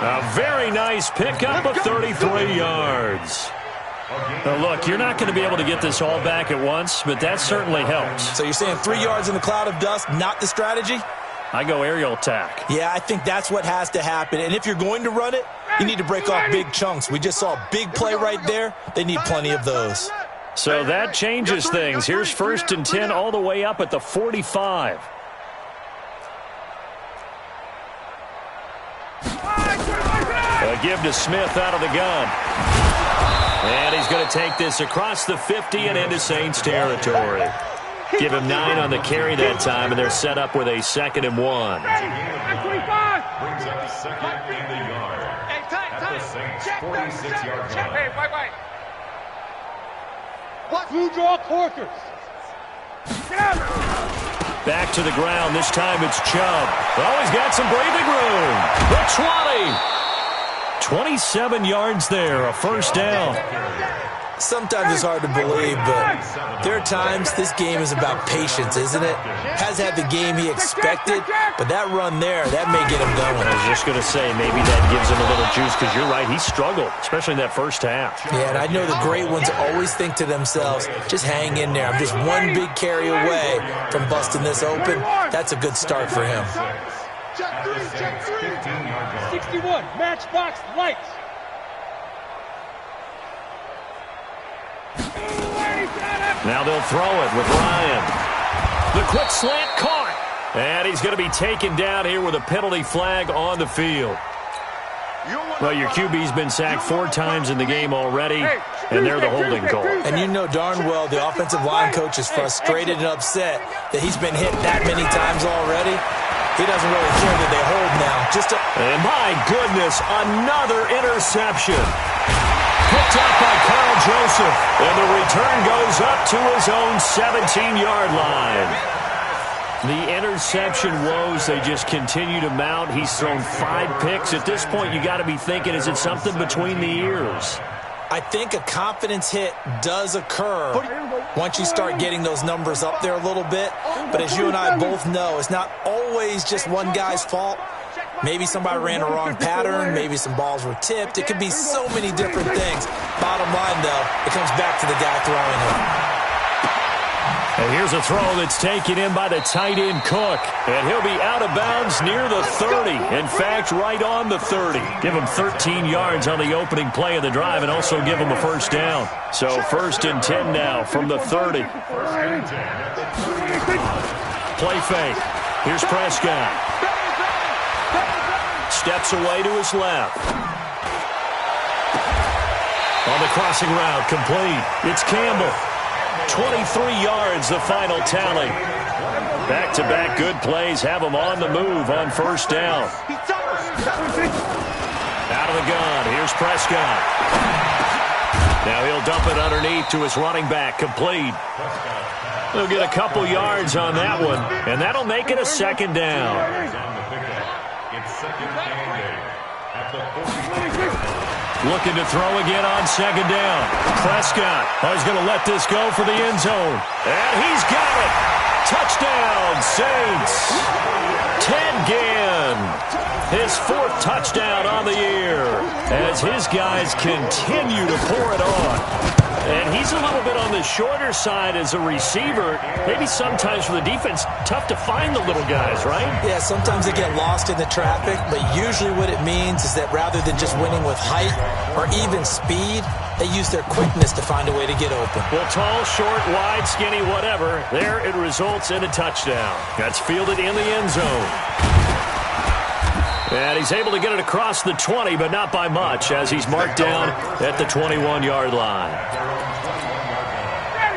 A very nice pickup of 33 yards. Now, look, you're not going to be able to get this all back at once, but that certainly helps. So you're saying 3 yards in the cloud of dust, not the strategy? I go aerial attack. Yeah, I think that's what has to happen. And if you're going to run it, you need to break off big chunks. We just saw a big play right there. They need plenty of those. So that changes things. Here's 1st and 10 all the way up at the 45. A give to Smith out of the gun. And he's going to take this across the 50 and into Saints territory. Give him 9 on the carry that time, and they're set up with a 2nd and 1. Brings up 2nd in the yard. At the Saints 46-yard line. Hey, wait. Blue draw quarters. Get out. Back to the ground. This time it's Chubb. Oh, he's got some breathing room. The 20. 27 yards there, a 1st down. Sometimes it's hard to believe, but there are times this game is about patience, isn't it? Has had the game he expected, but that run there, that may get him going. I was just going to say, maybe that gives him a little juice, because you're right, he struggled, especially in that 1st half. Yeah, and I know the great ones always think to themselves, just hang in there. I'm just one big carry away from busting this open. That's a good start for him. Check 3. 61, matchbox lights. Now they'll throw it with Ryan. The quick slant caught. And he's going to be taken down here with a penalty flag on the field. Well, your QB's been sacked 4 times in the game already, and they're the holding call. And you know darn well the offensive line coach is frustrated and upset that he's been hit that many times already. He doesn't really care that they hold now. And my goodness, another interception. Picked up by Carl Joseph, and the return goes up to his own 17-yard line. The interception woes, they just continue to mount. He's thrown 5 picks. At this point, you got to be thinking, is it something between the ears? I think a confidence hit does occur once you start getting those numbers up there a little bit. But as you and I both know, it's not always just one guy's fault. Maybe somebody ran a wrong pattern. Maybe some balls were tipped. It could be so many different things. Bottom line, though, it comes back to the guy throwing it. And here's a throw that's taken in by the tight end Cook. And he'll be out of bounds near the 30. In fact, right on the 30. Give him 13 yards on the opening play of the drive and also give him a first down. So 1st and 10 now from the 30. Play fake. Here's Prescott. Steps away to his left. On the crossing route, complete. It's Campbell. 23 yards, the final tally. Back-to-back good plays have him on the move on first down. Out of the gun, here's Prescott. Now he'll dump it underneath to his running back, complete. He'll get a couple yards on that one, and that'll make it a second down. Looking to throw again on second down. Prescott is going to let this go for the end zone. And he's got it. Touchdown, Saints. Ted Ginn, his 4th touchdown on the year as his guys continue to pour it on. And he's a little bit on the shorter side as a receiver. Maybe sometimes for the defense, tough to find the little guys, right? Yeah, sometimes they get lost in the traffic, but usually what it means is that rather than just winning with height or even speed, they use their quickness to find a way to get open. Well, tall, short, wide, skinny, whatever, there it results in a touchdown. That's fielded in the end zone. And he's able to get it across the 20, but not by much, as he's marked down at the 21-yard line.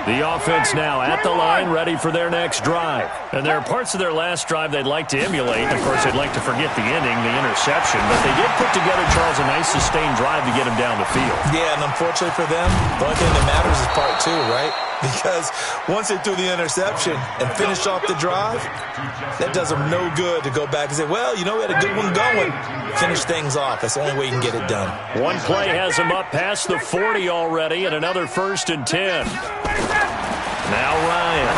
The offense now at the line, ready for their next drive. And there are parts of their last drive they'd like to emulate. Of course, they'd like to forget the ending, the interception. But they did put together, Charles, a nice sustained drive to get him down the field. Yeah, and unfortunately for them, the only thing that matters is part 2, right? Because once they threw the interception and finished off the drive, that does them no good to go back and say, well, you know, we had a good one going. Finish things off. That's the only way you can get it done. One play has him up past the 40 already, and another 1st and 10. Now Ryan.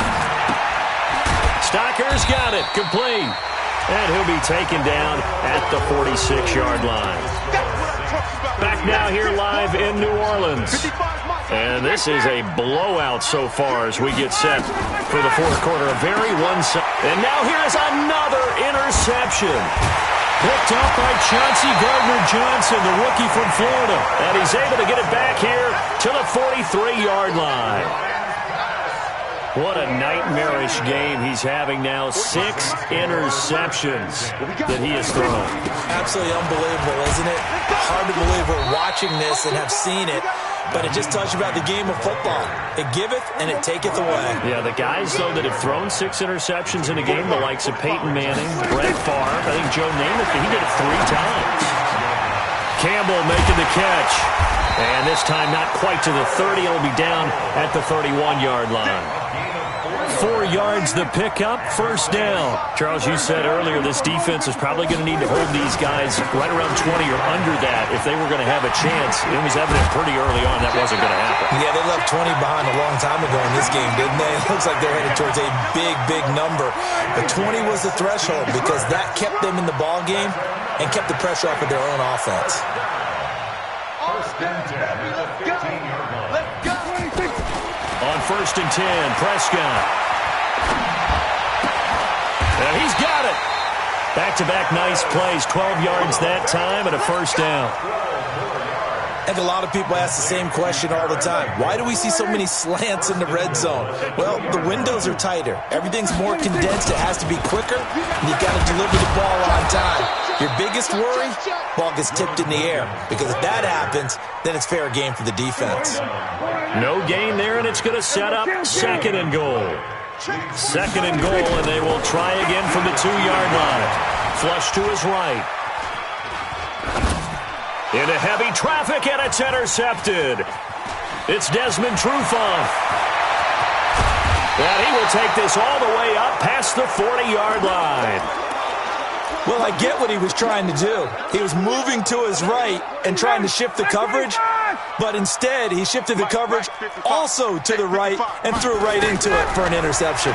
Stocker's got it. Complete. And he'll be taken down at the 46-yard line. Back now here live in New Orleans. And this is a blowout so far as we get set for the 4th quarter. A very one-sided. And now here is another interception. Picked up by Chauncey Gardner-Johnson, the rookie from Florida. And he's able to get it back here to the 43-yard line. What a nightmarish game he's having now. 6 interceptions that he has thrown. Absolutely unbelievable, isn't it? Hard to believe we're watching this and have seen it. But it just tells you about the game of football. It giveth and it taketh away. Yeah, the guys, though, that have thrown 6 interceptions in a game, the likes of Peyton Manning, Brett Favre, I think Joe Namath, he did it 3 times. Campbell making the catch. And this time not quite to the 30. It'll be down at the 31-yard line. 4 yards the pickup, first down. Charles, you said earlier this defense is probably going to need to hold these guys right around 20 or under that if they were going to have a chance. It was evident pretty early on that wasn't going to happen. Yeah, they left 20 behind a long time ago in this game, didn't they? It looks like they're headed towards a big, big number. But 20 was the threshold because that kept them in the ball game and kept the pressure off of their own offense. On 1st and 10, Prescott. And he's got it. Back-to-back nice plays, 12 yards that time and a first down. I think a lot of people ask the same question all the time. Why do we see so many slants in the red zone? Well, the windows are tighter. Everything's more condensed. It has to be quicker, and you've got to deliver the ball on time. Your biggest worry, ball gets tipped in the air. Because if that happens, then it's fair game for the defense. No gain there, and it's going to set up 2nd and goal. 2nd and goal, and they will try again from the 2-yard line. Flush to his right. Into heavy traffic, and it's intercepted. It's Desmond Trufant. And he will take this all the way up past the 40-yard line. Well, I get what he was trying to do. He was moving to his right and trying to shift the coverage, but instead he shifted the coverage also to the right and threw right into it for an interception.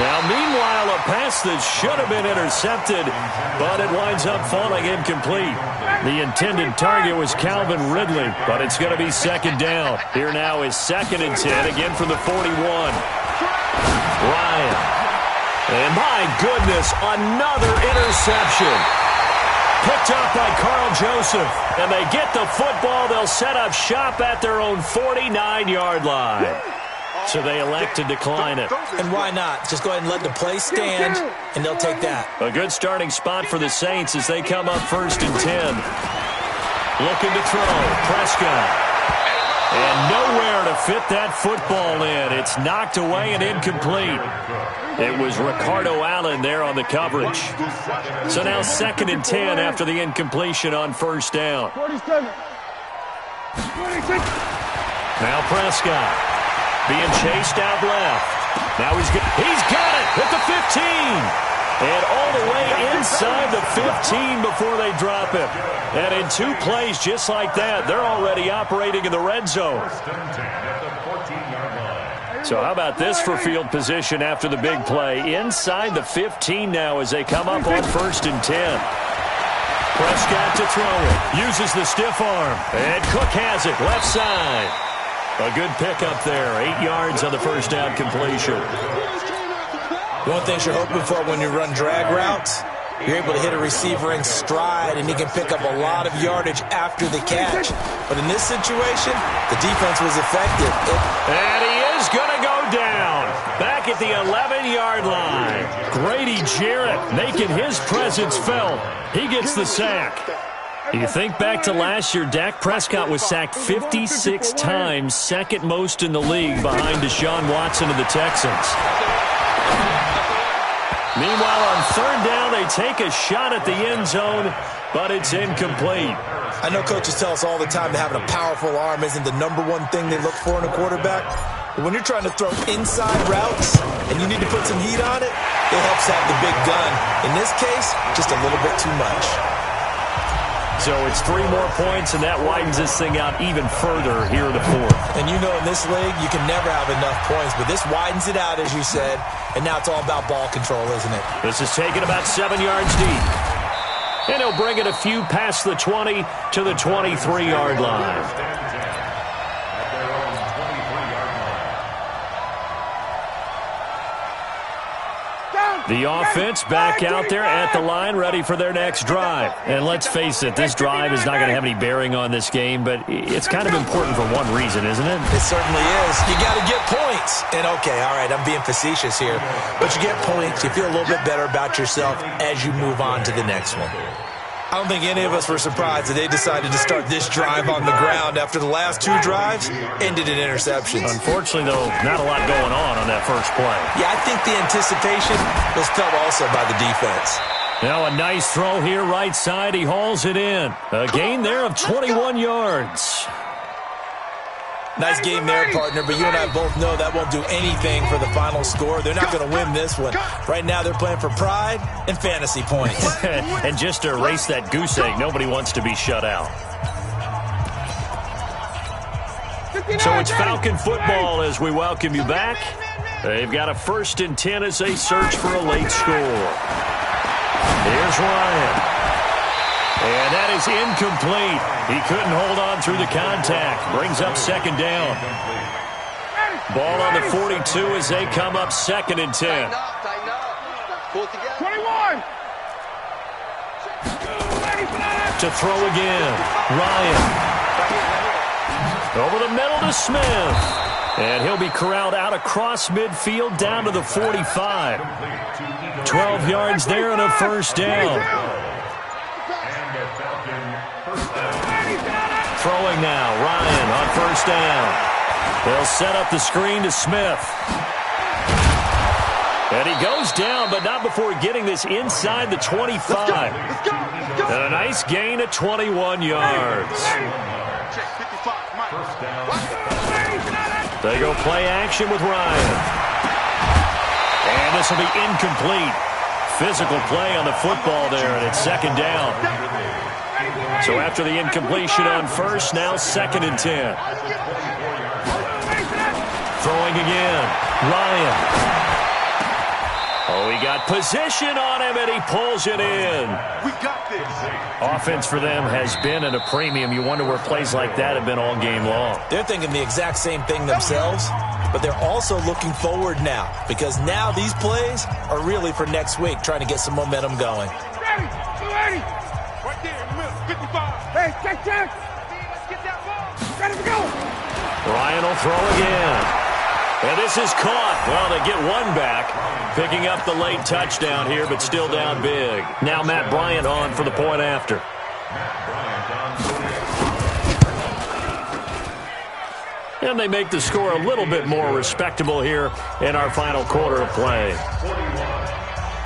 Now, meanwhile, a pass that should have been intercepted, but it winds up falling incomplete. The intended target was Calvin Ridley, but it's going to be second down. Here now is 2nd and 10, again from the 41. Ryan. And my goodness, another interception. Picked up by Carl Joseph. And they get the football. They'll set up shop at their own 49-yard line. So they elect to decline it. And why not? Just go ahead and let the play stand, and they'll take that. A good starting spot for the Saints as they come up 1st and 10. Looking to throw. Prescott. And nowhere to fit that football in. It's knocked away and incomplete. It was Ricardo Allen there on the coverage. So now 2nd and 10 after the incompletion on 1st down. 47. 26. Now Prescott. Being chased out left. Now he's got it at the 15. And all the way inside the 15 before they drop him. And in 2 plays just like that, they're already operating in the red zone. So how about this for field position after the big play? Inside the 15 now as they come up on 1st and 10. Prescott to throw it. Uses the stiff arm. And Cook has it left side. A good pickup there. 8 yards on the 1st down completion. One of the things you're hoping for when you run drag routes, you're able to hit a receiver in stride, and he can pick up a lot of yardage after the catch. But in this situation, the defense was effective. And he is going to go down. Back at the 11-yard line. Grady Jarrett making his presence felt. He gets the sack. You think back to last year, Dak Prescott was sacked 56 times, 2nd most in the league behind Deshaun Watson of the Texans. Meanwhile, on 3rd down, they take a shot at the end zone, but it's incomplete. I know coaches tell us all the time that having a powerful arm isn't the #1 thing they look for in a quarterback. But when you're trying to throw inside routes and you need to put some heat on it, it helps have the big gun. In this case, just a little bit too much. So it's 3 more points, and that widens this thing out even further here in the 4th. And you know in this league, you can never have enough points, but this widens it out, as you said, and now it's all about ball control, isn't it? This is taken about 7 yards deep. And he'll bring it a few past the 20 to the 23-yard line. The offense back out there at the line, ready for their next drive. And let's face it, this drive is not going to have any bearing on this game, but it's kind of important for one reason, isn't it? It certainly is. You got to get points. And, okay, all right, I'm being facetious here. But you get points, you feel a little bit better about yourself as you move on to the next one. I don't think any of us were surprised that they decided to start this drive on the ground after the last 2 drives ended in interceptions. Unfortunately, though, not a lot going on that first play. Yeah, I think the anticipation was felt also by the defense. Now a nice throw here right side. He hauls it in. A gain there of 21 yards. Nice game there, partner, but you and I both know that won't do anything for the final score. They're not going to win this one. Right now they're playing for pride and fantasy points. And just to erase that goose egg, nobody wants to be shut out. So it's Falcon football as we welcome you back. They've got a 1st and 10 as they search for a late score. Here's Ryan. And that is incomplete. He couldn't hold on through the contact. Brings up 2nd down. Ball on the 42 as they come up 2nd and 10. 21. To throw again. Ryan. Over the middle to Smith. And he'll be corralled out across midfield down to the 45. 12 yards there and a 1st down. Throwing now, Ryan on 1st down. They'll set up the screen to Smith. And he goes down, but not before getting this inside the 25. And a nice gain of 21 yards. Check 55, Mike. First down. They go play action with Ryan. And this will be incomplete. Physical play on the football there, and it's second down. So after the incompletion on first, now 2nd and 10. Throwing again. Ryan. Oh, he got position on him, and he pulls it in. We got this. Offense for them has been at a premium. You wonder where plays like that have been all game long. They're thinking the exact same thing themselves, but they're also looking forward now, because now these plays are really for next week, trying to get some momentum going. Ready, ready. Right there in the middle, 55. Hey, check. Let's get that ball. Ready to go. Ryan will throw again. And this is caught. Well, they get one back, picking up the late touchdown here, but still down big. Now Matt Bryant on for the point after. And they make the score a little bit more respectable here in our final quarter of play. 41,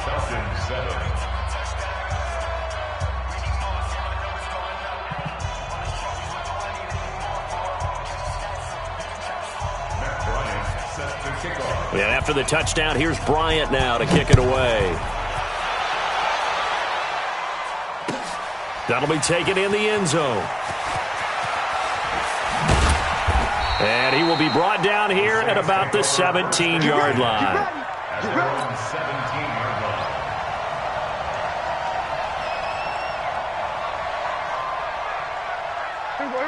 Falcons 7. And after the touchdown, here's Bryant now to kick it away. That'll be taken in the end zone. And he will be brought down here at about the 17-yard line. At their own 17-yard line.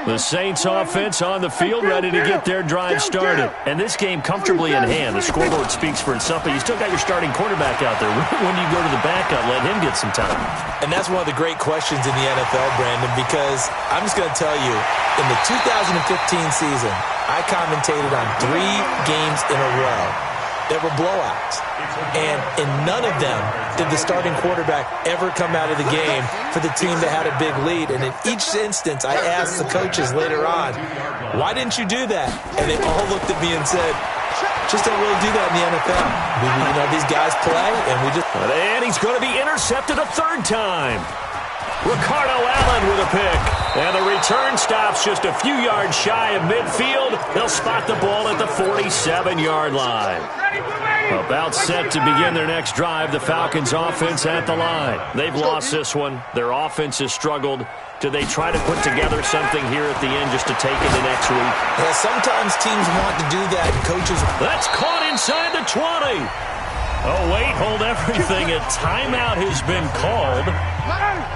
The Saints offense on the field, ready to get their drive started. And this game comfortably in hand. The scoreboard speaks for itself, but you still got your starting quarterback out there. When do you go to the backup, let him get some time? And that's one of the great questions in the NFL, Brandon, because I'm just going to tell you, in the 2015 season, I commentated on 3 games in a row that were blowouts. And in none of them did the starting quarterback ever come out of the game for the team that had a big lead. And in each instance, I asked the coaches later on, why didn't you do that? And they all looked at me and said, just don't really do that in the NFL. These guys play, and we just... And he's going to be intercepted a 3rd time. Ricardo Allen with a pick. And the return stops just a few yards shy of midfield. They'll spot the ball at the 47-yard line. About set to begin their next drive, the Falcons offense at the line. They've lost this one. Their offense has struggled. Do they try to put together something here at the end just to take into next week? Yeah, sometimes teams want to do that, and coaches... That's caught inside the 20. Oh, wait, hold everything. A timeout has been called.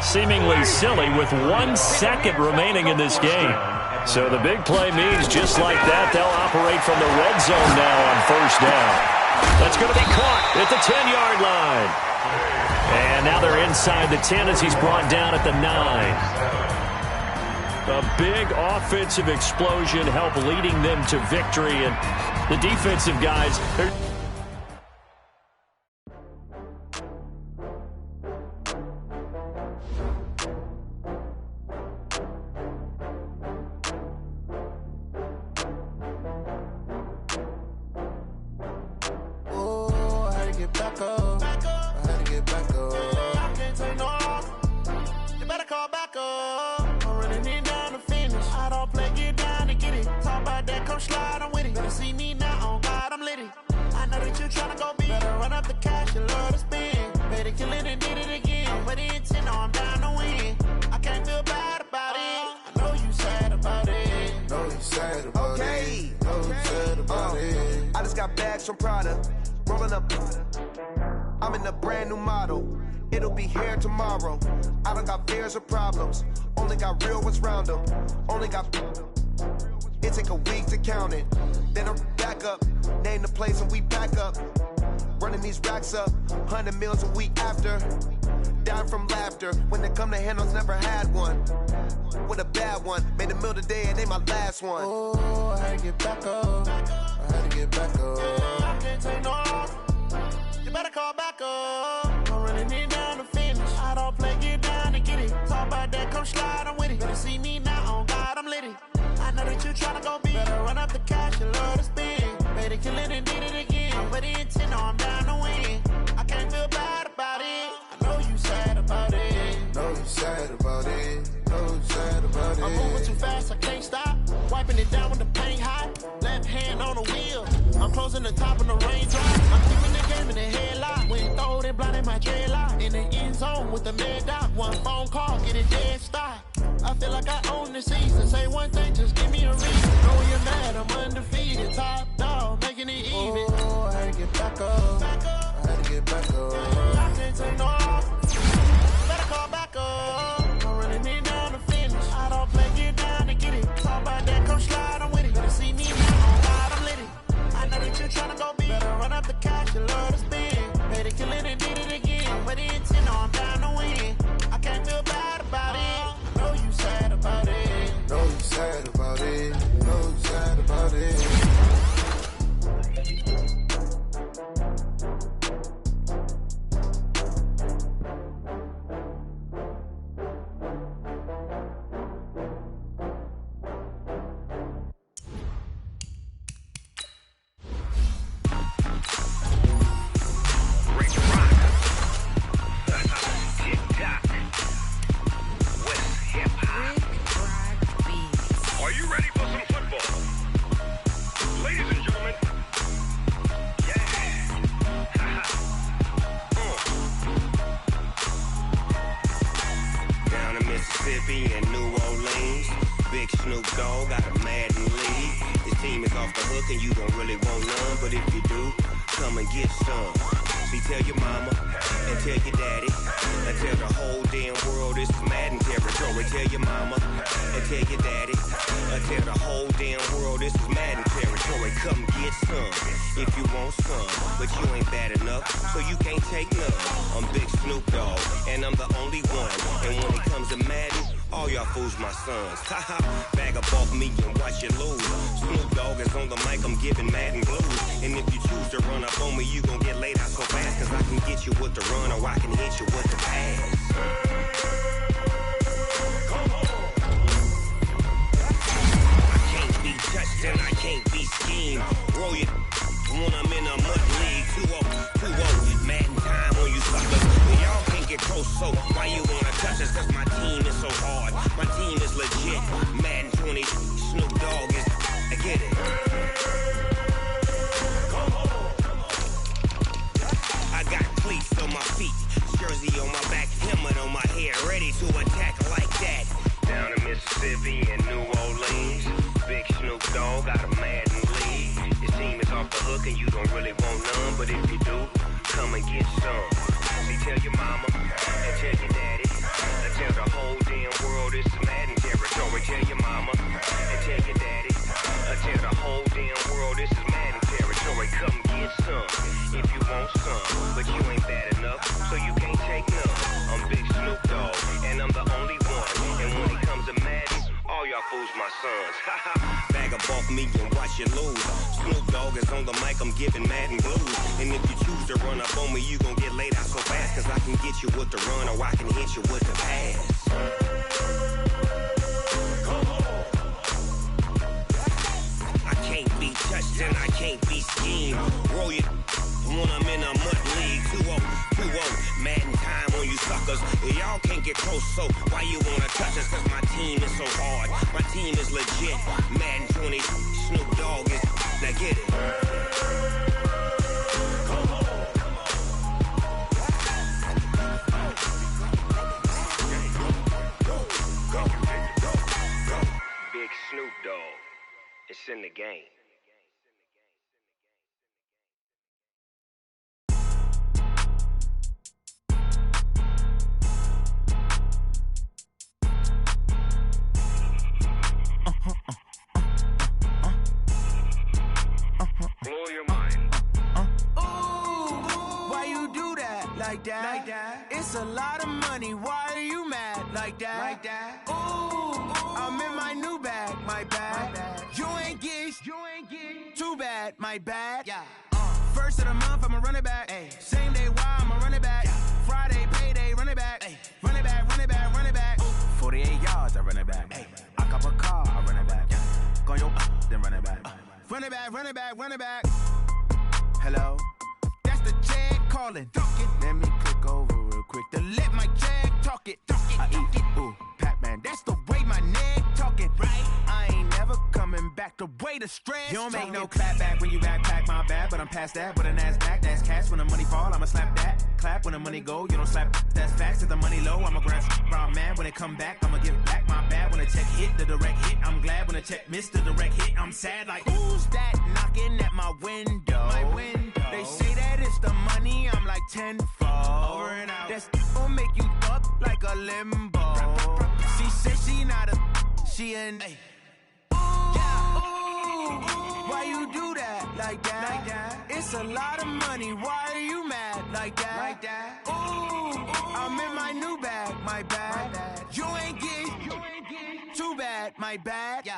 Seemingly silly with 1 second remaining in this game. So the big play means just like that, they'll operate from the red zone now on 1st down. That's going to be caught at the 10-yard line. And now they're inside the 10 as he's brought down at the 9. A big offensive explosion helped leading them to victory. And the defensive guys... I'm in a brand new model. It'll be here tomorrow. I don't got fears or problems. Only got real ones round them. Only got... It take a week to count it. Then I'm back up. Name the place and we back up. Running these racks up. 100 meals a week after. Down from laughter. When they come to handles, never had one. With a bad one. Made a meal today and they my last one. Oh, I had to get back up. I had to get back up. I can't take no off. You better call back up. I'm running it down to finish. I don't play, get down and get it. Talk about that, come slide, I'm with it. Better see me now, on God, I'm lit it. I know that you tryna go big. Better run up the cash, you love to spend. Made a killing and did it again. But the intent, no, I'm down to win. I can't feel bad about it. I know you sad about it. Know you sad about it. Know you sad about it. I'm moving too fast, I can't stop. wiping it down when the paint hot. Left hand on the wheel, I'm closing the top of the raindrop. I'm keeping the game in the headlock. When throwed and blinded my dreadlock. In the end zone with the mad dot. One phone call, get it dead stop. I feel like I own the season. Say one thing, just give me a reason. Know you're mad, I'm undefeated. Top dog, making it even. Oh, I had to get back up. I had to get back up. I can't take no off. Better call back up. I'm running it down to finish. I don't play, get down to get it. Talk about that, come slide, I'm with it. Better see me now, oh God, I'm lit it. I know that you're trying to go big. Better run up the cash, you love to spend. Made it, kill it, and did it again. But the intent, no, I'm down to win. I can't feel bad about it. I know you sad about it. Know you sad about it. Know you sad about it. Bag up off me and watch you lose. Snoop Dogg is on the mic, I'm giving Madden blues. And if you choose to run up on me, you gon' get laid out so fast. Cause I can get you with the run or I can hit you with the pass. I can't be touched and I can't be schemed. Roll you when I'm in a mud league. 2-0, Madden time on you suckers. Y'all can't get close, so why you wanna touch us? Cause my team is so hard. My team is legit. Madden 20, Snoop Dogg is. I get it. I got cleats on my feet, jersey on my back, helmet on my head, ready to attack like that. Down in Mississippi and New Orleans, big Snoop Dogg got a Madden league. Your team is off the hook and you don't really want none, but if you do, come and get some. See, tell your mama and tell your daddy, and tell the whole damn world it's Madden territory. Tell your mama and tell your daddy, and tell the whole damn world this is Madden territory. Come get some if you want some, but you ain't bad enough, so you can't take none. I'm Big Snoop Dogg, and I'm the only one. And when it comes to Madden, all y'all fools my sons. Bag up off me and watch you lose. Snoop Dogg is on the mic, I'm giving Madden blues. And if you choose to run up on me, you gon' get laid out so fast. Cause I can get you with the run or I can hit you with the pass. I can't be touched and I can't be schemed. Roll you when I'm in a mud league. 2-0, Madden time on you suckers. Y'all can't get close, so why you wanna touch us? Cause my team is so hard. My team is legit. Madden 20, Snoop Dogg is. Now get it. Big Snoop Dogg. It's in the game. Blow your mind. Why you do that? Like that? It's a lot of money. Why are you mad? Like that? Ooh, I'm in my new bag. My bad. You ain't get. Too bad. My bad. Yeah. First of the month, I'ma run it back. Ay. Same day, why I'ma run it back. Friday, payday, run it back. Ay. Run it back, run it back, run it back. 48 yards, I run it back. Ay. I cop a car, I run it back. Go your then run it back. Run it back, run it back, run it back. Hello? That's the Jag calling. Let me click over real quick to let my Jag talk it. I eat it, ooh, Pac-Man. That's the way my neck talking. Right? I ain't never coming the stress. You don't make no clap back when you backpack, my bad, but I'm past that. With a NASDAQ, that's cash. When the money fall, I'ma slap that. Clap when the money go, you don't slap. That's facts. If the money low, I'ma grab brown man. When it come back, I'ma give back my bad. When the check hit, the direct hit, I'm glad. When the check missed the direct hit, I'm sad. Like, who's that knocking at my window? They say that it's the money, I'm like tenfold. Over and out. That's gon' make you up like a limbo. She said she not a, she an. Why you do that like that? It's a lot of money. Why are you mad like that? Ooh, I'm in my new bag, my bad. You ain't get too bad, my bad.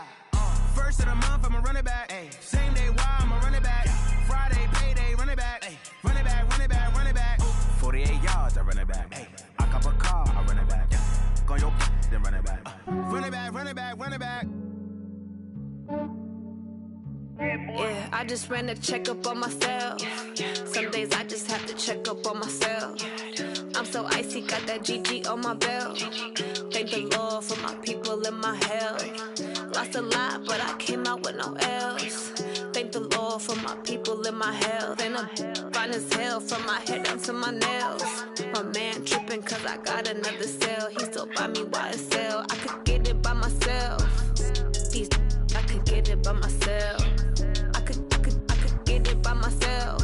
First of the month, I'ma run it back. Same day, why I'ma run it back. Friday, payday, run it back. Run it back, run it back, run it back. 48 yards, I run it back. I cop a car, I run it back. Go your then run it back. Run it back, run it back, run it back. Yeah, I just ran a checkup on myself. Some days I just have to check up on myself. I'm so icy, got that GG on my belt. Thank the Lord for my people in my health. Lost a lot, but I came out with no L's. Thank the Lord for my people in my health. And I'm fine as hell from my head down to my nails. My man tripping cause I got another cell. He still buy me YSL. I could get it by myself. These I could get it by myself. I could get it by myself.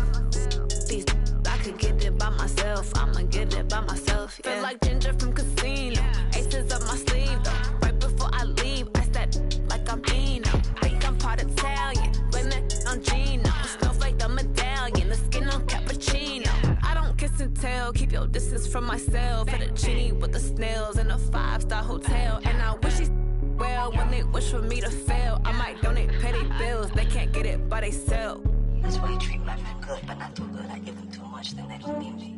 These I could get it by myself. I'ma get it by myself. Yeah. Feel like Ginger from Casino. Aces up my sleeve though. Right before I leave, I said like I'm Dino. Think I'm part Italian, blame it on Gino. Snowflake the medallion, the skin on cappuccino. I don't kiss and tell, keep your distance from myself. Fettuccine with the snails in a 5-star hotel. And I wish he's well when they wish for me to fail. I might donate petty bills, they can't get it by they self. That's why you treat my friend good, but not too good. I give them too much, then they don't need me.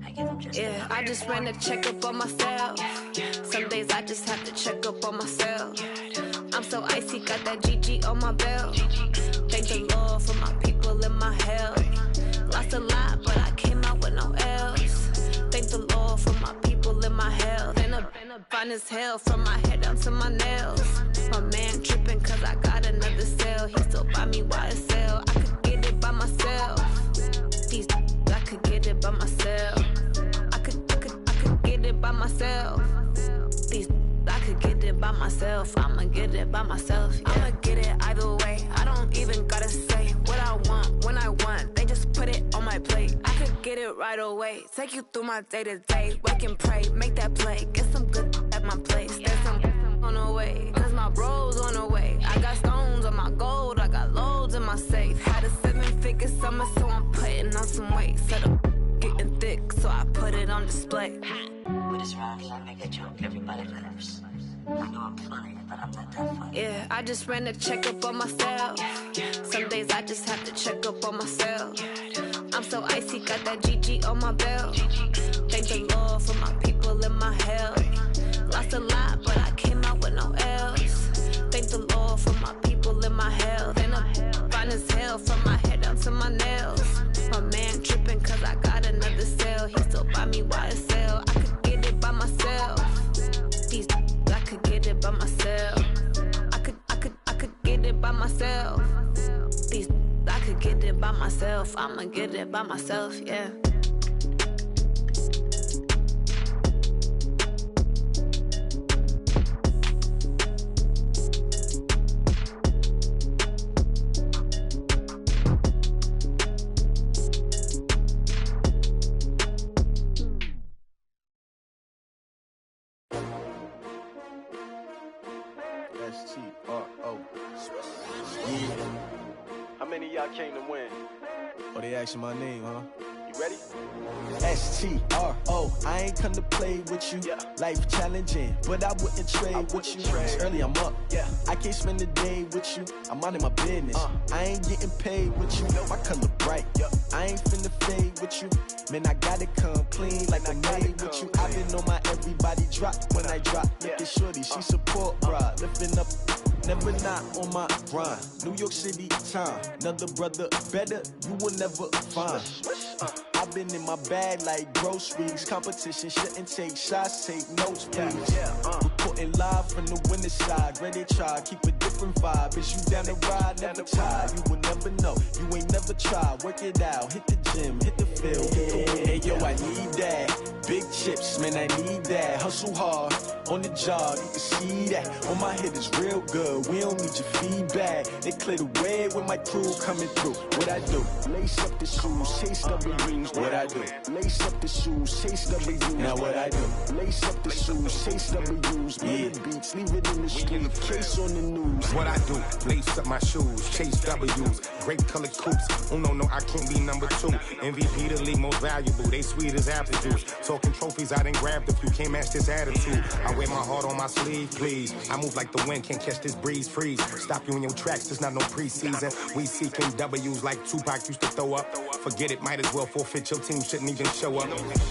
I give them just yeah, I just ran a checkup on myself. Some days I just have to check up on myself. I'm so icy, got that GG on my belt. Thank the Lord for my people in my health. Lost a lot, but I came out with no L's. Thank the Lord for my people in my health. And I'm fine as hell from my head down to my nails. My man tripping cause I got another cell. He still buy me YSL. I could get it by myself. These I could get it by myself. I could get it by myself. These I could get it by myself. I'ma get it by myself. Yeah. I'ma get it either way. I don't even gotta say what I want when I want. They just put it on my plate. I could get it right away. Take you through my day to day. Wake and pray, make that play. Get some good at my place. There's some on the way. Cause my bro's on the way. I got stones on my gold. I got loads in my safe. Had a 7-figure summer, so I'm putting on some weight. Set up getting thick, so I put it on display. With this round, I make a joke, everybody laughs. I know I'm funny, but I'm not that funny. Yeah, I just ran a checkup on myself. Some days I just have to check up on myself. I'm so icy, got that GG on my belt. Thank the Lord for my people in my health. Lost a lot, but I came out with no L's. Thank the Lord for my people in my health. And I'm fine as hell from my head down to my nails. My man tripping cause I got another cell. He still buy me YSL. I could get it by myself. These I could get it by myself. I could get it by myself. These I could get it by myself. I'ma get it by myself, yeah. S-T-R-O. Yeah. How many of y'all came to win? Oh, they asking my name, huh? You ready? S-T-R-O. I ain't come to play with you. Life challenging, but I wouldn't trade with you. It's early, I'm up. I can't spend the day with you. I'm out in my business. I ain't getting paid with you. My color bright. I ain't finna fade with you. Man, I gotta come clean like I made with you. I been on my everybody drop when I drop. Look at shorty, she support bra. Lifting up, never not on my grind. New York City time, another brother better, you will never find. I been in my bag like groceries. Competition shouldn't take shots, take notes, please. Reporting live from the winning side. Ready to try, keep a different vibe. Is you down the ride, never tired. You will never know, you ain't never tried. Work it out, hit the gym, hit the field, hit the win. Hey yo, I need that. Big chips, man, I need that. Hustle hard, on the job, you can see that. On my head is real good, we don't need your feedback. They clear the way with my crew coming through. What I do? Lace up the shoes, chase W's. What I do? Lace up the shoes, chase W's. Now what I do? Lace up the shoes, chase W's. Bring the beats, leave it in the street, case on the news. What I do? Lace up my shoes, chase W's. Great colored coops. Oh no, I can't be number 2. MVP the league most valuable. They sweet as apple juice. Talking trophies, I done grabbed a few. Can't match this attitude. I wear my heart on my sleeve, please. I move like the wind, can't catch this breeze, freeze. Stop you in your tracks, there's not no preseason. We seeking W's like Tupac used to throw up. Forget it, might as well forfeit. Your team shouldn't even show up.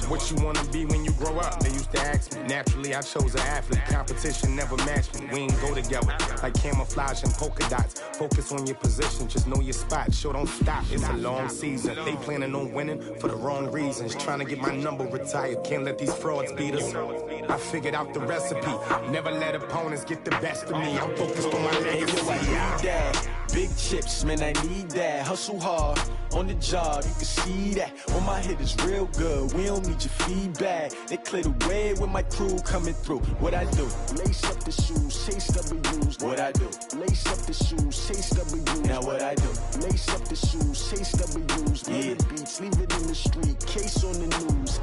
What you wanna be when you grow up? They used to ask me. Naturally, I chose an athlete. Competition never matched me. We ain't go together like camouflage and polka dots. Focus on your position, just know your spot. Show don't stop, it's a long season. They planning on winning for the wrong reasons. Trying to get my number retired. Can't let these frauds beat us. I figured out the recipe. Never let opponents get the best of me. I'm focused on my legacy. Hey, yo, I need that. Big chips, man, I need that. Hustle hard, on the job, you can see that. On my head is real good, we don't need your feedback. They clear the way with my crew coming through. What I do? Lace up the shoes, chase W's. What I do? Lace up the shoes, chase W's. Now what I do? Lace up the shoes, chase W's. Bring the beats, leave it in the street, case on the news.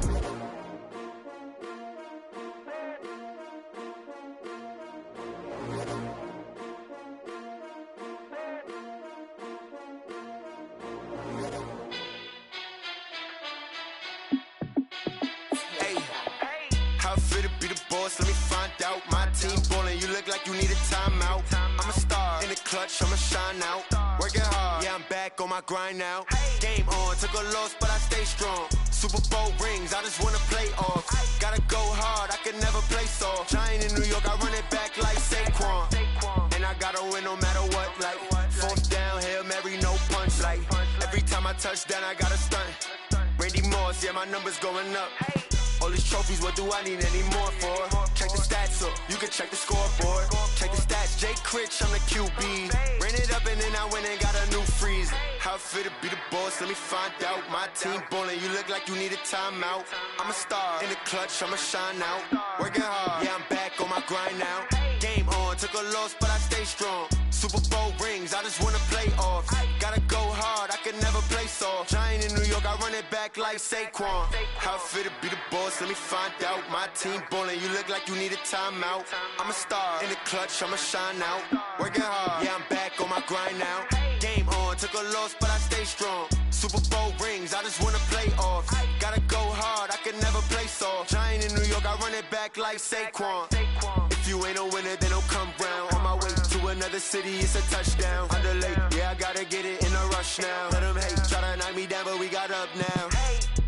Let me find out. My team ballin', you look like you need a timeout. I'm a star in the clutch, I'ma shine out. Working hard, yeah, I'm back on my grind now. Game on, took a loss, but I stay strong. Super Bowl rings, I just wanna play off. Gotta go hard, I can never play soft. Giant in New York, I run it back like Saquon. And I gotta win no matter what, like fourth down, Hail Mary, no punch. Like every time I touch down, I gotta stunt. Randy Moss, yeah, my numbers going up. All these trophies, what do I need any more for? Check the stats up, you can check the scoreboard. Check the stats, Jake Critch, I'm the QB. Ran it up and then I went and got a new freeze. How it fit to be the boss, let me find out. My team ballin', you look like you need a timeout. I'm a star in the clutch, I'ma shine out. Working hard, yeah, I'm back on my grind now. Game on, took a loss, but I stay strong. Super Bowl rings, I just wanna play off. Gotta go hard, I can never play soft. Giant in New York, I run it back like Saquon. How it fit to be the boss, let me find out. My team ballin', you look like you need a timeout. I'm a star in the clutch, I'ma shine out. Working hard, yeah, I'm back on my grind now. Game on, took a loss, but I stay strong. Super Bowl rings, I just wanna play off. Gotta go hard, I can never play soft. Giant in New York, I run it back like Saquon. If you ain't a winner, then don't come round. On my way to another city, it's a touchdown. Underlay, yeah, I gotta get it in a rush now. Let them hate, try to knock me down, but we got up now.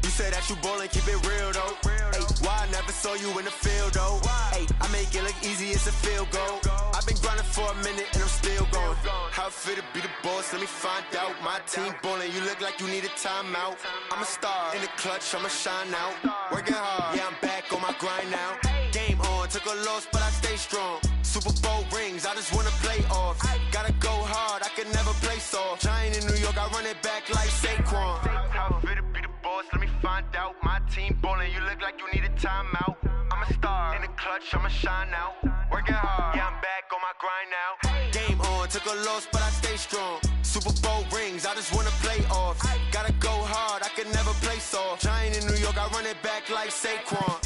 You say that you ballin', keep it real though. Hey, why I never saw you in the field though? Hey, I make it look easy, it's a field goal. I've been grinding for a minute and I'm still going. How it fit to be the boss, let me find out. My team ballin', you look like you need a timeout. I'm a star in the clutch, I'ma shine out. Working hard, yeah, I'm back on my grind now. Game on, took a loss, but I stay strong. Super Bowl rings, I just wanna play off. Gotta go hard, I can never play soft. Giant in New York, I run it back like Saquon. How it fit to be the boss, let me find out. My team ballin', you look like you need a timeout. I'm a star in the clutch, I'ma shine out. Working hard, yeah, I'm back on my grind now. Game on, took a loss, but I stay strong. Super Bowl rings, I just wanna play off. Gotta go hard, I can never play soft. Giant in New York, I run it back like Saquon.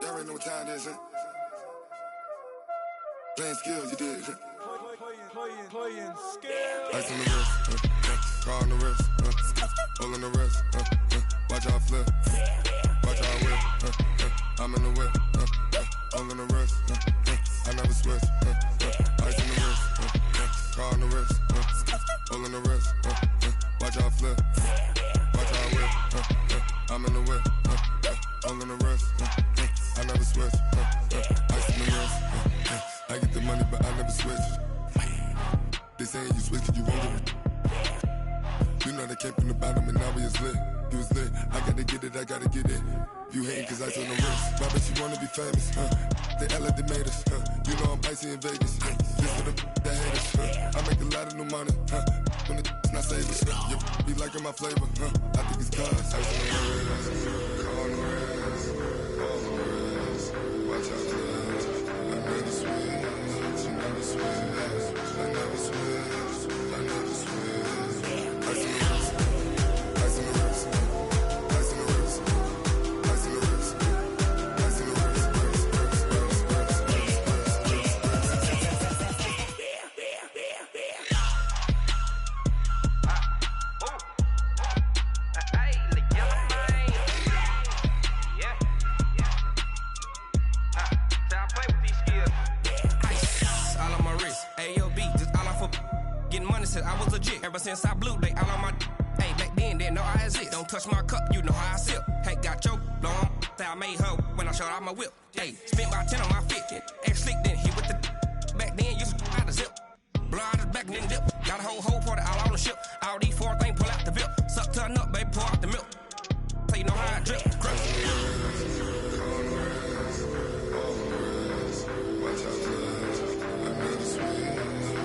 Y'all already know what time it is, huh? Playing skills, you did. Playing skills. Ice on the wrist, car on the wrist, hole in the wrist, watch out flip, watch out whip, I'm in the whip, hole in the wrist, I never switch, ice on the wrist, get it, I gotta get it. You hating cause I took no risks. My bitch, you wanna be famous, They act like they made us, You know I'm icy in Vegas, This for the that hate us, I make a lot of new money, When the not save us, You be liking my flavor, I think it's cause ice on the wrist, on the wrist, on the wrist. Watch out, cuz I never switch, I never switch, I never switch, I never switch. Ice on the wrist, ice on the wrist, ice on the wrist, ice on the wrist, ice on the wrist. Said I was legit. Ever since I blew, they all on my. Hey, back then, didn't know I exist. Don't touch my cup, you know how I sip. Hey, got your long. Say I made her when I showed out my whip. Hey, spent my 10 on my fit. Ex slick, then hit with the. Back then, used to out the zip. Blow out his back, then dip. Got a whole party all on the ship. All these 4 things, pull out the VIP. Suck turn up, baby, pour out the milk. So you know how I drip. Crap. Watch out, cuz I never switch,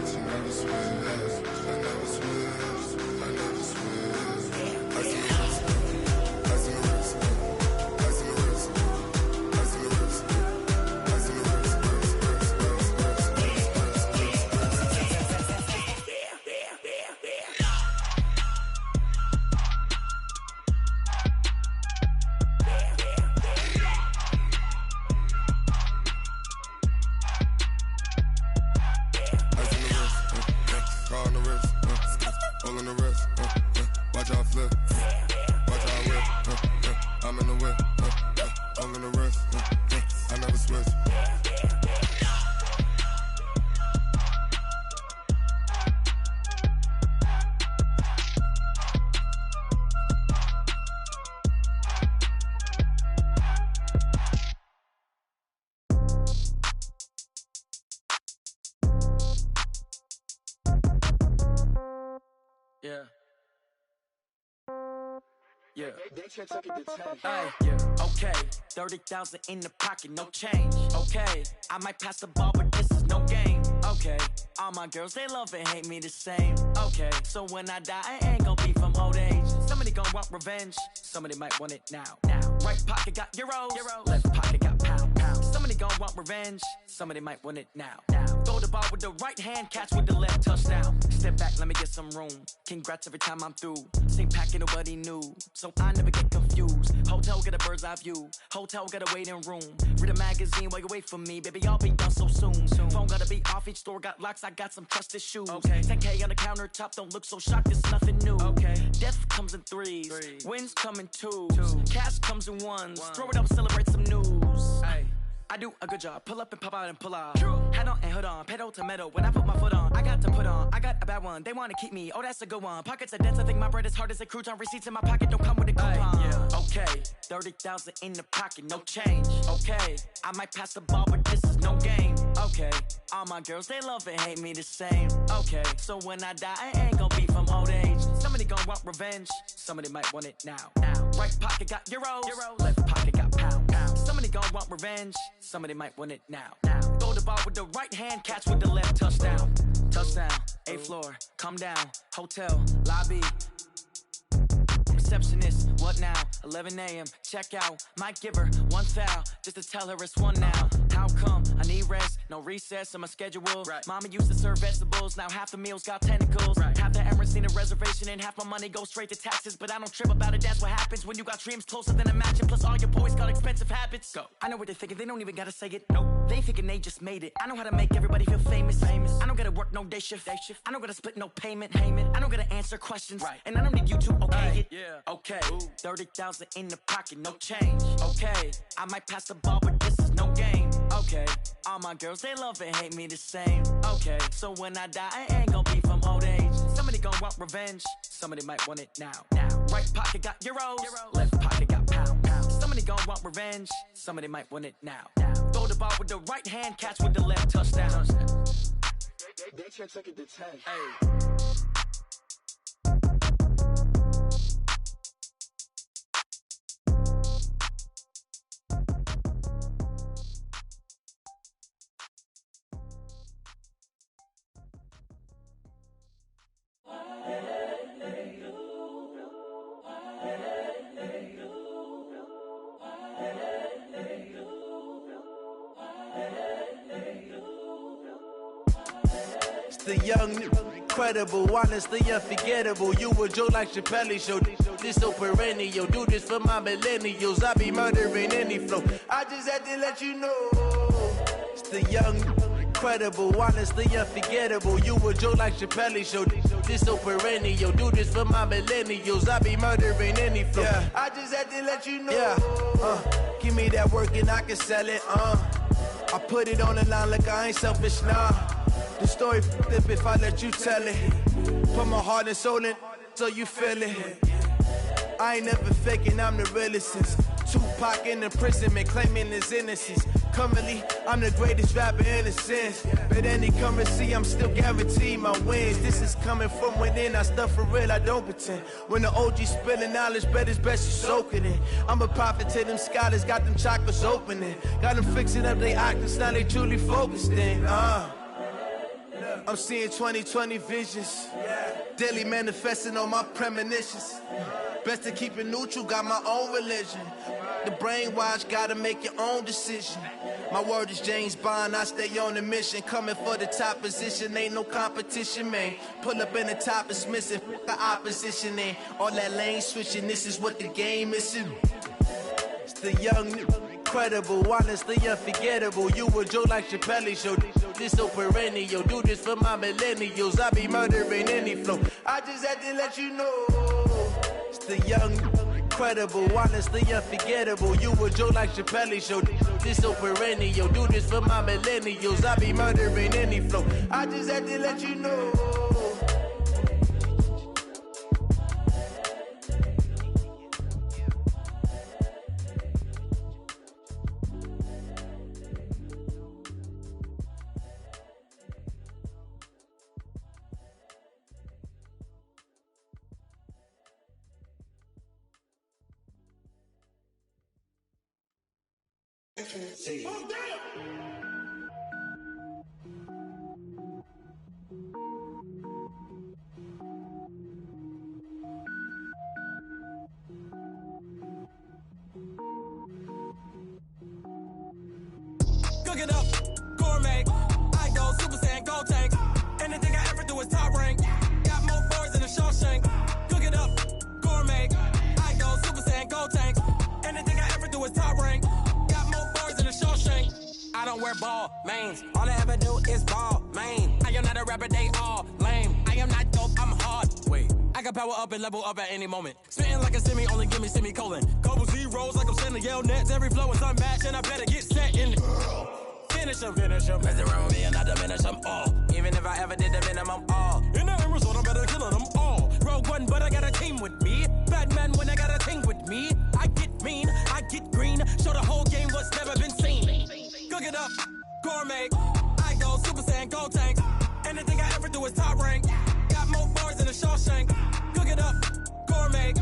I never switch. I never switch, I never switch. Ice on the wrist, ice on the wrist, ice on the wrist, ice on the wrist, ice on the wrist. All on the wrist, watch out flip, watch out whip, I'm in the whip, all on the wrist, I never switch. Yeah. Yeah. Hey, yeah. Okay. 30,000 in the pocket, no change. Okay. I might pass the ball, but this is no game. Okay. All my girls, they love and hate me the same. Okay. So when I die, I ain't gonna be from old age. Somebody gonna want revenge. Somebody might want it now. Right pocket got euros. Left pocket got pound. Somebody gonna want revenge. Somebody might want it now. Throw the ball with the right hand, catch with the left, touchdown. Step back, let me get some room. Congrats every time I'm through. Same packet, nobody knew, so I never get confused. Hotel get a bird's eye view. Hotel got a waiting room. Read a magazine while you wait for me, baby. I'll be done so soon. Phone gotta be off. Each store got locks. I got some trusted shoes. 10K on the countertop. Don't look so shocked. It's nothing new. Death comes in threes. Wins come in twos. Cash comes in ones. Throw it up, celebrate some news. I do a good job. Pull up and pop out and pull out. Hat on and hood on. Pedal to metal. When I put my foot on, I got to put on. I got a bad one. They want to keep me. Oh, that's a good one. Pockets are dense. I think my bread is hard as a crouton. Receipts in my pocket don't come with a coupon. Okay. 30,000 in the pocket. No change. Okay. I might pass the ball, but this is no game. Okay. All my girls, they love and hate me the same. Okay. So when I die, I ain't gonna be from old age. Somebody gonna want revenge. Somebody might want it now. Right pocket got euros. Left pocket got pound. Somebody gonna want revenge. Somebody might want it now. Throw the ball with the right hand, catch with the left, touchdown. Touchdown, 8th floor, come down, hotel, lobby. Receptionist, what now? 11 a.m., check out. Might give her one foul, just to tell her it's one now. How come? I need rest, no recess in my schedule. Mama used to serve vegetables, now half the meals got tentacles. Half the Emirates need a reservation and half my money goes straight to taxes. But I don't trip about it, that's what happens when you got dreams closer than a mansion. Plus all your boys got expensive habits. I know what they're thinking, they don't even gotta say it. Nope, they thinking they just made it. I know how to make everybody feel famous. I don't gotta work no day shift. I don't gotta split no payment. I don't gotta answer questions. And I don't need you to okay it. Okay, 30,000 in the pocket, no change. Okay, I might pass the ball, but this is no game. Okay, all my girls, they love and hate me the same. Okay, so when I die, I ain't gonna be from old age. Somebody gonna want revenge. Somebody might want it now. Right pocket got euros. Left pocket got pound. Somebody gonna want revenge. Somebody might want it now. Throw the ball with the right hand, catch with the left, touchdown. They check it to 10. the young, incredible, honestly unforgettable. You a joke like Chappelle Show. This so perennial. Do this for my millennials. I be murdering any flow. I just had to let you know. It's the young, incredible, honestly unforgettable. You a joke like Chappelle Show. This so perennial. Do this for my millennials. I be murdering any flow. Yeah. I just had to let you know. Yeah. Give me that work and I can sell it. I put it on the line like I ain't selfish, nah. The story flip if I let you tell it. Put my heart and soul in so you feel it. I ain't never faking, I'm the realest since Tupac in imprisonment, claiming his innocence. Currently, I'm the greatest rapper in a sense. But any currency, I'm still guaranteed my wins. This is coming from within, I stuff for real, I don't pretend. When the OG spilling knowledge, bet it's best you soak it in. I'm a prophet to them scholars, got them chakras opening. Got them fixing up their octaves, now they truly focused in. I'm seeing 2020 visions. Daily manifesting on my premonitions. Best to keep it neutral, got my own religion. The brainwash, gotta make your own decision. My word is James Bond, I stay on the mission. Coming for the top position, ain't no competition, man. Pull up in the top, it's missing, the opposition ain't. All that lane switching, this is what the game is. It's the young, incredible, honestly unforgettable. You a joke like Chappelle Show. This so perennial. Do this for my millennials. I be murdering any flow. I just had to let you know. It's the young, incredible, honestly unforgettable. You a joke like Chappelle Show. This so perennial. Do this for my millennials. I be murdering any flow. I just had to let you know. See. Cook it up, gourmet. I go Super Saiyan, go tank. Anything I ever do is top rank. Got more boys than a Shawshank. Cook it up, gourmet. I go Super Saiyan, go tank. Anything I ever do is top rank. I don't wear ball mains. All I ever do is ball main. I am not a rapper, they all lame. I am not dope, I'm hard. Wait, I can power up and level up at any moment. Spitting like a semi, only give me semicolon. Couple zeros like I'm sending yell nets. Every flow is unmatched and I better get set in it. Finish them. Mess around with me and I diminish them all. Even if I ever did the minimum all. In the end result, I'm better killing them all. Rogue One, but I got a team with me. Batman when I got a team with me. I get mean, I get green. Show the whole game what's never been seen. Cook it up, gourmet. I go Super Saiyan, go tank. Anything I ever do is top rank. Got more bars than a Shawshank. Cook it up, gourmet.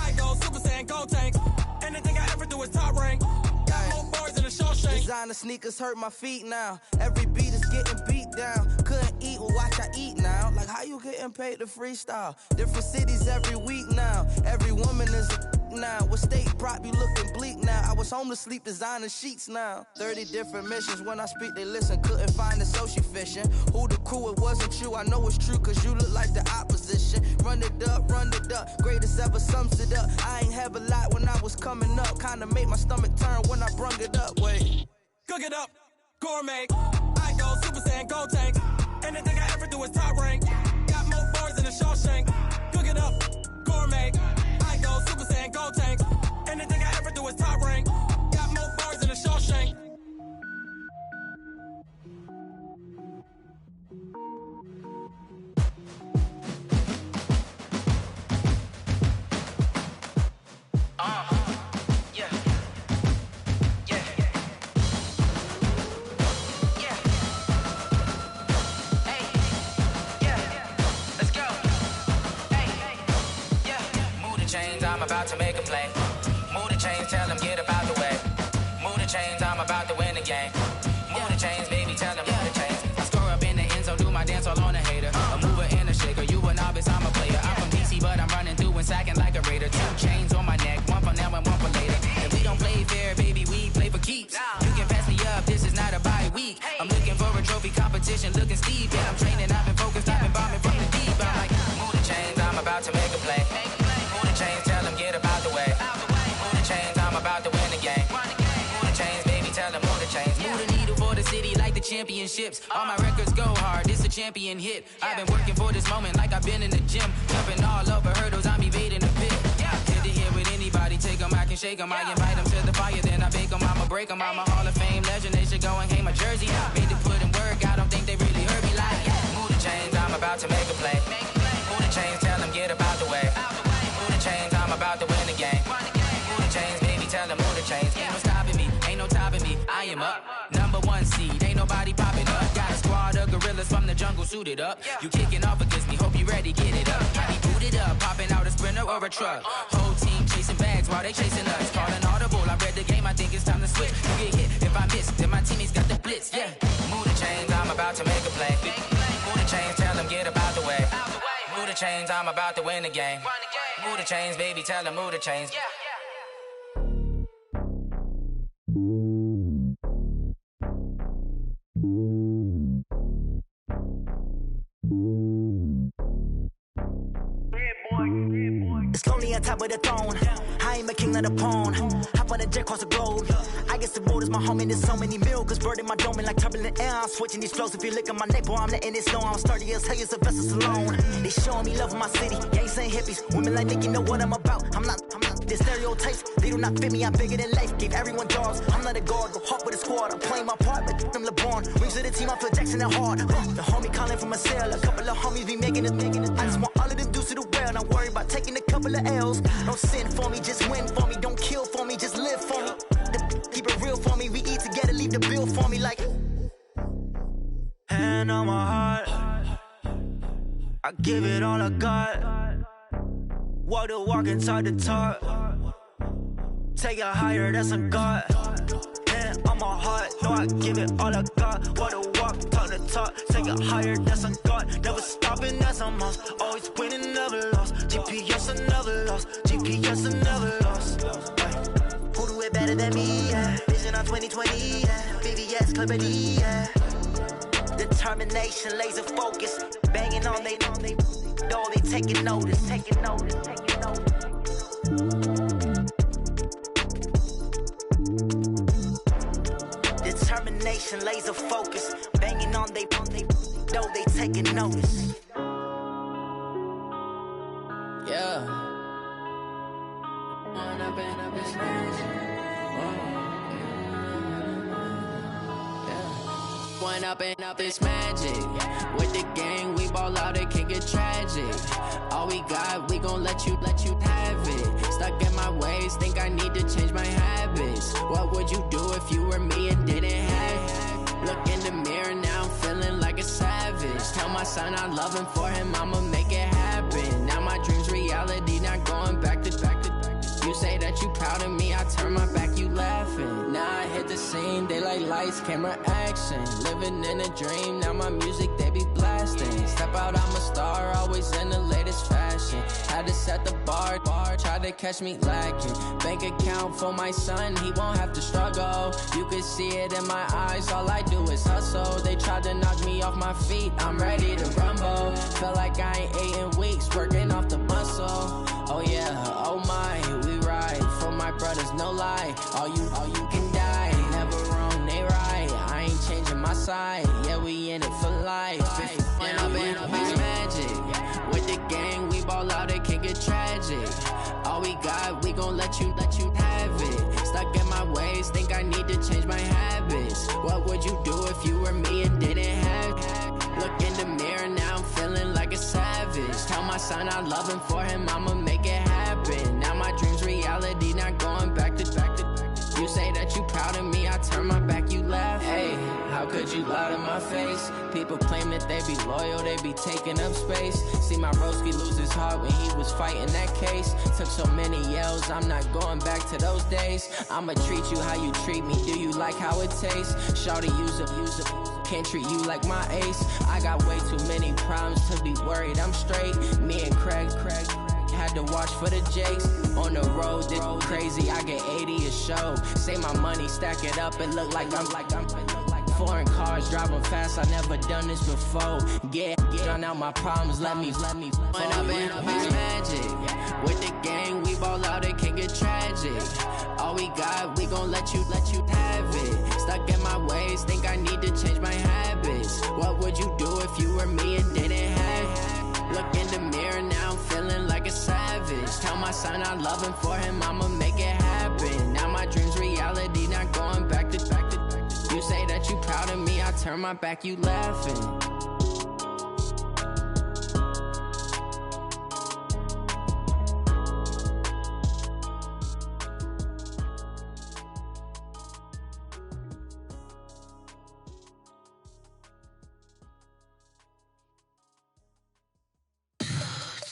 I go Super Saiyan, go tank. Anything I ever do is top rank. Got more bars than a Shawshank. Designer sneakers hurt my feet now. Every beat is getting beat down. Couldn't eat, well watch I eat now. Like how you getting paid to freestyle? Different cities every week now. Every woman is a now. What state prop you looking bleak now? I was home to sleep designing sheets now. 30 different missions. When I speak they listen. Couldn't find the social fishing. Who the crew, it wasn't you. I know it's true cause you look like the opposition. Run it up. Greatest ever sums it up. I ain't have a lot when I was coming up. Kinda made my stomach turn when I brung it up. Wait. Cook it up, gourmet. I go Super Saiyan, go tank. Anything I ever do is top rank. Got more bars than a Shawshank. Cook it up, gourmet. I go Super Saiyan, go tank. Anything I ever do is top rank. Got more bars than a Shawshank. I'm about to make a play. Move the chains, tell them get about the way. Move the chains, I'm about to win the game. Move the chains, baby, tell them move the chains. I score up in the end zone, do my dance all on a hater. A mover and a shaker, you a novice, I'm a player. I'm from DC, but I'm running through and sacking like a raider. 2 chains on my neck, one for now and one for later. And we don't play fair, baby, we play for keeps. You can pass me up, this is not a bye week. I'm looking for a trophy competition, looking steep. Yeah, I'm training, I've been focused championships. All my records go hard, this a champion hit. I've been working for this moment like I've been in the gym. Jumping all over hurdles, I'm evading the pit. Get to here with anybody, take them, I can shake them. I invite them to the fire, then I bake them. I'ma break them, I'm a Hall of Fame legend. They should go and hang my jersey. Made to put in work, I don't think they really heard me like, move the chains, I'm about to make a play. Move the chains, tell them get up out the way. Move the chains, I'm about to win the game. Move the chains, baby, tell them move the chains. Ain't no stopping me, ain't no topping me. I am up, #1 seed, ain't nobody popping up. Got a squad of gorillas from the jungle suited up. You kicking off against me, hope you ready, get it up. Got me booted up, popping out a Sprinter or a truck. Whole team chasing bags while they chasing us. Calling audible, I read the game, I think it's time to switch. You get hit, if I miss, then my teammates got the blitz, yeah. Move the chains, I'm about to make a play. Move the chains, tell them get up out the way. Move the chains, I'm about to win the game. Move the chains, baby, tell them move the chains. It's lonely on top of the throne. I ain't a king of the pawn. Hop on a jet across the globe. I guess the road is my home and there's so many miracles. Bird in my dome and like turbulent air. I'm switching these flows. If you look at my neck, boy, I'm letting it slow. I'm sturdy as hell as Sylvester Stallone. They showing me love in my city. Gangs and hippies. Women like Nick, you know what I'm about. I'm not. The stereotypes, they do not fit me. I'm bigger than life. Gave everyone jobs. I'm not a guard. Go hard with a squad. I'm playing my part, but I'm LeBron. Rings of the team, I feel Jackson and hard. The homie calling from a cell. A couple of homies be making it. I just want all of them dudes to the well. Not worry about taking a couple of L's. Don't sin for me, just win for me. Don't kill for me, just live for me. Keep it real for me. We eat together, leave the bill for me like. Hand on my heart, I give it all I got. Walk the walk and talk the talk. Take it higher, that's a God. Hand on my heart, no, I give it all I got. Walk the walk, talk the talk. Take it higher, that's a God. Never stopping, that's a must. Always winning, never lost. GPS, I never lost. GPS, I never lost. Who do it better than me? Yeah. Vision on 2020. Yeah. VVS, Clarity. Yeah. Determination, laser focus. Banging on they door, they taking notice. Taking notice. Taking notice. Determination, laser focus. Banging on they door, they taking notice. Yeah. One up and up is magic. With the gang, we ball out, it can get tragic. All we got, we gon' let you have it. Stuck in my ways, think I need to change my habits. What would you do if you were me and didn't have it? Look in the mirror now, I'm feeling like a savage. Tell my son I love him, for him I'ma make it happen. Now my dream's reality, not going back to. You say that you proud of me, I turn my back, you laughing. Now I hit the scene, they like lights, camera, action. Living in a dream, now my music, they be blasting. Step out, I'm a star, always in the latest fashion. Had to set the bar, try to catch me lacking. Bank account for my son, he won't have to struggle. You can see it in my eyes, all I do is hustle. They tried to knock me off my feet, I'm ready to rumble. Feel like I ain't ate in weeks, working off the muscle. Oh yeah, oh my, we ride for my brothers, no lie. All you can die, never wrong, they right. I ain't changing my side, yeah, we in it for life. When up and up is magic. With the gang, we ball out, it can get tragic. All we got, we gon' let you have it. Stuck in my ways, think I need to change my habits. What would you do if you were me and didn't have it? Look in the mirror, now I'm feeling like a savage. Tell my son I love him, for him I'ma make it happen. Now my dream's reality, not going back to. You say that you proud of me, I turn my back, you laugh. Hey, how could you lie to my face? People claim that they be loyal, they be taking up space. See my broski lose his heart when he was fighting that case. Took so many yells, I'm not going back to those days. I'ma treat you how you treat me, do you like how it tastes? Shawty, use it. Can't treat you like my ace. I got way too many problems to be worried, I'm straight. Me and Craig had to watch for the Jakes. On the road, this crazy, I get 80 a show. Say my money, stack it up, it look like I'm foreign cars, driving fast, I never done this before. Get drown out my problems, let me When up and up is magic. With the gang, we ball out, it can get tragic. All we got, we gon' let you have it. Stuck in my ways, think I need to change my habits. were me and didn't have. Look in the mirror now, I'm feeling like a savage. Tell my son I love him, for him I'ma make it happen. Now my dream's reality, not going back to. You say that you proud of me, I turn my back, you laughing.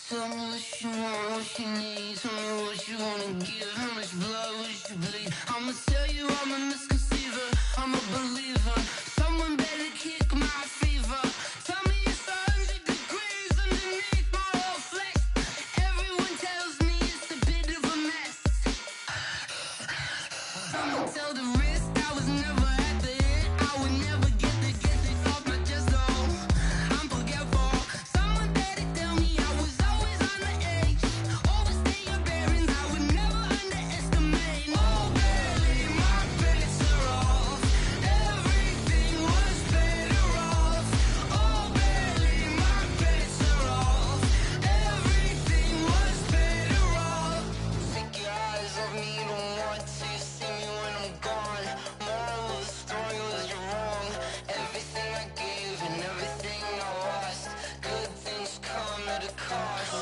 Tell me what you want, what you need. Tell me what you wanna give. How much blood would you bleed? I'ma tell you I'm a misconceiver. I'm a believer. Someone better kick my fever. Tell me it's 100 degrees underneath my whole flesh. Everyone tells me it's a bit of a mess. I'ma tell the risk I was never at the end. I would never get this off my chest though. I'm forgetful. Someone better tell me I was always on the edge. Overstay your bearings, I would never underestimate. Oh, barely, my bets are off. Everything was better off. Oh, barely, my bets are off. Everything was better off. Take your eyes off me, don't want to see me when I'm gone. Moral of the story was you're wrong. Everything I gave and everything I lost. Good things come at a cost.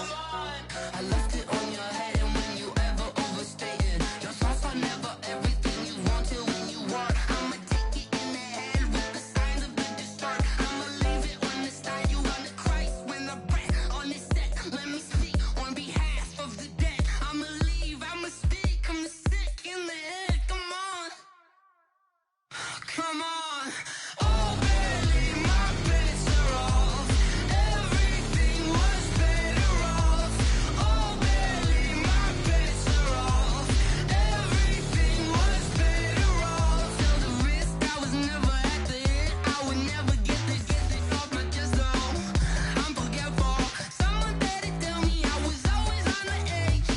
I left it on your head, and when you ever overstay it, your thoughts are never everything you want till when you want. I'ma take it in the head with the signs of the distort. I'ma leave it on the side. You on the Christ when the breath on this set. Let me speak on behalf of the dead. I'ma leave, I'ma speak. I'm sick in the head. Come on, come on. Oh, barely, my bets are off. Everything was better off. Oh, barely, my bets are off. Everything was better off. Till the risk, I was never at the end. I would never get this off my chest though. I'm forgetful. Someone better tell me I was always on the edge.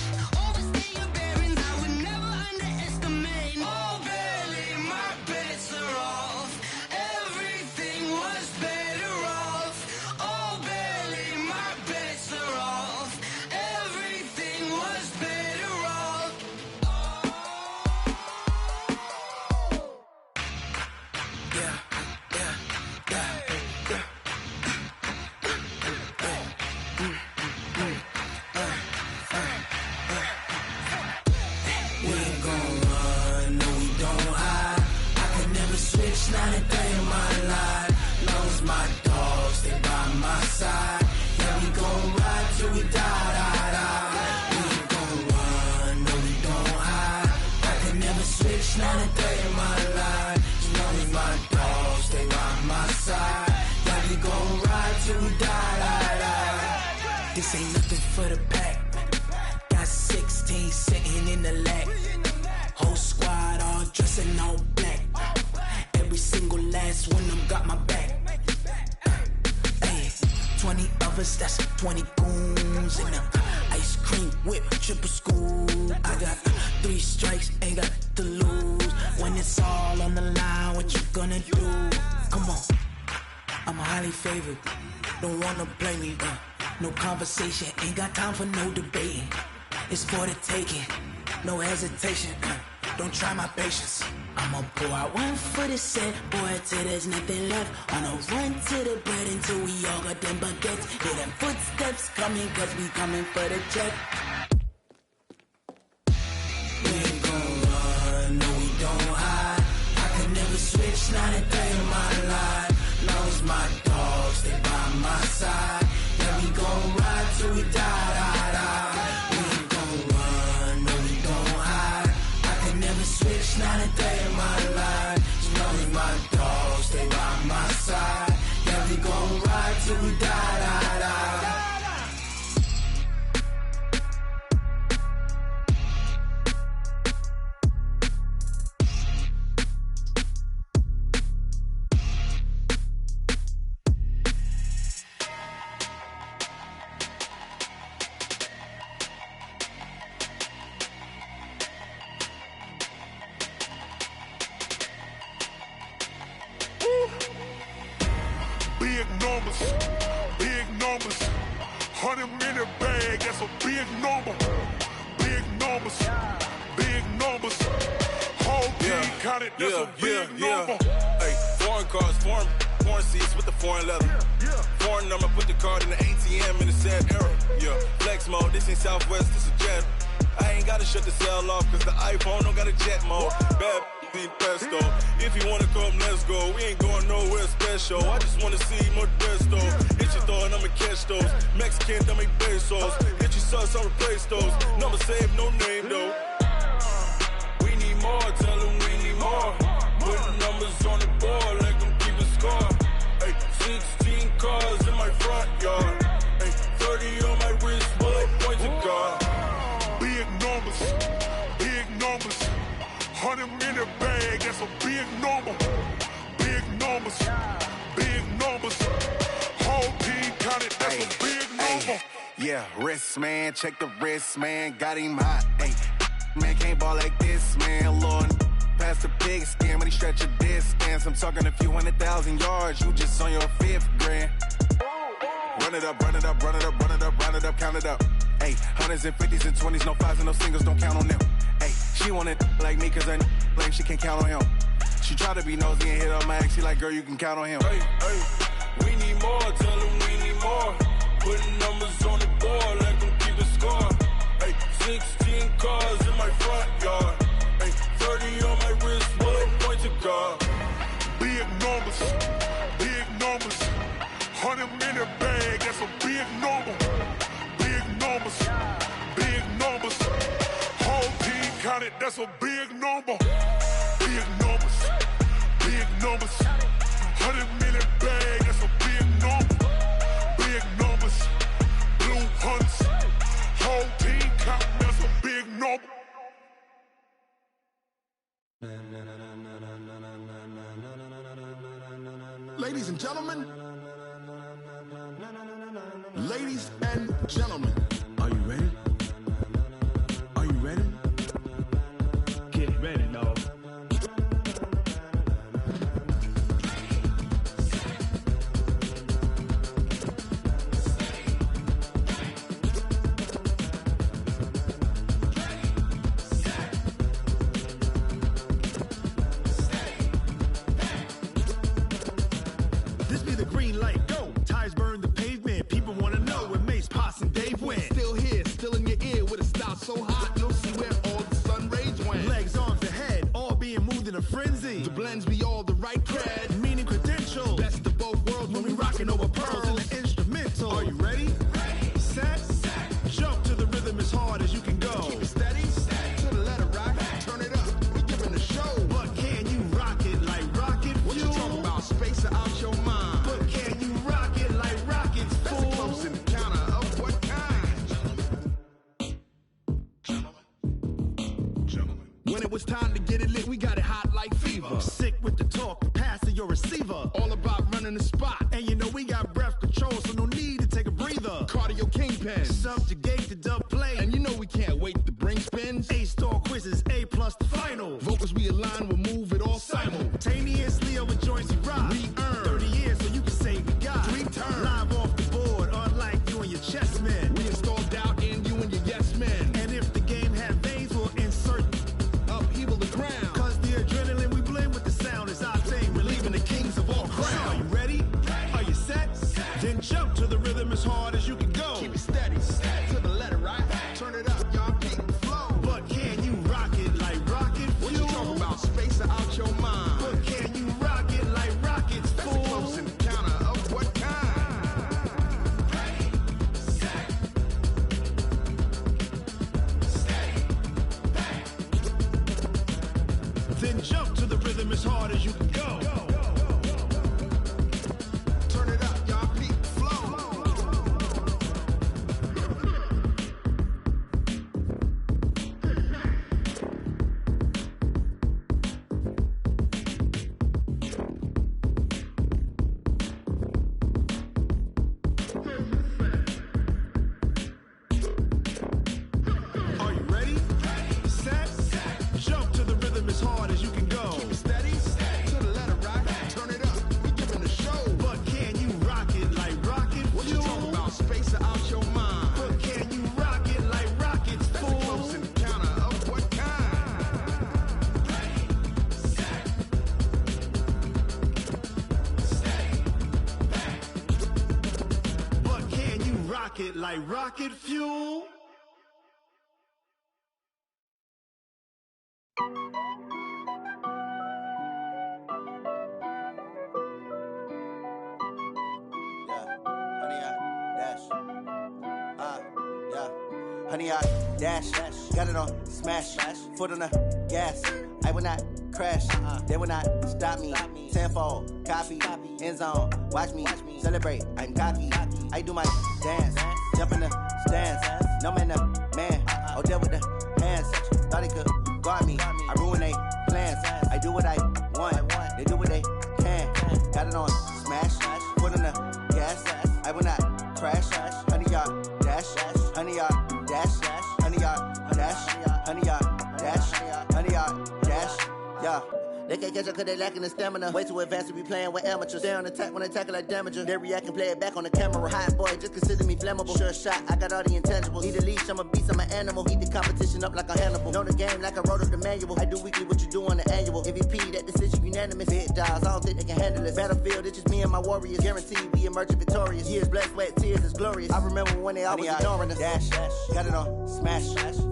Overstay your bearings, I would never underestimate. Oh, barely, my bets are off. Everything was better off. Oh, barely, my bets are off. Everything was better off. We ain't gon' run, no we don't hide. I could never switch, not a day in my life. Long as my dogs stay by my side. Yeah, we gon' ride till we die. We ain't gon' run, no we don't hide. I could never switch, not a day in my life. As long as my dogs stay by my side. Yeah, we gon' ride till we die. This ain't nothing for the pack. Got 16 sitting in the lap. Whole squad all dressed in all black. Every single last one of them got my back. Hey, 20 of us, that's 20 goons. And a ice cream whip, triple scoop. I got 3 strikes, ain't got to lose. When it's all on the line, what you gonna do? Come on, I'm highly favored. Don't wanna blame me. No conversation, ain't got time for no debating. It's for the taking, no hesitation. Don't try my patience. I'ma pour out one for the set, boy, till there's nothing left. On a run to the bread until we all got them baguettes. Hear them footsteps coming, cause we coming for the check. We ain't gon' run, no we don't hide. I could never switch, not a day in my life. Long as my dogs stay by my side. Yeah, we gon' ride till we die. We ain't gon' run, no we don't hide. I could never switch, not a day in my life. As long as my dogs stay by my side. Yeah, we gon' ride till we die. Big numbers. that's a big number. Big numbers, big numbers. Whole team counted, that's a big number. Hey, foreign cars, foreign seats with the foreign leather. Foreign number, put the card in the ATM in the sad era. Yeah, flex mode, this ain't Southwest, this a jet. I ain't gotta shut the cell off, cause the iPhone don't got a jet mode. Bad need pesto. If you wanna come, let's go. We ain't going nowhere special. I just wanna see Modesto. Hit your throw and I'ma catch those. Mexican, don't make pesos. Hit your sauce, I'll replace those. Number saved, no name though. We need more, tell them we need more. Putting numbers on the board, let them keep a score. Hey, 16 cars in my front yard. Hey, 30 on my wrist, bullet points of God. Big numbers, big numbers. 100 in the bag, that's a big number. Big numbers, big numbers. Whole team counted, that's a big number. Yeah, wrist man, check the wrist man, got him hot. Ay, man can't ball like this, man. Lord, past the pig skin when he stretch a distance. I'm talking a few 100,000 yards, you just on your 5th grand. Run it up, run it up, run it up, run it up, run it up, count it up. Ay, hundreds and 50s and 20s, no 5s and no singles, don't count on them. Ay, she want it like me cause her lame, she can't count on him. She try to be nosy and hit on my ex, she like, girl, you can count on him. Hey, we need more, tell them we need more. Putting numbers on the board, let them keep a score. Hey, 16 cars in my front yard. Hey, 30 on my wrist, bullet points of God. Big numbers, big numbers. 100 in the bag, that's a big number. Big numbers, big numbers. Whole team counted, that's a big number. Big numbers, big numbers. 100 in the bag, that's a big number. Big numbers, blue hunts. Whole team counting, that's a big number. Ladies and gentlemen, ladies and gentlemen, are you ready? Are you ready? Get ready, dog. This be the green light, go. Tires burn the pavement. People wanna know where Mace, Poss, and Dave went. Still here, still in your ear with a style so hot, you'll see where all the sun rays went. Legs, arms, and head, all being moved in a frenzy. The blends be all the right cred, meaning credentials. best of both worlds when we rockin' over pearls and the instrumental. Are you ready? Set, jump to the rhythm as hard as you can go. Keep it steady, to the letter rock, turn it up, we giving the show. But can you rock it like rocket fuel? What you talking about, space or out your mind? But can you rock it like rockets, That's fool? a close encounter of what kind? When it was time to get it lit, we got it hot like fever. Sick with the talk, passing your receiver. All about running the spot. And you know we got breath control, so no need to take a breather. Cardio kingpin. Subjugate the dub play. And you know we can't wait to bring spins. A-star quizzes, A+ the final. Vocals we align, we'll move it all Simultaneously over joints we rock. We earn 30 years, so you can say we got 3 turns. live off the board, unlike you and your chess men. We install doubt in you and your yes men. And if the game had veins, we'll insert Upheaval the ground. cause the adrenaline we blend with the sound is our thing, relieving the kings of all So crowns. are you ready? Are you set? Then jump to the rhythm as hard as you can go. Keep it steady, to the letter right. Turn it up, y'all keep the flow. But can you rock it like rocket What you fuel? talking about, space or out your mind? But can you rock it like rockets, That's a fool? close encounter of what kind? Then jump to the rhythm as hard as you can go. Turn it up, y'all keep the flow. Are you ready? Set, jump to the rhythm as hard as you can go. Keep it steady, to the letter right. rocket like rocket fuel. Honey, I dash, got it on smash, foot on the gas. I will not crash, they will not stop me. Tenfold, copy, end zone, watch me celebrate. I'm cocky, I do my dance, jump in the stands. No man, man, oh there with the hands. Thought he could guard me, I ruin they plans. I do what I want, they do what they can. Got it on smash, foot on the gas. I will not crash, honey, y'all dash, honey, y'all dash, honey, y'all dash, honey, y'all dash, honey, y'all dash, yeah. They can't catch up cause they lacking the stamina. Way too advanced to be playing with amateurs. They on attack when they tackle like damager. They react and play it back on the camera. Hot boy, just consider me flammable. Sure shot, I got all the intangibles. Need a leash, I'm a beast, I'm an animal. Eat the competition up like a Hannibal. Know the game like I wrote up the manual. I do weekly what you do on the annual. MVP, that decision unanimous. Big dials, I don't think they can handle it. Battlefield, it's just me and my warriors. Guaranteed we emerge victorious. Years, blood, sweat, tears, it's glorious. I remember when they always ignoring us. Dash, got it on smash,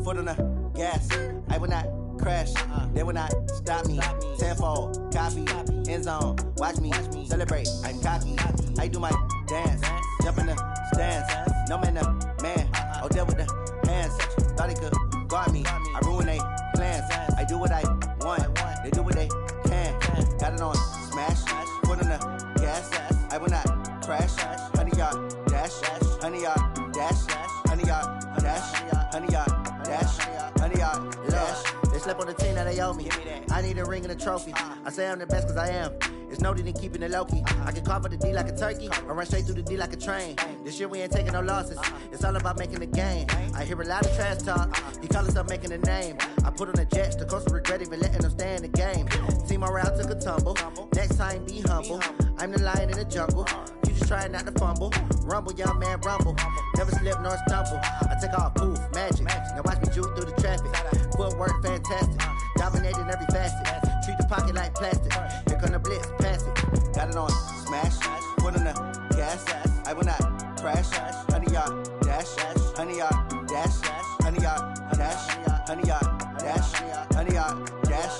foot on the gas. I will not crash, they will not stop me. Tenfold, copy, end zone, watch me celebrate. I'm cocky, I do my dance, jump in the stands. No man, man, oh there with the hands. Thought he could guard me, I ruin they plans. I do what I want, they do what they can. Got it on smash, foot on the gas. I will not crash, honey y'all dash, honey y'all dash, honey y'all dash, honey y'all dash, honey y'all dash. They slept on the team that they owe me. I need a ring and a trophy. I say I'm the best cause I am. It's no need in keeping it low-key. I can carve up the D like a turkey or run straight through the D like a train. This year we ain't taking no losses. It's all about making the game. I hear a lot of trash talk. He call himself making a name. I put on the Jets. The coach will regret even letting them stay in the game. Team morale took a tumble. Next time be humble. I'm the lion in the jungle. You just try not to fumble. Rumble, young man, rumble. Never slip nor stumble. I take off, poof, magic. Now watch me juke through the traffic. Footwork fantastic. Dominating every facet. Treat the pocket like plastic. Here come the blitz, pass it. Got it on smash. Foot on the gas. I will not crash. Honey, y'all dash. Honey, y'all dash. Honey, y'all dash. Honey, y'all dash. Honey, y'all dash.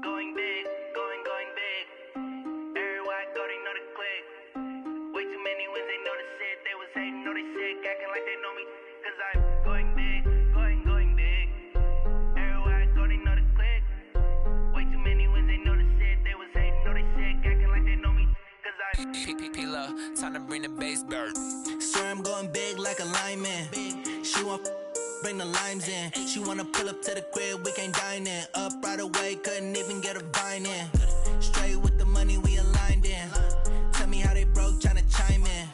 Going big, going big. Everywhere I go, they know the click. Way too many wins, they know the shit. They was hating, know they sick, acting like they know me. Cause I'm going big, going big. Everywhere I go, they know the click. Way too many wins, they know the shit. They was hating, know they sick, acting like they know me. Cause I'm P-P-P-Love, time to bring the bass bird. Swear I'm going big like a lineman. She want bring the limes in. She wanna pull up to the crib, we can't dine in. Up right away, couldn't even get a vine in. Straight with the money, we aligned in. Tell me how they broke, tryna chime in.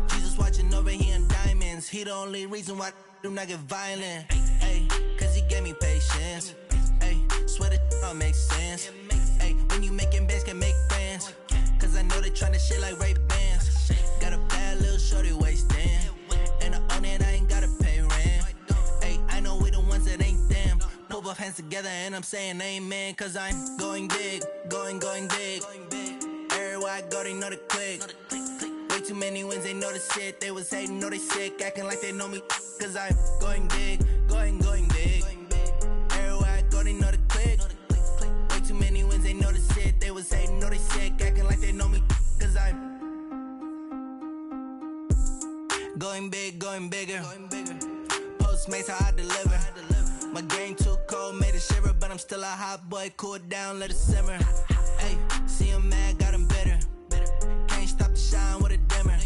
Jesus watching over here in diamonds. He the only reason why do not get violent. Ay, cause he gave me patience. Ay, swear that all makes sense. Ay, when you making bands, can make friends. Cause I know they tryna shit like Ray-Bans. Got a bad little shorty wasting. And I own it, I ain't gotta pay rent. Ay, I know we the ones that ain't them. Pull both hands together and I'm saying amen. Cause I'm going big, going big. Everywhere I go, they know the click. Way too many wins, they know the shit. They was hating, know they sick, acting like they know me. Cause I'm going big, going big. Everywhere I go, they know the click. Way too many wins, they know the shit. They was hating, know they sick, acting like they know me. Cause I'm going big, going bigger. Postmates, how I deliver. My game too cold, made it shiver. But I'm still a hot boy, cool it down, let it simmer. Hey, see him mad, got him bitter. Can't stop the shine with a dimmer.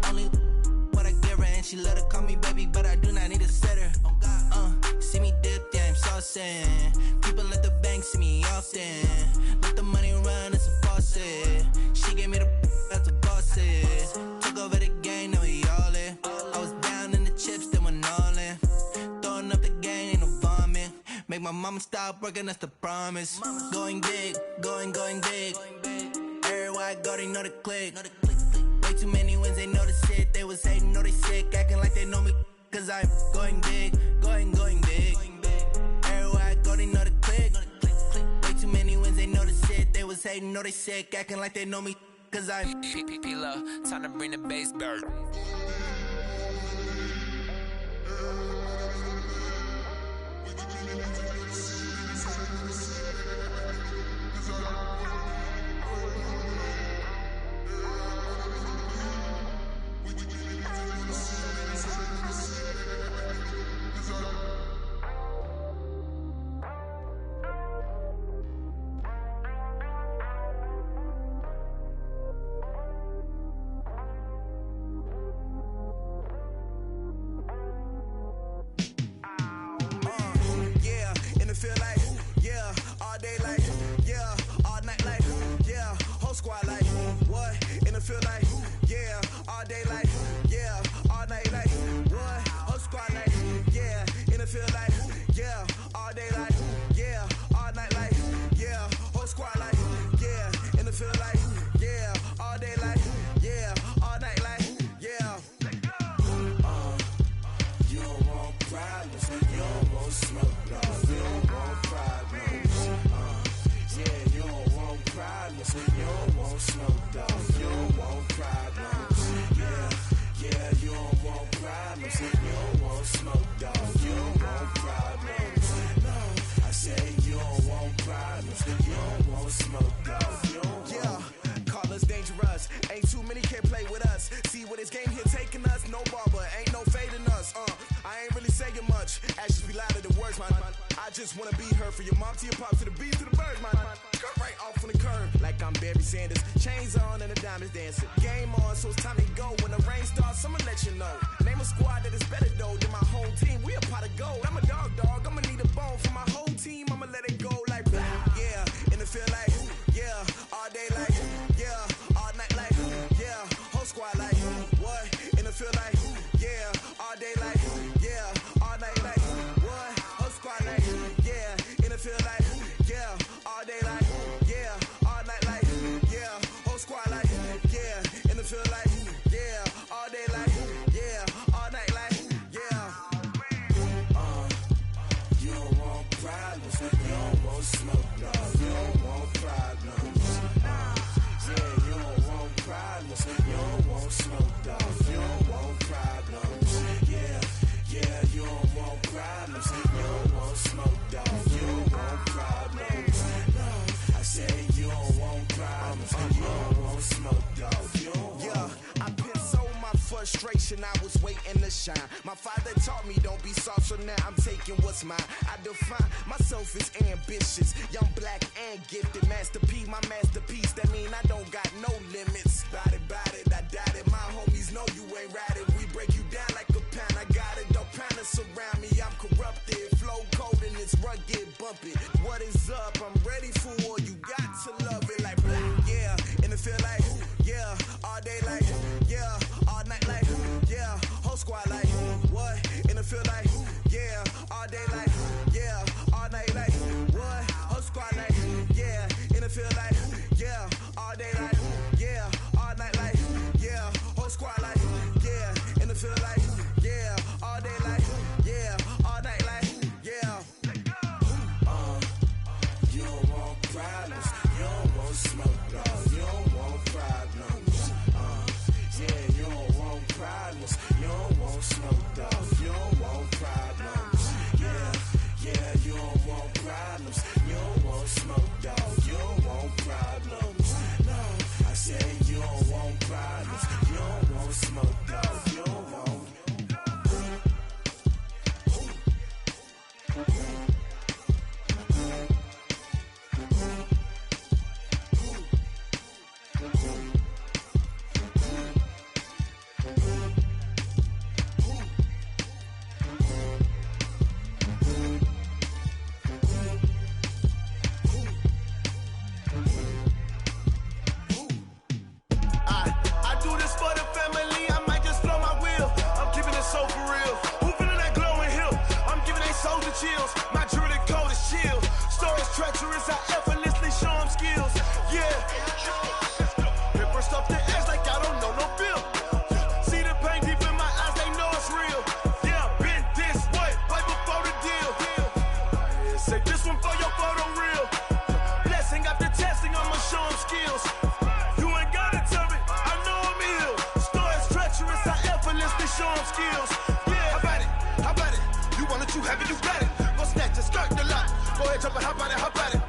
Only what I give her, and she let her call me baby, but I do not need a sitter. See me dip, yeah, I'm saucing. People at the bank see me often. Let the money run, it's a faucet. She gave me the that's a bosses. Took over the game, now we all in. I was down in the chips, then went all in. Throwing up the game, ain't no vomit. Make my mama stop working, that's the promise. Going big, going big. Everywhere I go, they know the click. Way too many wins, they know the shit. They was hating, know they sick, acting like they know me. Cause I'm going big, going big. go, they know the click. Way too many wins, they know the shit. They was hating, know they sick, acting like they know me. Cause I'm P-Love, time to bring the bass bird. I was waiting to shine. My father taught me don't be soft, so now I'm taking what's mine. I define myself as ambitious, young, black, and gifted. Master P, my masterpiece. That mean I don't got no limits. Bout it, I doubt it. My homies know you ain't ride it. We break you down like a pound. I got it, don't pound to surround me. I'm corrupted, flow cold and it's rugged, bumpy. What is up? I'm ready for war. You got to love it like black, yeah. And it feel like, yeah, all day like, yeah, all night like, yeah, whole squad like, what? And it feel like, yeah, all day like, yeah, all night like, what? Whole squad like, yeah, and it feel like, yeah, all day like, yeah, all skills. Yeah, how about it? How about it? You want it, you have it, you got it. Go snatch it, skirt the lot. Go ahead, jump it, how about it? How about it?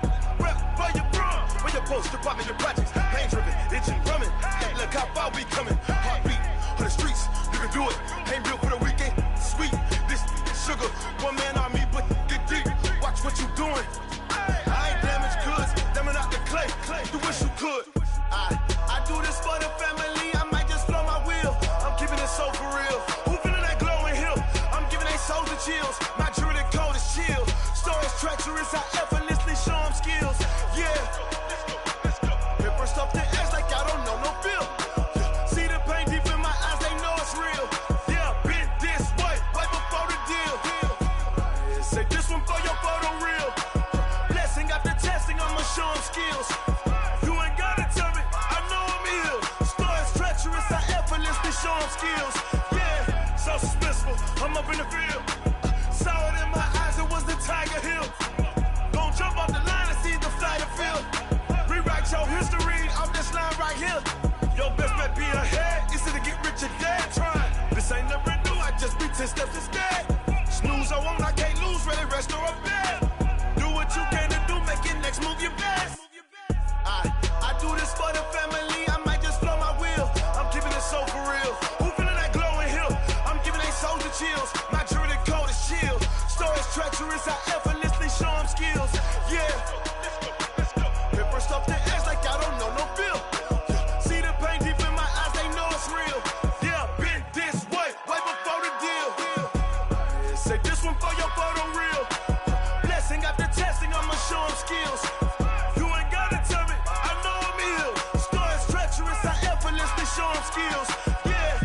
Rep for your brum, for your post, your pop, your projects. Pain driven, itching, drumming. Hey, look how far we coming. Heartbeat on the streets, you can do it. Ain't real for the weekend, sweet. This sugar, one man army, but get deep. Watch what you doing. I ain't damaged goods, damn out the clay. You wish you could. I do this for the family. I might just blow my wheel. I'm keeping it so for real. Who feeling that glowing hill? I'm giving they souls the chills. My jewelry the cold is chill. Stories treacherous, I effortlessly show them skills. Yeah. Paper stuff the edge like I don't know no feel. See the pain deep in my eyes, they know it's real. Yeah, been this way, right before the deal. Say this one for your photo reel. Blessing after testing, I'ma show them skills. You ain't gotta tell me, I know I'm ill. Stories treacherous, I effortlessly show them skills. Yeah, so suspenseful, I'm up in the field. Saw it in my eyes, it was the Tiger Hill. Gon' jump off the line and see the flight of field. Rewrite your history off this line right here. Your best bet be ahead, easy to get rich or dead. Trying, this ain't never new, I just be 10 steps instead. Snooze I won't, I can't lose, ready, rest or a bed. Do what you can to do, make it next move your best. I do this for the family, I might just blow my wheel. I'm keeping it so for real. Who feeling that glowing hill? I'm giving they souls the chills. My jewelry cold is chill. Stories treacherous, I effortlessly show them skills. Yeah. Paper stuff the edge like I don't know no feel. See the pain deep in my eyes, they know it's real. Yeah, been this way, way before the deal. Say this one for your photo reel. Blessing after testing, I'ma show them skills. You ain't gotta tell me, I know I'm ill. Stories treacherous, I effortlessly show them skills. Yeah.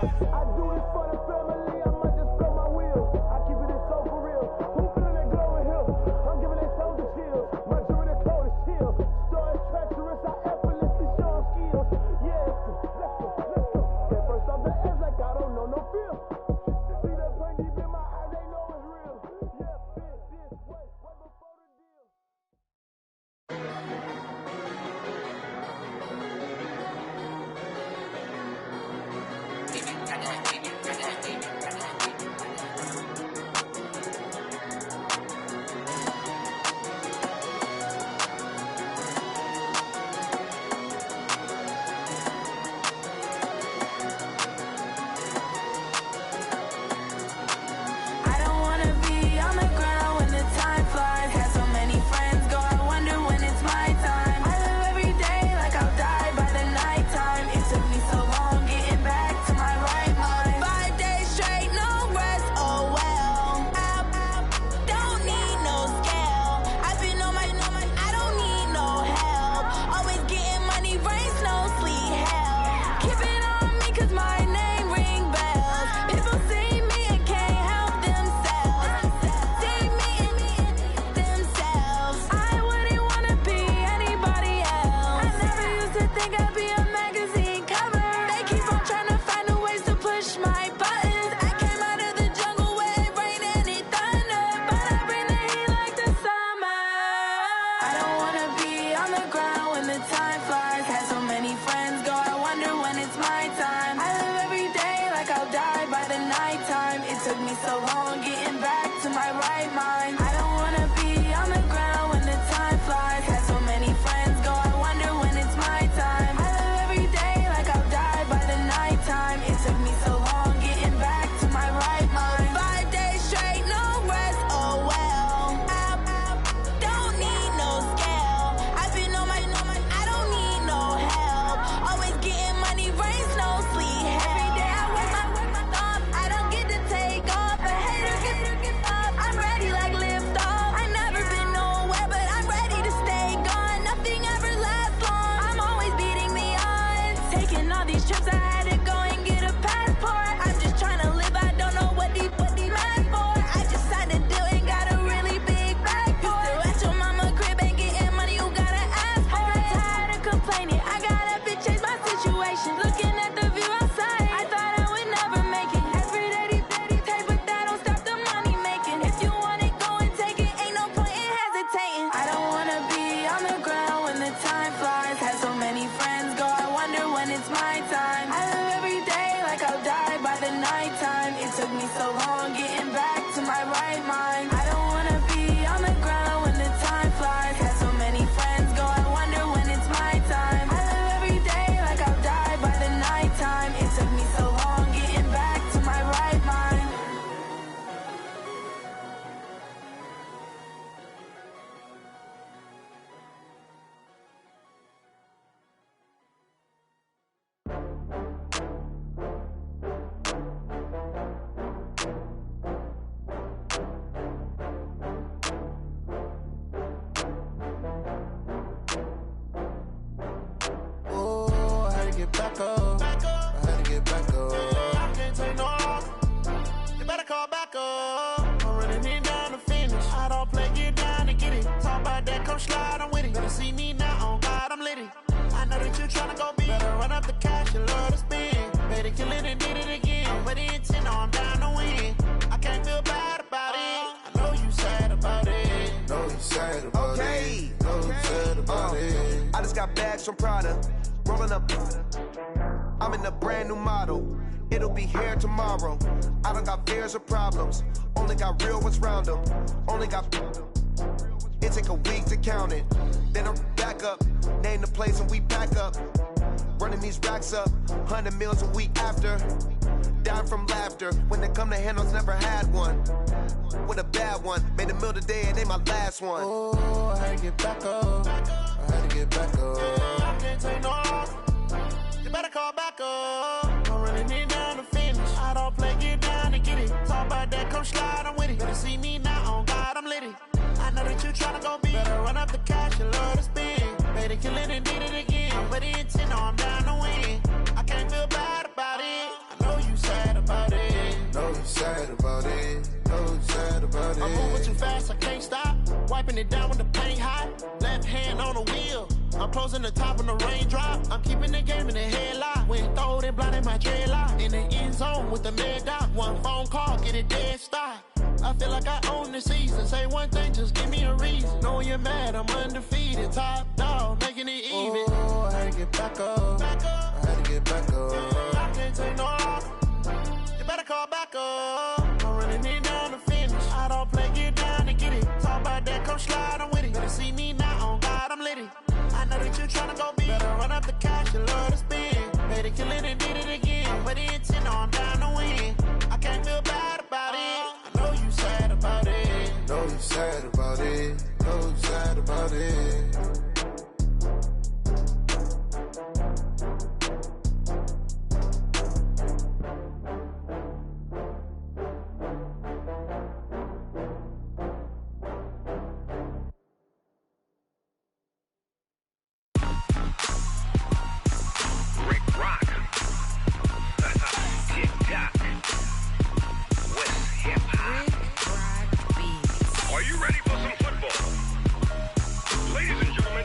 I do this for the family, I might just blow my wheel. I keep it so for real. Who feeling that glowing hill? I'm giving they souls the chills. My jewelry the cold is chill. Stories treacherous, I effortlessly show them skills. Yeah, let's go. Get first off the edge like I don't know no feel. See that pain deep in my eyes, they know it's real. Yeah, been this way, right before the deal. I don't wanna be on the ground when the time flies. Had so many friends go, I wonder when it's my time. I live every day like I'll die by the nighttime. It took me so long getting back to my right mind. 5 days straight, no rest, oh well. Don't need no scale. I've been on my, I don't need no help. Always getting money, rain, snow, sleet, hell. Keep it on me 'cause my name ring bells. People see me and can't help themselves. See me and themselves. I wouldn't wanna be anybody else. I never used to think I'd be a magazine cover. They keep on trying to find new ways to push my buttons. I came out of the jungle where it rained and it thundered, but I bring the heat like the summer. I don't wanna be on the ground when the time flies. Had so many friends go, I wonder when it's my time. I live every day like I'll die by the nighttime. It took me so long getting back to my right mind. I don't wanna be on the ground when the time flies. Had so many friends go, I wonder when it's my time. I live every day like I'll die by the nighttime. It took me so long getting back to my right mind. 5 days straight, no rest, oh well. Don't need no scale. I've been on my, I don't need no help. Always getting money, rain, snow, sleet, hell. Every day I work my thumb, I don't get to take off. A hater get up, I'm ready like lift off. I never been nowhere, but I'm ready to stay gone. Nothing ever lasts long, I'm always beating the odds. Taking all these trips, I had to go and get a passport. I'm just trying to live, I don't know what these mad for. I just signed a deal and got a really big bag for it. Still at your mama crib, ain't getting money, you gotta ask for it. I got tired of complaining, I gotta bitch change my situation. Looking at the view outside, I thought I would never make it. Every day these take, but that don't stop the money making. If you want it, go and take it, ain't no point in hesitating. I don't wanna be on the ground when the time flies. Had so many friends go, I wonder when it's my time. I live every day like I'll die by the nighttime. some Prada. Rolling up, I'm in a brand new model. It'll be here tomorrow. I don't got fears or problems. Only got real ones round them. Only got. It take a week to count it. Then I'm back up. Name the place and we pack up. Running these racks up. 100 meals a week after. Dying from laughter. When they come to handles, never had one. With a bad one. Made a meal today and ain't my last one. Oh, I had to get back up. I had to get back up. I can't take no loss. You better call back up. I'm running it down to finish. I don't play, get down and get it. Talk about that, come slide, I'm with it. Better see me now, on God, I'm lit it. I know that you tryna go big. Better run up the cash, you love to spend. Made it, kill it, and did it again. I'm with the intent, no, I'm down to win. I can't feel bad about it. I know you sad about it. Know you sad about it. Know you sad about it. I'm moving too fast, I can't stop. Wiping it down with the paint hot. Left hand on the wheel. I'm closing the top when the raindrop. I'm keeping the game in the headlock. When throwed and blinded my dreadlock. In the end zone with the mad dot. One phone call, get it dead stop. I feel like I own the season. Say one thing, just give me a reason. Knowing you're mad, I'm undefeated. Top dog, making it even. Oh, I had to get back up. I had to get back up. I can't take no loss. You better call back up. I'm running it down to finish. I don't play, get down and get it. Talk about that, come slide, I'm with it. Better see me now, on God, I'm lit it. I know that you tryna go big. Better run up the cash, you love to spend. Made it, kill it, and did it again. I'm with the intent, no, I'm down to win. I can't feel bad about it. I know you sad about it. Know you sad about it. Know you sad about it. Are you ready for some football? Ladies and gentlemen,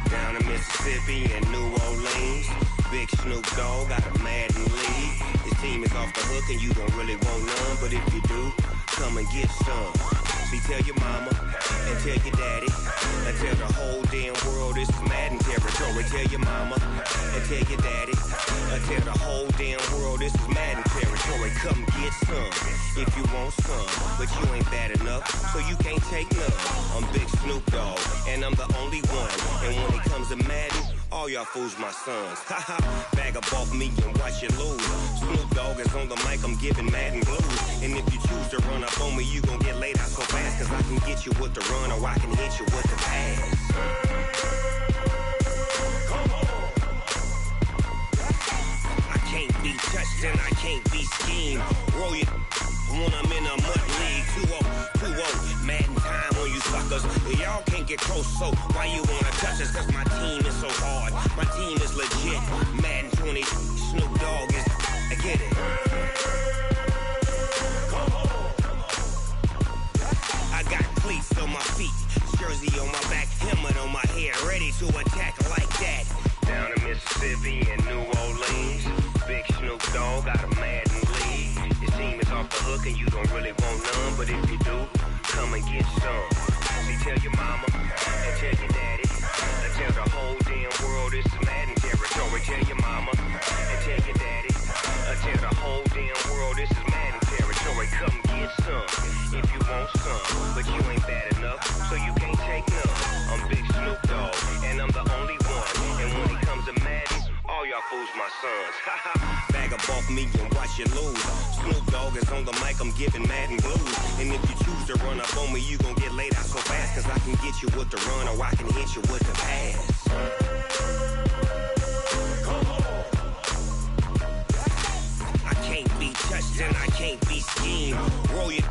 Down in Mississippi and New Orleans, Big Snoop Dogg got a Madden league. His team is off the hook and you don't really want none, but if you do, come and get some. See, tell your mama and tell your daddy and tell the whole damn world this is Madden territory. Tell your mama and tell your daddy and tell the whole damn world this is Madden territory. Come get some if you want some, but you ain't bad enough, so you can't take none. I'm Big Snoop Dogg and I'm the only one. And when it comes to Madden, all y'all fools my sons. Haha, bag up off me and watch you lose. Snoop Dogg is on the mic, I'm giving Madden blues. And if you choose to run up on me, you gon' get laid out so fast. Cause I can get you with the run or I can hit you with the pass. I can't be touched and I can't be schemed. Roll you when I'm in a mud league. 2-0, Madden time on you suckers. Y'all can't get close, so why you wanna touch us? Cause my team is so hard, my team is legit. Madden 20, Snoop Dogg is, I get it. I got cleats on my feet, jersey on my back, helmet on my head, ready to attack like that. Down in Mississippi and New Orleans, Big Snoop Dogg got a Madden league. His team is off the hook and you don't really want none, but if you do, come and get some. See, tell your mama and tell your daddy and tell the whole damn world this is Madden territory. Tell your mama and tell your daddy and tell the whole damn world this is Madden territory. Come get some if you want some, but you ain't bad enough, so you can't take none. I'm Big Snoop Dogg and I'm the only one. And when it comes to Madden, all y'all fools my sons. Bag up off me and watch you lose. Snoop Dogg is on the mic, I'm giving Madden blues. And if you choose to run up on me, you gon' get laid out so fast. Cause I can get you with the run or I can hit you with the pass. I can't be touched and I can't be schemed. Roll you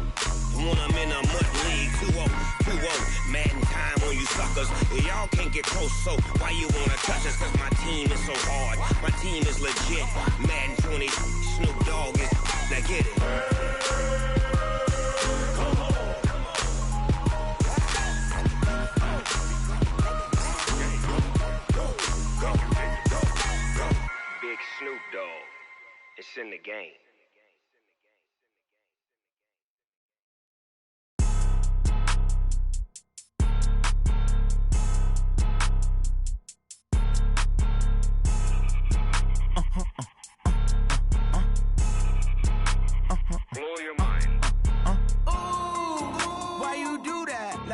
when I'm in a mud league. 2-0, Madden time on you suckers. Y'all can't get close, so why you wanna touch us? Cause my team is so hard, my team is legit. Madden 20, Snoop Dogg is, now get it. Big Snoop Dogg, it's in the game.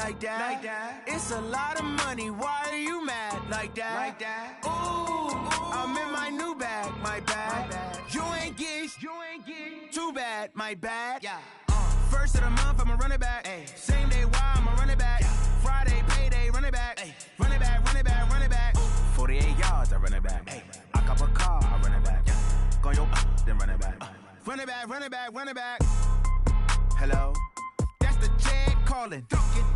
like that? It's a lot of money, why are you mad like that? Ooh, I'm in my new bag, my bad. You ain't get too bad, my bad. Yeah. First of the month, I'ma run it back. Same day, why I'ma run it back. Friday, payday, run it back. Run it back, run it back, run it back. 48 yards, I run it back. I cop a car, I run it back. Go yo, then run it back. Run it back, run it back, run it back. Hello? That's the jag calling.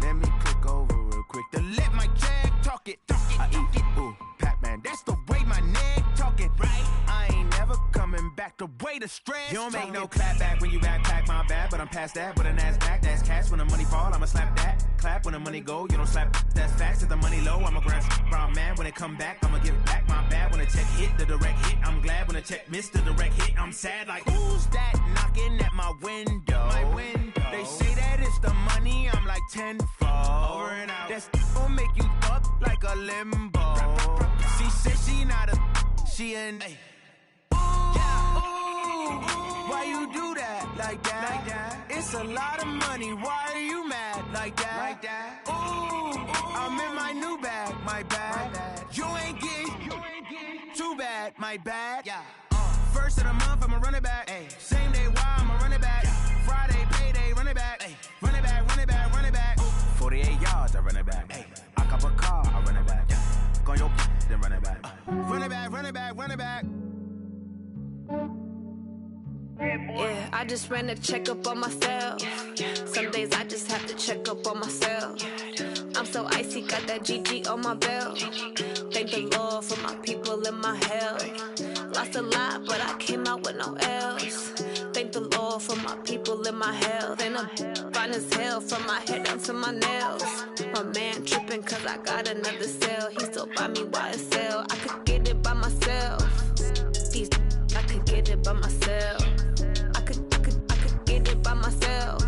Let me click over real quick. To let my jag talk it. I eat, ooh, Pac-Man. That's the way my neck talking. Right? I ain't never coming back the way the stress. You don't make no clap back when you backpack, my bad. But I'm past that with a NASDAQ. That's cash when the money fall, I'ma slap that. Clap when the money go, you don't slap. That's facts. If the money low, I'ma grab brown man. When it come back, I'ma give back my bad. When the check hit, the direct hit. I'm glad when the check missed the direct hit. I'm sad like, who's that knocking at my window? My window. They say that it's the money, I'm like tenfold. Over and out. That's gon' make you up like a limbo. She said she not a, she an. Why you do that like that? It's a lot of money, why are you mad like that? Ooh, I'm in my new bag, my bad. You ain't get too bad, my bad. Yeah. First of the month, I'ma run it back. Same day, why I'ma run it back. Friday, payday, run it back. Run it back, run it back, run it back. 48 yards, I run it back. I cop a car, I run it back. Go yo, then run it back. Run it back, run it back, run it back. Yeah, I just ran a checkup on myself. Some days I just have to check up on myself. I'm so icy, got that GG on my belt. Thank the Lord for my people in my health. Lost a lot, but I came out with no L's. Thank the Lord for my people in my health. And I'm fine as hell from my head down to my nails. My man tripping cause I got another cell. He still buy me YSL. I could get it by myself. These I could get it by myself. I could get it by myself.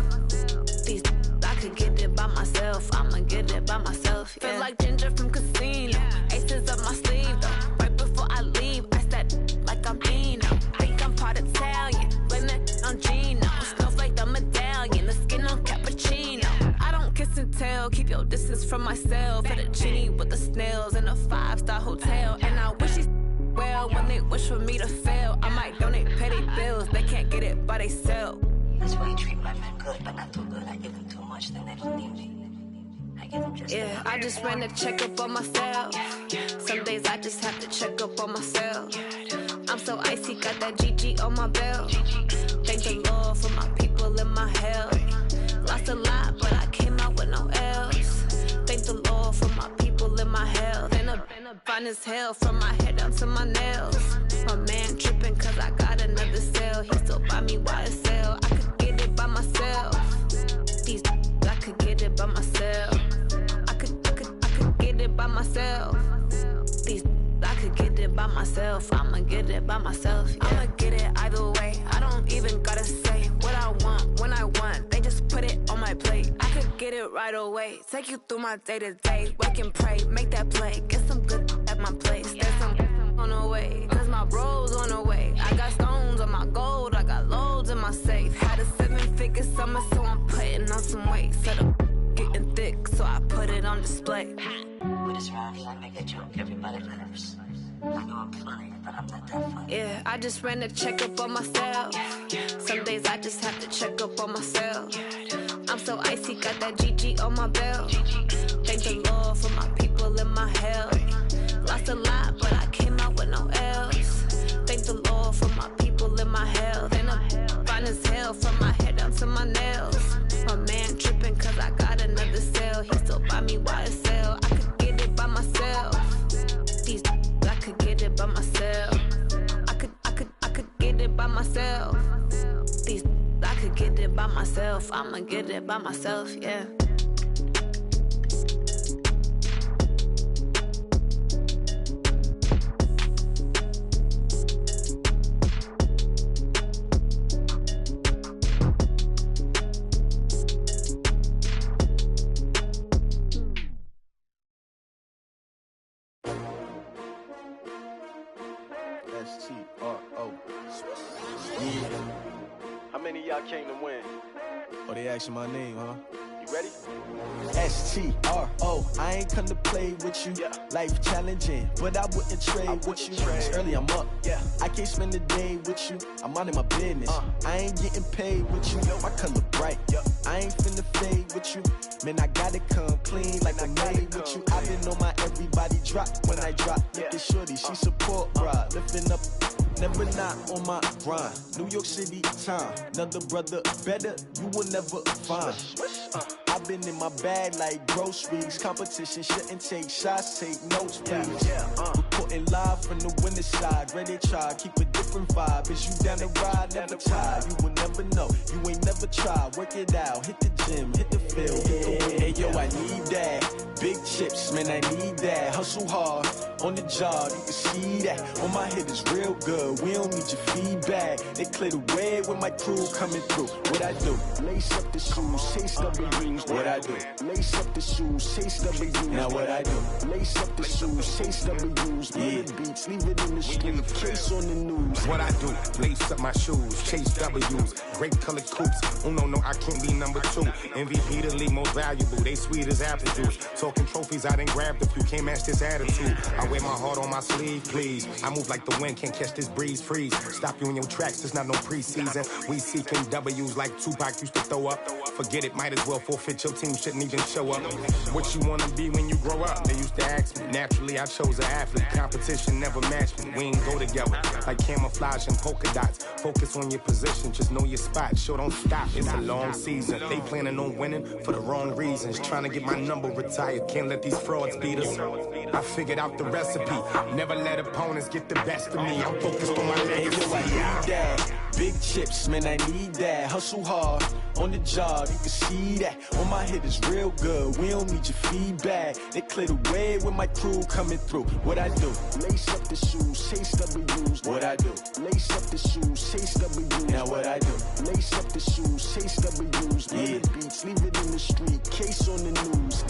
These I could get it by myself. I'ma get it by myself. Yeah. Feel like Ginger from Casino. Aces up my sleeve though. Right before I leave, I said like I'm Dino. Think I'm part Italian. Blame it on Gino. Snowflake the medallion. The skin on cappuccino. I don't kiss and tell. Keep your distance from myself. For the genie with the snails in a 5-star hotel. And I wish he's well when they wish for me to fail. I might donate petty bills. They can't get it by themselves. That's why you treat my men good, but not too good. I give them too much, then they don't need me. I give them just yeah, I just ran a checkup on myself. Some days I just have to check up on myself. I'm so icy, got that GG on my belt. Thank the Lord for my people in my health. Lost a lot, but I came out with no L's. Thank the Lord for my people in my health. And I'm fine as hell from my head down to my nails. My man tripping cause I got another cell. He still buy me YSL. I could get it by myself. These I could get it by myself. I could get it by myself. These I could get it by myself. I'ma get it by myself. Yeah. I'ma get it either way. I don't even gotta say what I want when I want. They just put it on my plate. I could get it right away. Take you through my day to day. Wake and pray, make that play. Get some good at my place. There's some on the way. Cause my bro's on the way. I got stones on my gold. I got loads in my safe. Had a 7-figure summer, so I'm putting on some weight. Set up getting thick, so I put it on display. With this round here, I make a joke. Everybody laughs. I know I'm funny, but I'm not that funny. Yeah, I just ran a checkup on myself. Some days I just have to check up on myself. I'm so icy, got that GG on my belt. Thank the Lord for my people in my health. Lost a lot, but I came out with no L's. Thank the Lord for my people in my health. And I'm fine as hell from my head down to my nails. My man tripping cause I got another cell. He still buy me YSL. I could get it by myself. These I could get it by myself. I could get it by myself. These I could get it by myself. I'ma get it by myself, yeah. S-T-R-O. How many of y'all came to win? Oh, they asking my name, huh? You Ready? STRO, I ain't come to play with you. Life challenging, but I wouldn't trade with you. It's early, I'm up. I can't spend the day with you. I'm out in my business. I ain't getting paid with you. My color bright. I ain't finna fade with you. Man, I gotta come clean like I'm made with you. I been on my everybody drop when I drop. Look at shorty, she support, bruh. Lifting up. Never not on my grind. New York City time. Another brother better, you will never find. I've been in my bag like groceries. Competition shouldn't take shots, take notes, please. Reporting live from the winter side. Ready to try, keep a different vibe. Is you down the ride, never tired. You will never know, you ain't never tried. Work it out, hit the gym, hit the field. Hey yo, I need that. Big chips, man, I need that. Hustle hard on the job, you can see that. On my head is real good, we don't need your feedback. They clear the way with my crew coming through. What I do? Lace up the shoes, chase W's. What I do? Lace up the shoes, chase W's. Now what I do? Lace up the shoes, chase W's. Yeah, beats, leave it in the street, case on the news. What I do? Lace up my shoes, chase W's. Grape colored coops. Oh no, I can't be number 2. MVP the league most valuable. They sweet as apple juice. Talking trophies, I done grabbed a few. Can't match this attitude. I wear my heart on my sleeve, please. I move like the wind, can't catch this breeze, freeze. Stop you in your tracks, there's not no preseason. We seeking W's like Tupac used to throw up. Forget it, might as well forfeit, your team shouldn't even show up. What you wanna be when you grow up? They used to ask me. Naturally, I chose an athlete. Competition never matched me. We ain't go together. Like camouflage and polka dots. Focus on your position, just know your spot. Sure, don't stop, it's a long season. They planning on winning for the wrong reasons. Trying to get my number retired, can't let these frauds beat us. I figured out the recipe. Never let opponents get the best of me. I'm focused on my legacy. I need that. Big chips, man, I need that. Hustle hard on the job, you can see that. On my head is real good, we don't need your feedback. They clear the way with my crew coming through. What I do? Lace up the shoes, chase W's. What I do? Lace up the shoes, chase W's. Now what I do? Lace up the shoes, chase W's. Yeah, beats, leave it in the street, case on the news.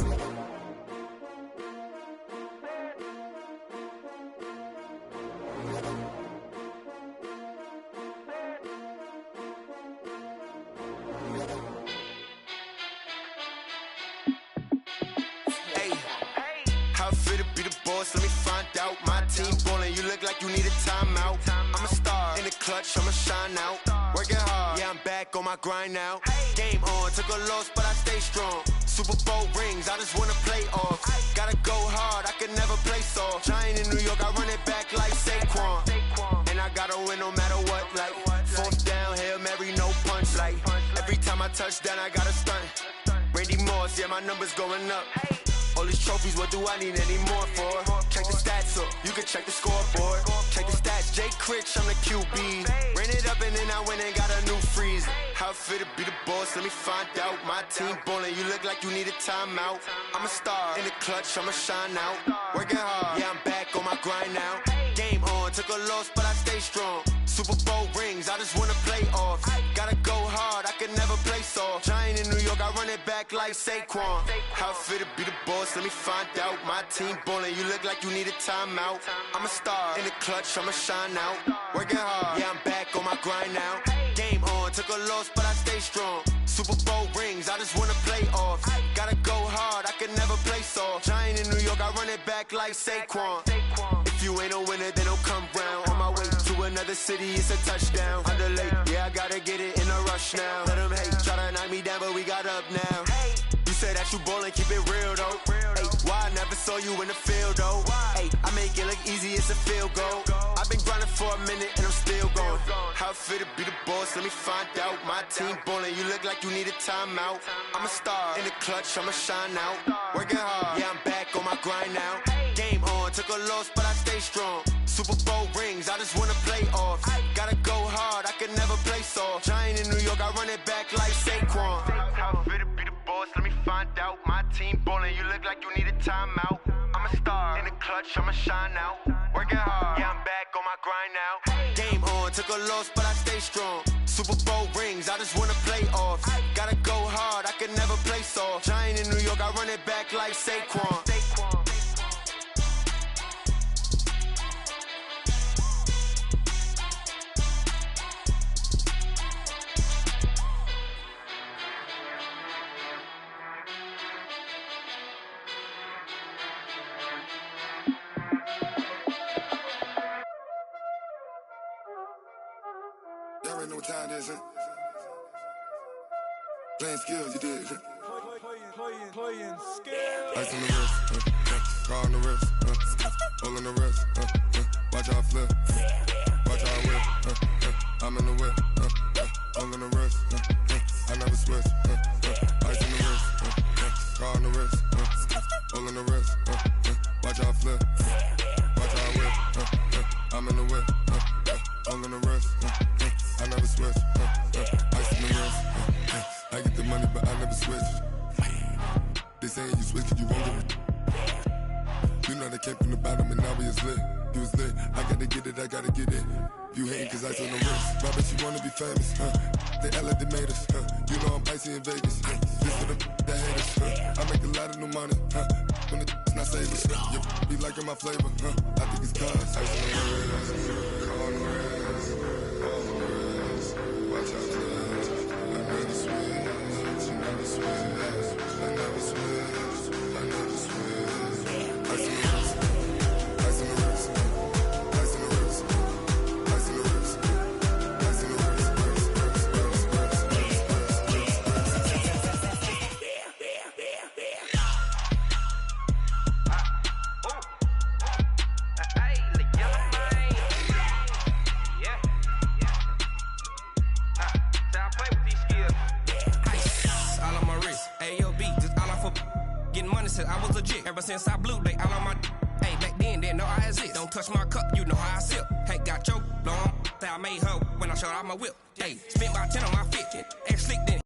Let me find out. My team ballin', you look like you need a timeout. I'm a star in the clutch, I'ma shine out. Working hard, yeah, I'm back on my grind now. Game on, took a loss, but I stay strong. Super Bowl rings, I just wanna play off. Gotta go hard, I can never play soft. Giant in New York, I run it back like Saquon. And I gotta win no matter what, like fourth down, Hail Mary, no punch. Like every time I touch down, I gotta stunt. Randy Moss, yeah, my numbers going up. All these trophies, what do I need any more for? Check the stats up, you can check the scoreboard. Check the stats, Jay Critch, I'm the QB. Ran it up and then I went and got a new freezer. How fit to be the boss, let me find out. My team ballin', you look like you need a timeout. I'm a star in the clutch, I'ma shine out. Working hard, yeah, I'm back on my grind now. Game on, took a loss, but I stay strong. Super Bowl rings, I just wanna play off. Gotta go hard, I can never play soft. Giant in New York, I run it back like Saquon. How fit to be the boss, let me find out. My team ballin', you look like you need a timeout. I'm a star in the clutch, I'ma shine out. Working hard, yeah, I'm back on my grind now. Game on, took a loss, but I stay strong. Super Bowl rings, I just wanna play off. Gotta go hard, I can never play soft. Giant in New York, I run it back like Saquon. If you ain't a winner, then don't come round. On my way to another city, it's a touchdown. Underlay, yeah, I gotta get it in a rush now. Let them hate, try to knock me down, but we got up now. You said that you ballin', keep it real though. Ay, why I never saw you in the field though? Ay, I make it look easy, it's a field goal. I've been grinding for a minute and I'm still going. How fit to be the boss, let me find out. My team ballin', you look like you need a timeout. I'm a star in the clutch, I'ma shine out. Working hard, yeah, I'm back on my grind now. Game on, took a loss, but I stay strong. Super Bowl rings, I just wanna play off. Gotta go hard, I can never play soft. Giant in New York, I run it back like Saquon. How fit to be the boss, let me find out. My team ballin', you look like you need a timeout. I'm a star in the clutch, I'ma shine out. Working hard, yeah, I'm back on my grind now. Game on, took a loss, but I stay strong. Super Bowl rings, I just wanna play off. Gotta go hard, I can never play soft. Giant in New York, I run it back like Saquon. what time it is, huh? Playing skills, you did. Playing skills. Ice on the wrist, car on the wrist, hole in the wrist, watch how I flip, watch how I whip, I'm in the whip, hole in the wrist, I never switch, ice on the wrist, car on the wrist, hole in the wrist, watch how I flip, watch how I whip, I'm in the whip, hole in the wrist, I never switch, ice on the wrist, I get the money but I never switch. They saying you switch, you won't get it. You know they came from the bottom and now we is lit. You was lit, I gotta get it, I gotta get it. You hating cause I told them wrist. Robert, you wanna be famous, They Ella, they made us, You know I'm icy in Vegas, This for the that hate us, I make a lot of new money, When the not savers, You be liking my flavor, I think it's cause ice on the wrist, car on the wrist, all on the wrist, watch out for this. I never switch, you never switch. I never switch, I never switch. Ice in the wrist, ice in the wrist, ice in the wrist, ice in the wrist, ice in the wrist, I was legit ever since I blew they all on my hey back then didn't know I exist. Don't touch my cup, you know how I sip. Hey, got your blown that I made her when I showed out my whip. Hey, spent about 10 on my fit. Ex slick then